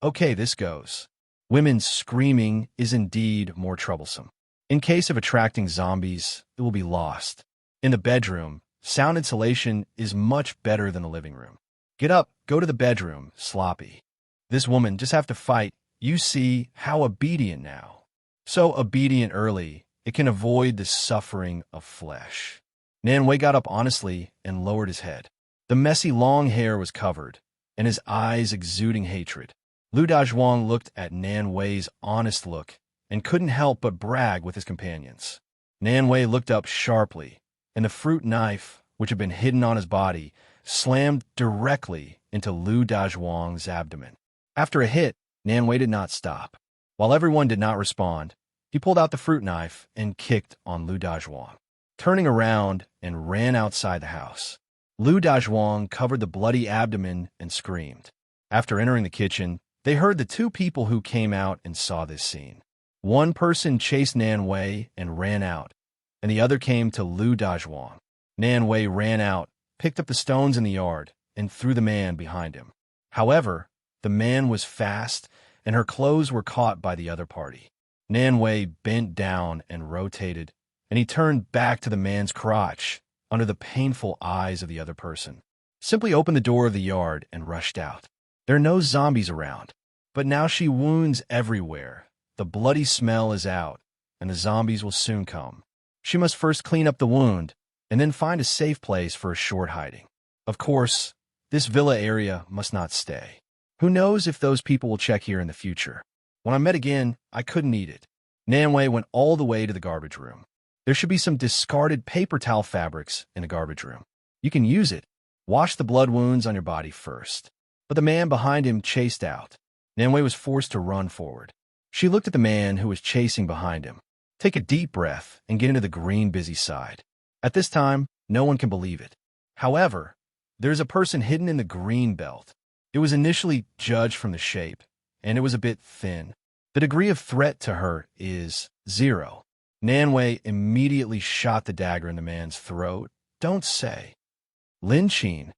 Okay, this goes. Women's screaming is indeed more troublesome. In case of attracting zombies, it will be lost. In the bedroom, sound insulation is much better than the living room. Get up, go to the bedroom, sloppy. This woman just have to fight. You see how obedient now. So obedient early, it can avoid the suffering of flesh. Nan Wei got up honestly and lowered his head. The messy long hair was covered, and his eyes exuding hatred. Lu Dazhuang looked at Nan Wei's honest look and couldn't help but brag with his companions. Nan Wei looked up sharply, and the fruit knife, which had been hidden on his body, slammed directly into Lu Dazhuang's abdomen. After a hit, Nan Wei did not stop. While everyone did not respond, he pulled out the fruit knife and kicked on Lu Dazhuang, turning around and ran outside the house. Lu Dazhuang covered the bloody abdomen and screamed. After entering the kitchen, they heard the two people who came out and saw this scene. One person chased Nan Wei and ran out, and the other came to Lu Dazhuang. Nan Wei ran out, picked up the stones in the yard, and threw the man behind him. However, the man was fast, and her clothes were caught by the other party. Nan Wei bent down and rotated, and he turned back to the man's crotch under the painful eyes of the other person. Simply opened the door of the yard and rushed out. There are no zombies around, but now she wounds everywhere. The bloody smell is out, and the zombies will soon come. She must first clean up the wound, and then find a safe place for a short hiding. Of course, this villa area must not stay. Who knows if those people will check here in the future? When I met again, I couldn't eat it. Nan Wei went all the way to the garbage room. There should be some discarded paper towel fabrics in the garbage room. You can use it. Wash the blood wounds on your body first. But the man behind him chased out. Nan Wei was forced to run forward. She looked at the man who was chasing behind him. Take a deep breath and get into the green busy side. At this time, no one can believe it. However, there is a person hidden in the green belt. It was initially judged from the shape, and it was a bit thin. The degree of threat to her is 0. Nan Wei immediately shot the dagger in the man's throat. Don't say. Lin Qin.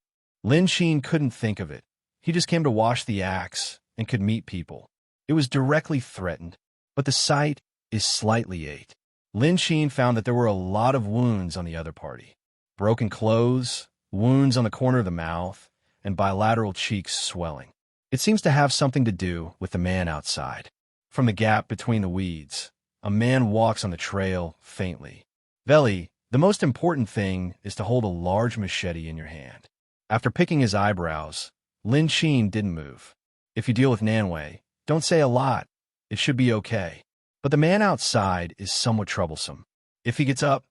Lin Qin couldn't think of it. He just came to wash the axe and could meet people. It was directly threatened, but the sight is slightly ate. Lin Qin found that there were a lot of wounds on the other party. Broken clothes, wounds on the corner of the mouth, and bilateral cheeks swelling. It seems to have something to do with the man outside. From the gap between the weeds, a man walks on the trail faintly. Veli, the most important thing is to hold a large machete in your hand. After picking his eyebrows, Lin Qin didn't move. If you deal with Nan Wei, don't say a lot. It should be okay. But the man outside is somewhat troublesome. If he gets up,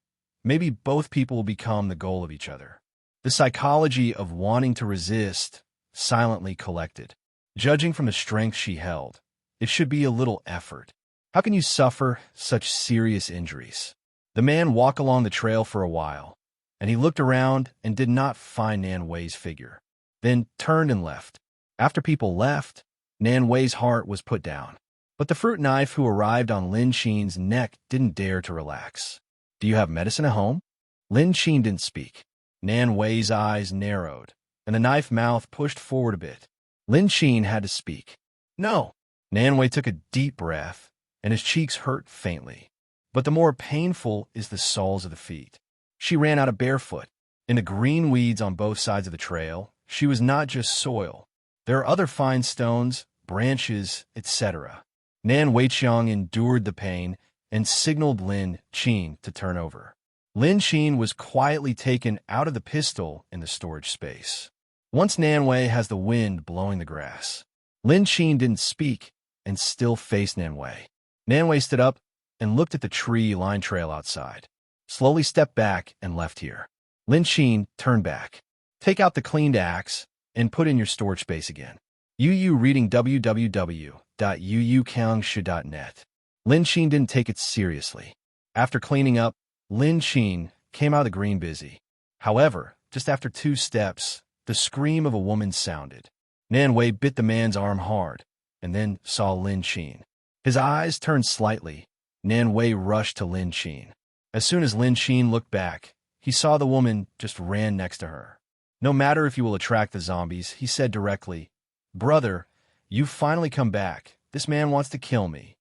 maybe both people will become the goal of each other. The psychology of wanting to resist silently collected. Judging from the strength she held, it should be a little effort. How can you suffer such serious injuries? The man walked along the trail for a while, and he looked around and did not find Nan Wei's figure, then turned and left. After people left, Nan Wei's heart was put down. But the fruit knife who arrived on Lin Qin's neck didn't dare to relax. Do you have medicine at home? Lin Qin didn't speak. Nan Wei's eyes narrowed, and the knife mouth pushed forward a bit. Lin Qin had to speak. No. Nan Wei took a deep breath, and his cheeks hurt faintly. But the more painful is the soles of the feet. She ran out of barefoot. In the green weeds on both sides of the trail, she was not just soil. There are other fine stones, branches, etc. Nan Weiqiang endured the pain and signaled Lin Qin to turn over. Lin Qin was quietly taken out of the pistol in the storage space. Once Nan Wei has the wind blowing the grass. Lin Qin didn't speak. and still faced Nanwei. Nanwei stood up and looked at the tree-lined trail outside. Slowly stepped back and left here. Lin Qin turned back. Take out the cleaned axe and put in your storage space again. Yu reading www.yuukangshu.net. Lin Qin didn't take it seriously. After cleaning up, Lin Qin came out of the green busy. However, just after 2 steps, the scream of a woman sounded. Nanwei bit the man's arm hard, and then saw Lin Qin. His eyes turned slightly. Nanwei rushed to Lin Qin. As soon as Lin Qin looked back, he saw the woman just ran next to her. No matter if you will attract the zombies, he said directly, "Brother, you've finally come back. This man wants to kill me."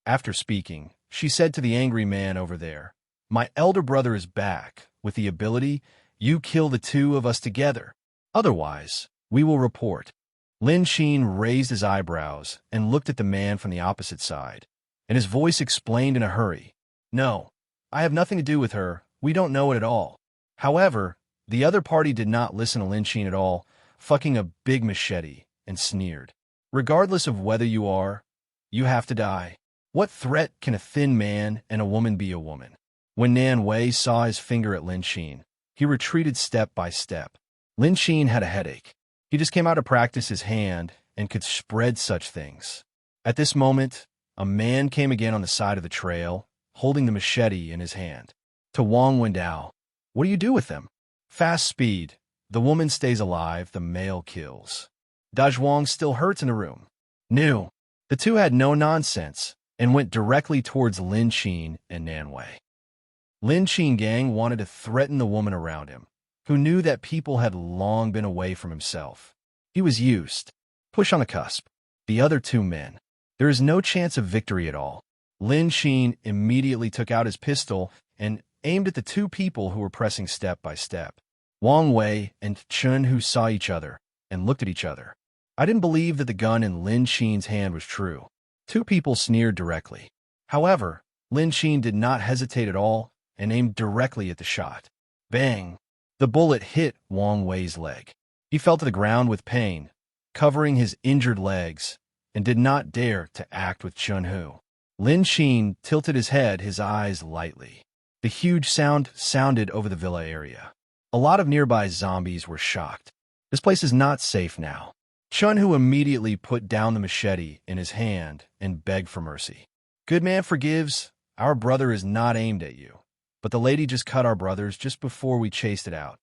After speaking, she said to the angry man over there, "My elder brother is back, with the ability, you kill the 2 of us together. Otherwise, we will report." Lin Qin raised his eyebrows and looked at the man from the opposite side, and his voice explained in a hurry, "No, I have nothing to do with her. We don't know it at all." However, the other party did not listen to Lin Qin at all, fucking a big machete, and sneered. "Regardless of whether you have to die. What threat can a thin man and a woman be a woman?" When Nanwei saw his finger at Lin Qin, he retreated step by step. Lin Qin had a headache. He just came out to practice his hand and could spread such things. At this moment, a man came again on the side of the trail, holding the machete in his hand. To Wang Wendao, "What do you do with them?" "Fast speed. The woman stays alive, the male kills." Dazhuang still hurts in the room. "New." The 2 had no nonsense and went directly towards Lin Qin and Nanwei. Lin Qin gang wanted to threaten the woman around him, who knew that people had long been away from himself. He was used. Push on the cusp. The other 2 men. There is no chance of victory at all. Lin Qin immediately took out his pistol and aimed at the 2 people who were pressing step by step. Wang Wei and Chun Hu saw each other and looked at each other. I didn't believe that the gun in Lin Qin's hand was true. 2 people sneered directly. However, Lin Qin did not hesitate at all and aimed directly at the shot. Bang! The bullet hit Wang Wei's leg. He fell to the ground with pain, covering his injured legs, and did not dare to act with Chun Hu. Lin Qin tilted his head, his eyes lightly. The huge sound sounded over the villa area. A lot of nearby zombies were shocked. This place is not safe now. Chun Hu immediately put down the machete in his hand and begged for mercy. "Good man forgives. Our brother is not aimed at you. But the lady just cut our brothers just before we chased it out.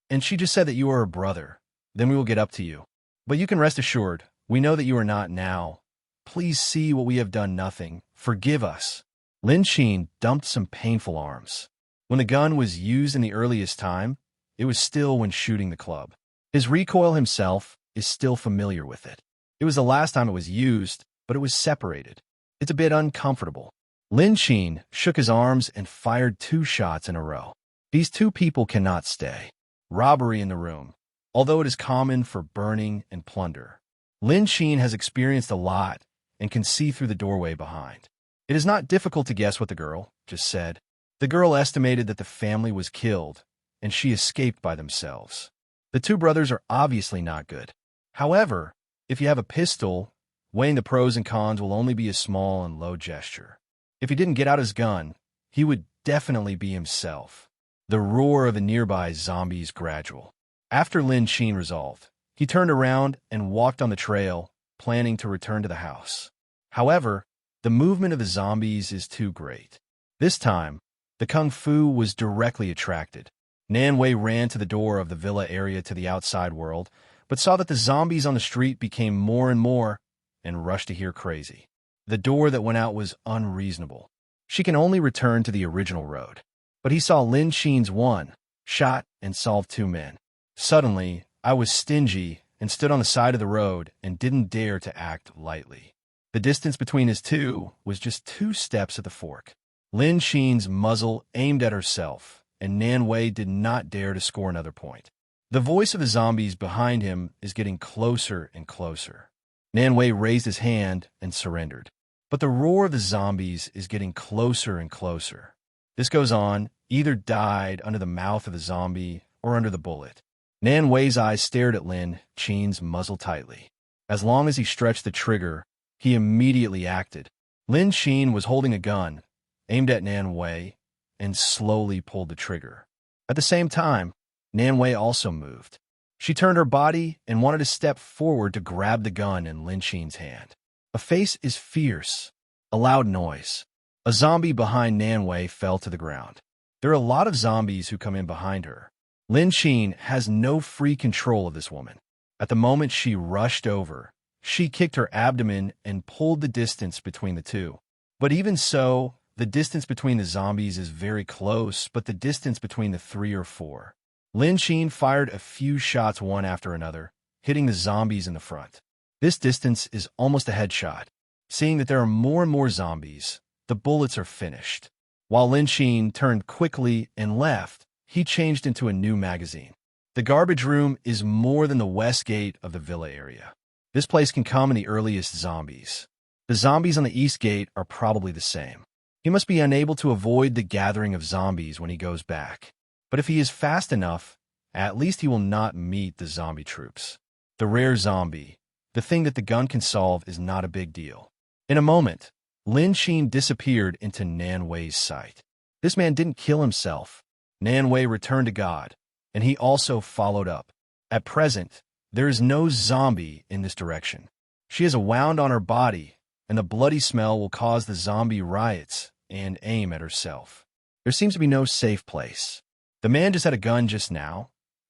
And she just said that you are her brother. Then we will get up to you. But you can rest assured, we know that you are not now. Please see what we have done nothing. Forgive us." Lin Qin dumped some painful arms. When the gun was used in the earliest time, it was still when shooting the club. His recoil himself is still familiar with it. It was the last time it was used, but it was separated. It's a bit uncomfortable. Lin Qin shook his arms and fired 2 shots in a row. These 2 people cannot stay. Robbery in the room, although it is common for burning and plunder. Lin Qin has experienced a lot and can see through the doorway behind. It is not difficult to guess what the girl just said. The girl estimated that the family was killed, and she escaped by themselves. The 2 brothers are obviously not good. However, if you have a pistol, weighing the pros and cons will only be a small and low gesture. If he didn't get out his gun, he would definitely be himself. The roar of the nearby zombies gradual. After Lin Qin resolved, he turned around and walked on the trail, planning to return to the house. However, the movement of the zombies is too great. This time, the kung fu was directly attracted. Nanwei ran to the door of the villa area to the outside world, but saw that the zombies on the street became more and more and rushed to hear crazy. The door that went out was unreasonable. She can only return to the original road. But he saw Lin Qin's 1 shot and solved 2 men. Suddenly, I was stingy and stood on the side of the road and didn't dare to act lightly. The distance between his 2 was just 2 steps at the fork. Lin Qin's muzzle aimed at herself, and Nanwei did not dare to score another point. The voice of the zombies behind him is getting closer and closer. Nanwei raised his hand and surrendered. But the roar of the zombies is getting closer and closer. This goes on, either died under the mouth of the zombie or under the bullet. Nanwei's eyes stared at Lin Qin's muzzle tightly. As long as he stretched the trigger, He immediately acted. Lin Qin was holding a gun, aimed at Nan Wei, and slowly pulled the trigger. At the same time, Nan Wei also moved. She turned her body and wanted to step forward to grab the gun in Lin Qin's hand. A face is fierce. A loud noise. A zombie behind Nan Wei fell to the ground. There are a lot of zombies who come in behind her. Lin Qin has no free control of this woman. At the moment she rushed over, she kicked her abdomen and pulled the distance between the two. But even so, the distance between the zombies is very close, but the distance between the 3 or 4. Lin Qin fired a few shots one after another, hitting the zombies in the front. This distance is almost a headshot. Seeing that there are more and more zombies, the bullets are finished. While Lin Qin turned quickly and left, he changed into a new magazine. The garbage room is more than the west gate of the villa area. This place can come in the earliest zombies. The zombies on the east gate are probably the same. He must be unable to avoid the gathering of zombies when he goes back. But if he is fast enough, at least he will not meet the zombie troops. The rare zombie, the thing that the gun can solve, is not a big deal. In a moment, Lin Qin disappeared into Nan Wei's sight. This man didn't kill himself. Nan Wei returned to God, and he also followed up. At present, there is no zombie in this direction. She has a wound on her body, and the bloody smell will cause the zombie riots and aim at herself. There seems to be no safe place. The man just had a gun just now.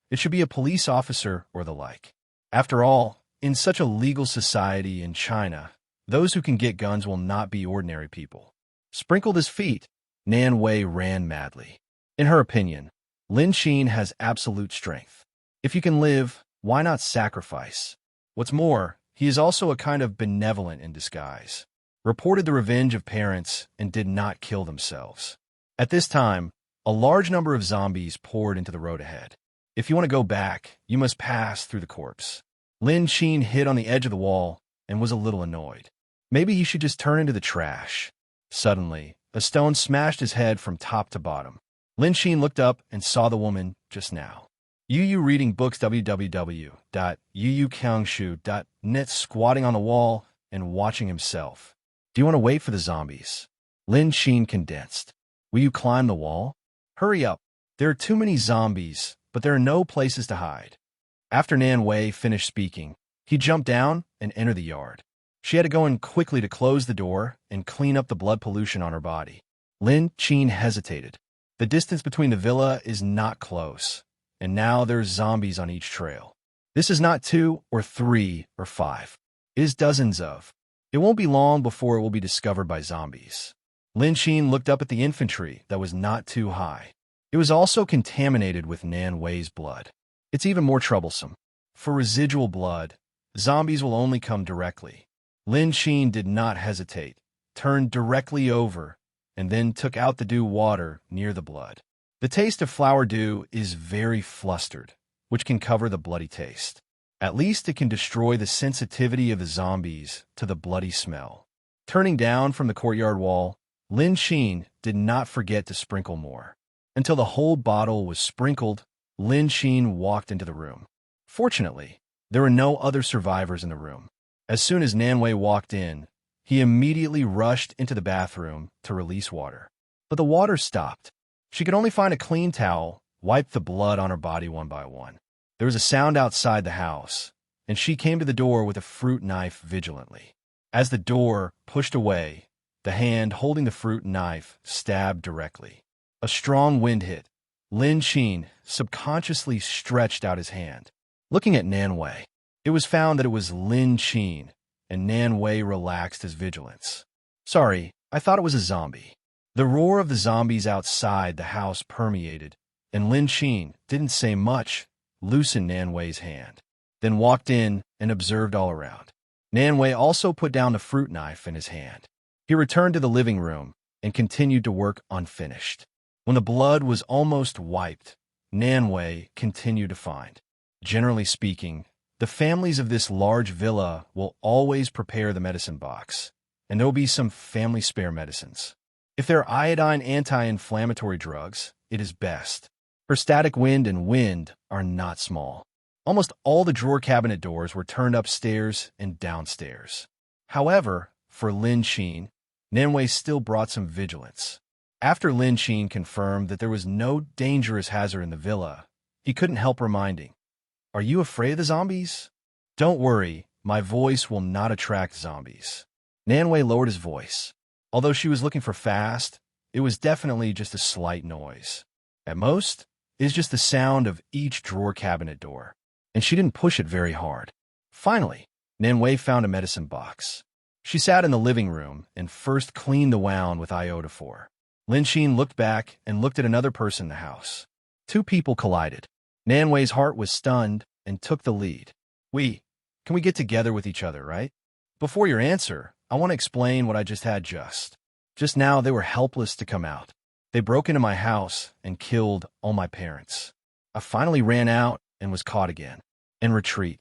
It should be a police officer or the like. After all, in such a legal society in China, those who can get guns will not be ordinary people. Sprinkled his feet, Nan Wei ran madly. In her opinion, Lin Qin has absolute strength. If you can live, why not sacrifice? What's more, he is also a kind of benevolent in disguise. Reported the revenge of parents and did not kill themselves. At this time, a large number of zombies poured into the road ahead. If you want to go back, you must pass through the corpse. Lin Qin hid on the edge of the wall and was a little annoyed. Maybe he should just turn into the trash. Suddenly, a stone smashed his head from top to bottom. Lin Qin looked up and saw the woman just now. Yu reading books www.yuyukangshu.net squatting on the wall and watching himself. Do you want to wait for the zombies? Lin Qin condensed. Will you climb the wall? Hurry up. There are too many zombies, but there are no places to hide. After Nan Wei finished speaking, he jumped down and entered the yard. She had to go in quickly to close the door and clean up the blood pollution on her body. Lin Qin hesitated. The distance between the villa is not close, and now there's zombies on each trail. This is not 2 or 3 or 5. It is dozens of. It won't be long before it will be discovered by zombies. Lin Qin looked up at the infantry that was not too high. It was also contaminated with Nan Wei's blood. It's even more troublesome. For residual blood, zombies will only come directly. Lin Qin did not hesitate, turned directly over, and then took out the dew water near the blood. The taste of flower dew is very flustered, which can cover the bloody taste. At least it can destroy the sensitivity of the zombies to the bloody smell. Turning down from the courtyard wall, Lin Qin did not forget to sprinkle more. Until the whole bottle was sprinkled, Lin Qin walked into the room. Fortunately, there were no other survivors in the room. As soon as Nan Wei walked in, he immediately rushed into the bathroom to release water. But the water stopped. She could only find a clean towel, wiped the blood on her body one by one. There was a sound outside the house, and she came to the door with a fruit knife vigilantly. As the door pushed away, the hand holding the fruit knife stabbed directly. A strong wind hit. Lin Qin subconsciously stretched out his hand. Looking at Nan Wei, it was found that it was Lin Qin, and Nan Wei relaxed his vigilance. Sorry, I thought it was a zombie. The roar of the zombies outside the house permeated, and Lin Qin didn't say much, loosened Nan Wei's hand, then walked in and observed all around. Nan Wei also put down the fruit knife in his hand. He returned to the living room and continued to work unfinished. When the blood was almost wiped, Nan Wei continued to find. Generally speaking, the families of this large villa will always prepare the medicine box, and there will be some family spare medicines. If there are iodine anti-inflammatory drugs, it is best. Her static wind and wind are not small. Almost all the drawer cabinet doors were turned upstairs and downstairs. However, for Lin Qin, Nanwei still brought some vigilance. After Lin Qin confirmed that there was no dangerous hazard in the villa, he couldn't help reminding, "Are you afraid of the zombies?" "Don't worry, my voice will not attract zombies." Nanwei lowered his voice. Although she was looking for fast, it was definitely just a slight noise. At most, it's just the sound of each drawer cabinet door, and she didn't push it very hard. Finally, Nanwei found a medicine box. She sat in the living room and first cleaned the wound with iodophor. Lin Qin looked back and looked at another person in the house. Two people collided. Nanwei's heart was stunned and took the lead. Can we get together with each other, right? Before your answer, I want to explain what I just had just. Just now, they were helpless to come out. They broke into my house and killed all my parents. I finally ran out and was caught again. In retreat.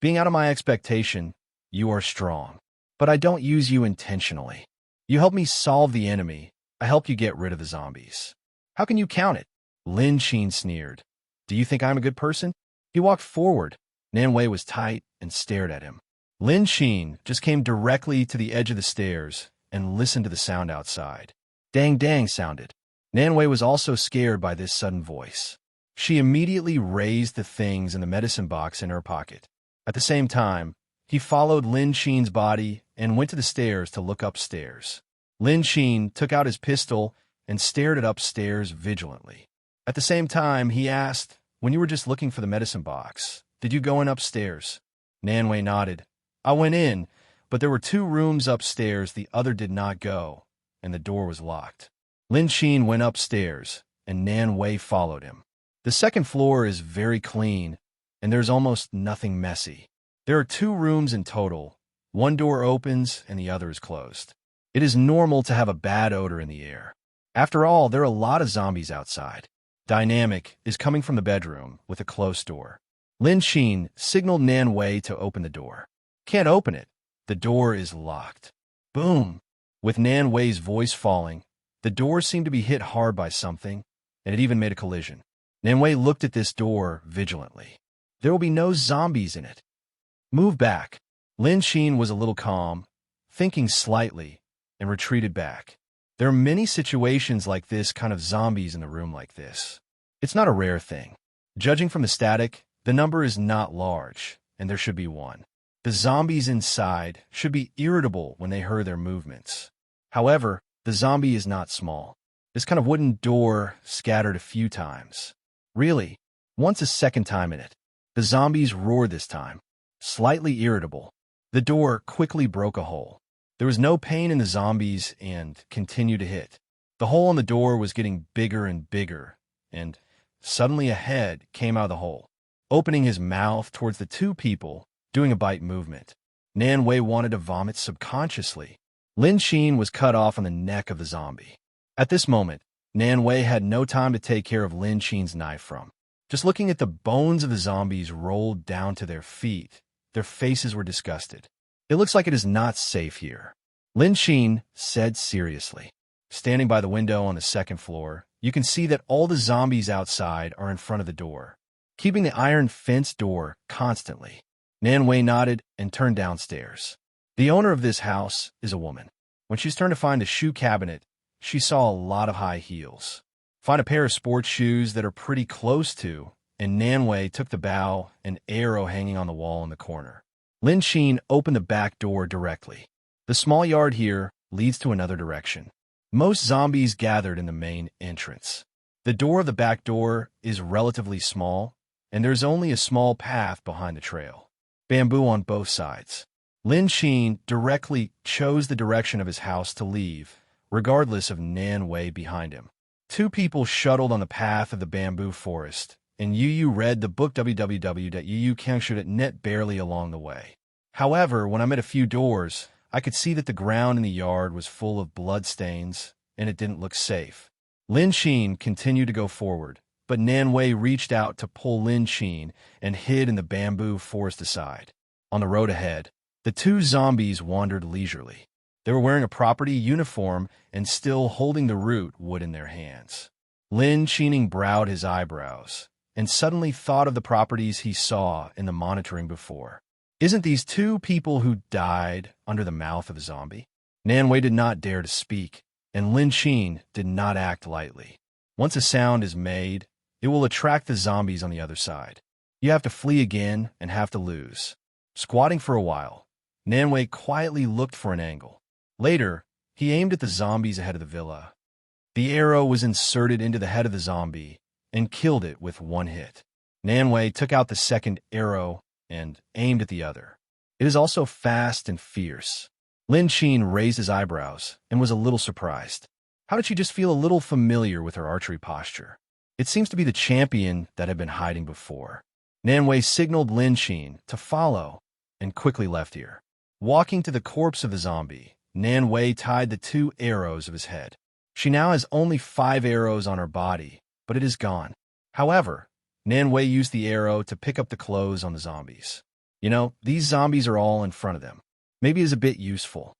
Being out of my expectation, you are strong. But I don't use you intentionally. You help me solve the enemy. I help you get rid of the zombies. How can you count it? Lin Qin sneered. Do you think I'm a good person? He walked forward. Nanwei was tight and stared at him. Lin Qin just came directly to the edge of the stairs and listened to the sound outside. Dang dang sounded. Nanwei was also scared by this sudden voice. She immediately raised the things in the medicine box in her pocket. At the same time, he followed Lin Qin's body and went to the stairs to look upstairs. Lin Qin took out his pistol and stared it upstairs vigilantly. At the same time, he asked, "When you were just looking for the medicine box, did you go in upstairs?" Nanwei nodded. "I went in, but there were 2 rooms upstairs the other did not go, and the door was locked." Lin Qin went upstairs, and Nanwei followed him. The second floor is very clean, and there's almost nothing messy. There are 2 rooms in total. One door opens and the other is closed. It is normal to have a bad odor in the air. After all, there are a lot of zombies outside. Dynamic is coming from the bedroom with a closed door. Lin Qin signaled Nanwei to open the door. "Can't open it. The door is locked." Boom! With Nanwei's voice falling, the door seemed to be hit hard by something, and it even made a collision. Nanwei looked at this door vigilantly. There will be no zombies in it. Move back. Lin Qin was a little calm, thinking slightly, and retreated back. There are many situations like this kind of zombies in the room like this. It's not a rare thing. Judging from the static, the number is not large, and there should be one. The zombies inside should be irritable when they heard their movements. However, the zombie is not small. This kind of wooden door scattered a few times. Really, once a second time in it. The zombies roared this time, slightly irritable. The door quickly broke a hole. There was no pain in the zombies and continued to hit. The hole on the door was getting bigger and bigger, and suddenly a head came out of the hole, opening his mouth towards the 2 people, doing a bite movement. Nanwei wanted to vomit subconsciously. Lin Qin was cut off on the neck of the zombie. At this moment, Nanwei had no time to take care of Lin Qin's knife from. Just looking at the bones of the zombies rolled down to their feet, their faces were disgusted. "It looks like it is not safe here," Lin Qin said seriously. Standing by the window on the second floor, you can see that all the zombies outside are in front of the door, keeping the iron fence door constantly. Nanwei nodded and turned downstairs. The owner of this house is a woman. When she's turned to find a shoe cabinet, she saw a lot of high heels. Find a pair of sports shoes that are pretty close to, and Nanwei took the bow and arrow hanging on the wall in the corner. Lin Qin opened the back door directly. The small yard here leads to another direction. Most zombies gathered in the main entrance. The door of the back door is relatively small, and there's only a small path behind the trail. Bamboo on both sides. Lin Qin directly chose the direction of his house to leave, regardless of Nanwei behind him. 2 people shuttled on the path of the bamboo forest, and Yu read the book www.yukangshu.net barely along the way. However, when I met a few doors, I could see that the ground in the yard was full of bloodstains, and it didn't look safe. Lin Qin continued to go forward, but Nanwei reached out to pull Lin Qin and hid in the bamboo forest aside. On the road ahead, the 2 zombies wandered leisurely. They were wearing a property uniform and still holding the root wood in their hands. Lin Qin browed his eyebrows and suddenly thought of the properties he saw in the monitoring before. Isn't these two people who died under the mouth of a zombie? Nan Wei did not dare to speak, and Lin Qin did not act lightly. Once a sound is made, it will attract the zombies on the other side. You have to flee again and have to lose. Squatting for a while, Nan Wei quietly looked for an angle. Later, he aimed at the zombies ahead of the villa. The arrow was inserted into the head of the zombie and killed it with one hit. Nan Wei took out the second arrow and aimed at the other. It is also fast and fierce. Lin Qin raised his eyebrows and was a little surprised. How did she just feel a little familiar with her archery posture? It seems to be the champion that had been hiding before. Nan Wei signaled Lin Qin to follow and quickly left here. Walking to the corpse of the zombie, Nan Wei tied the 2 arrows of his head. She now has only 5 arrows on her body, but it is gone. However, Nan Wei used the arrow to pick up the clothes on the zombies. You know, these zombies are all in front of them. Maybe it's a bit useful.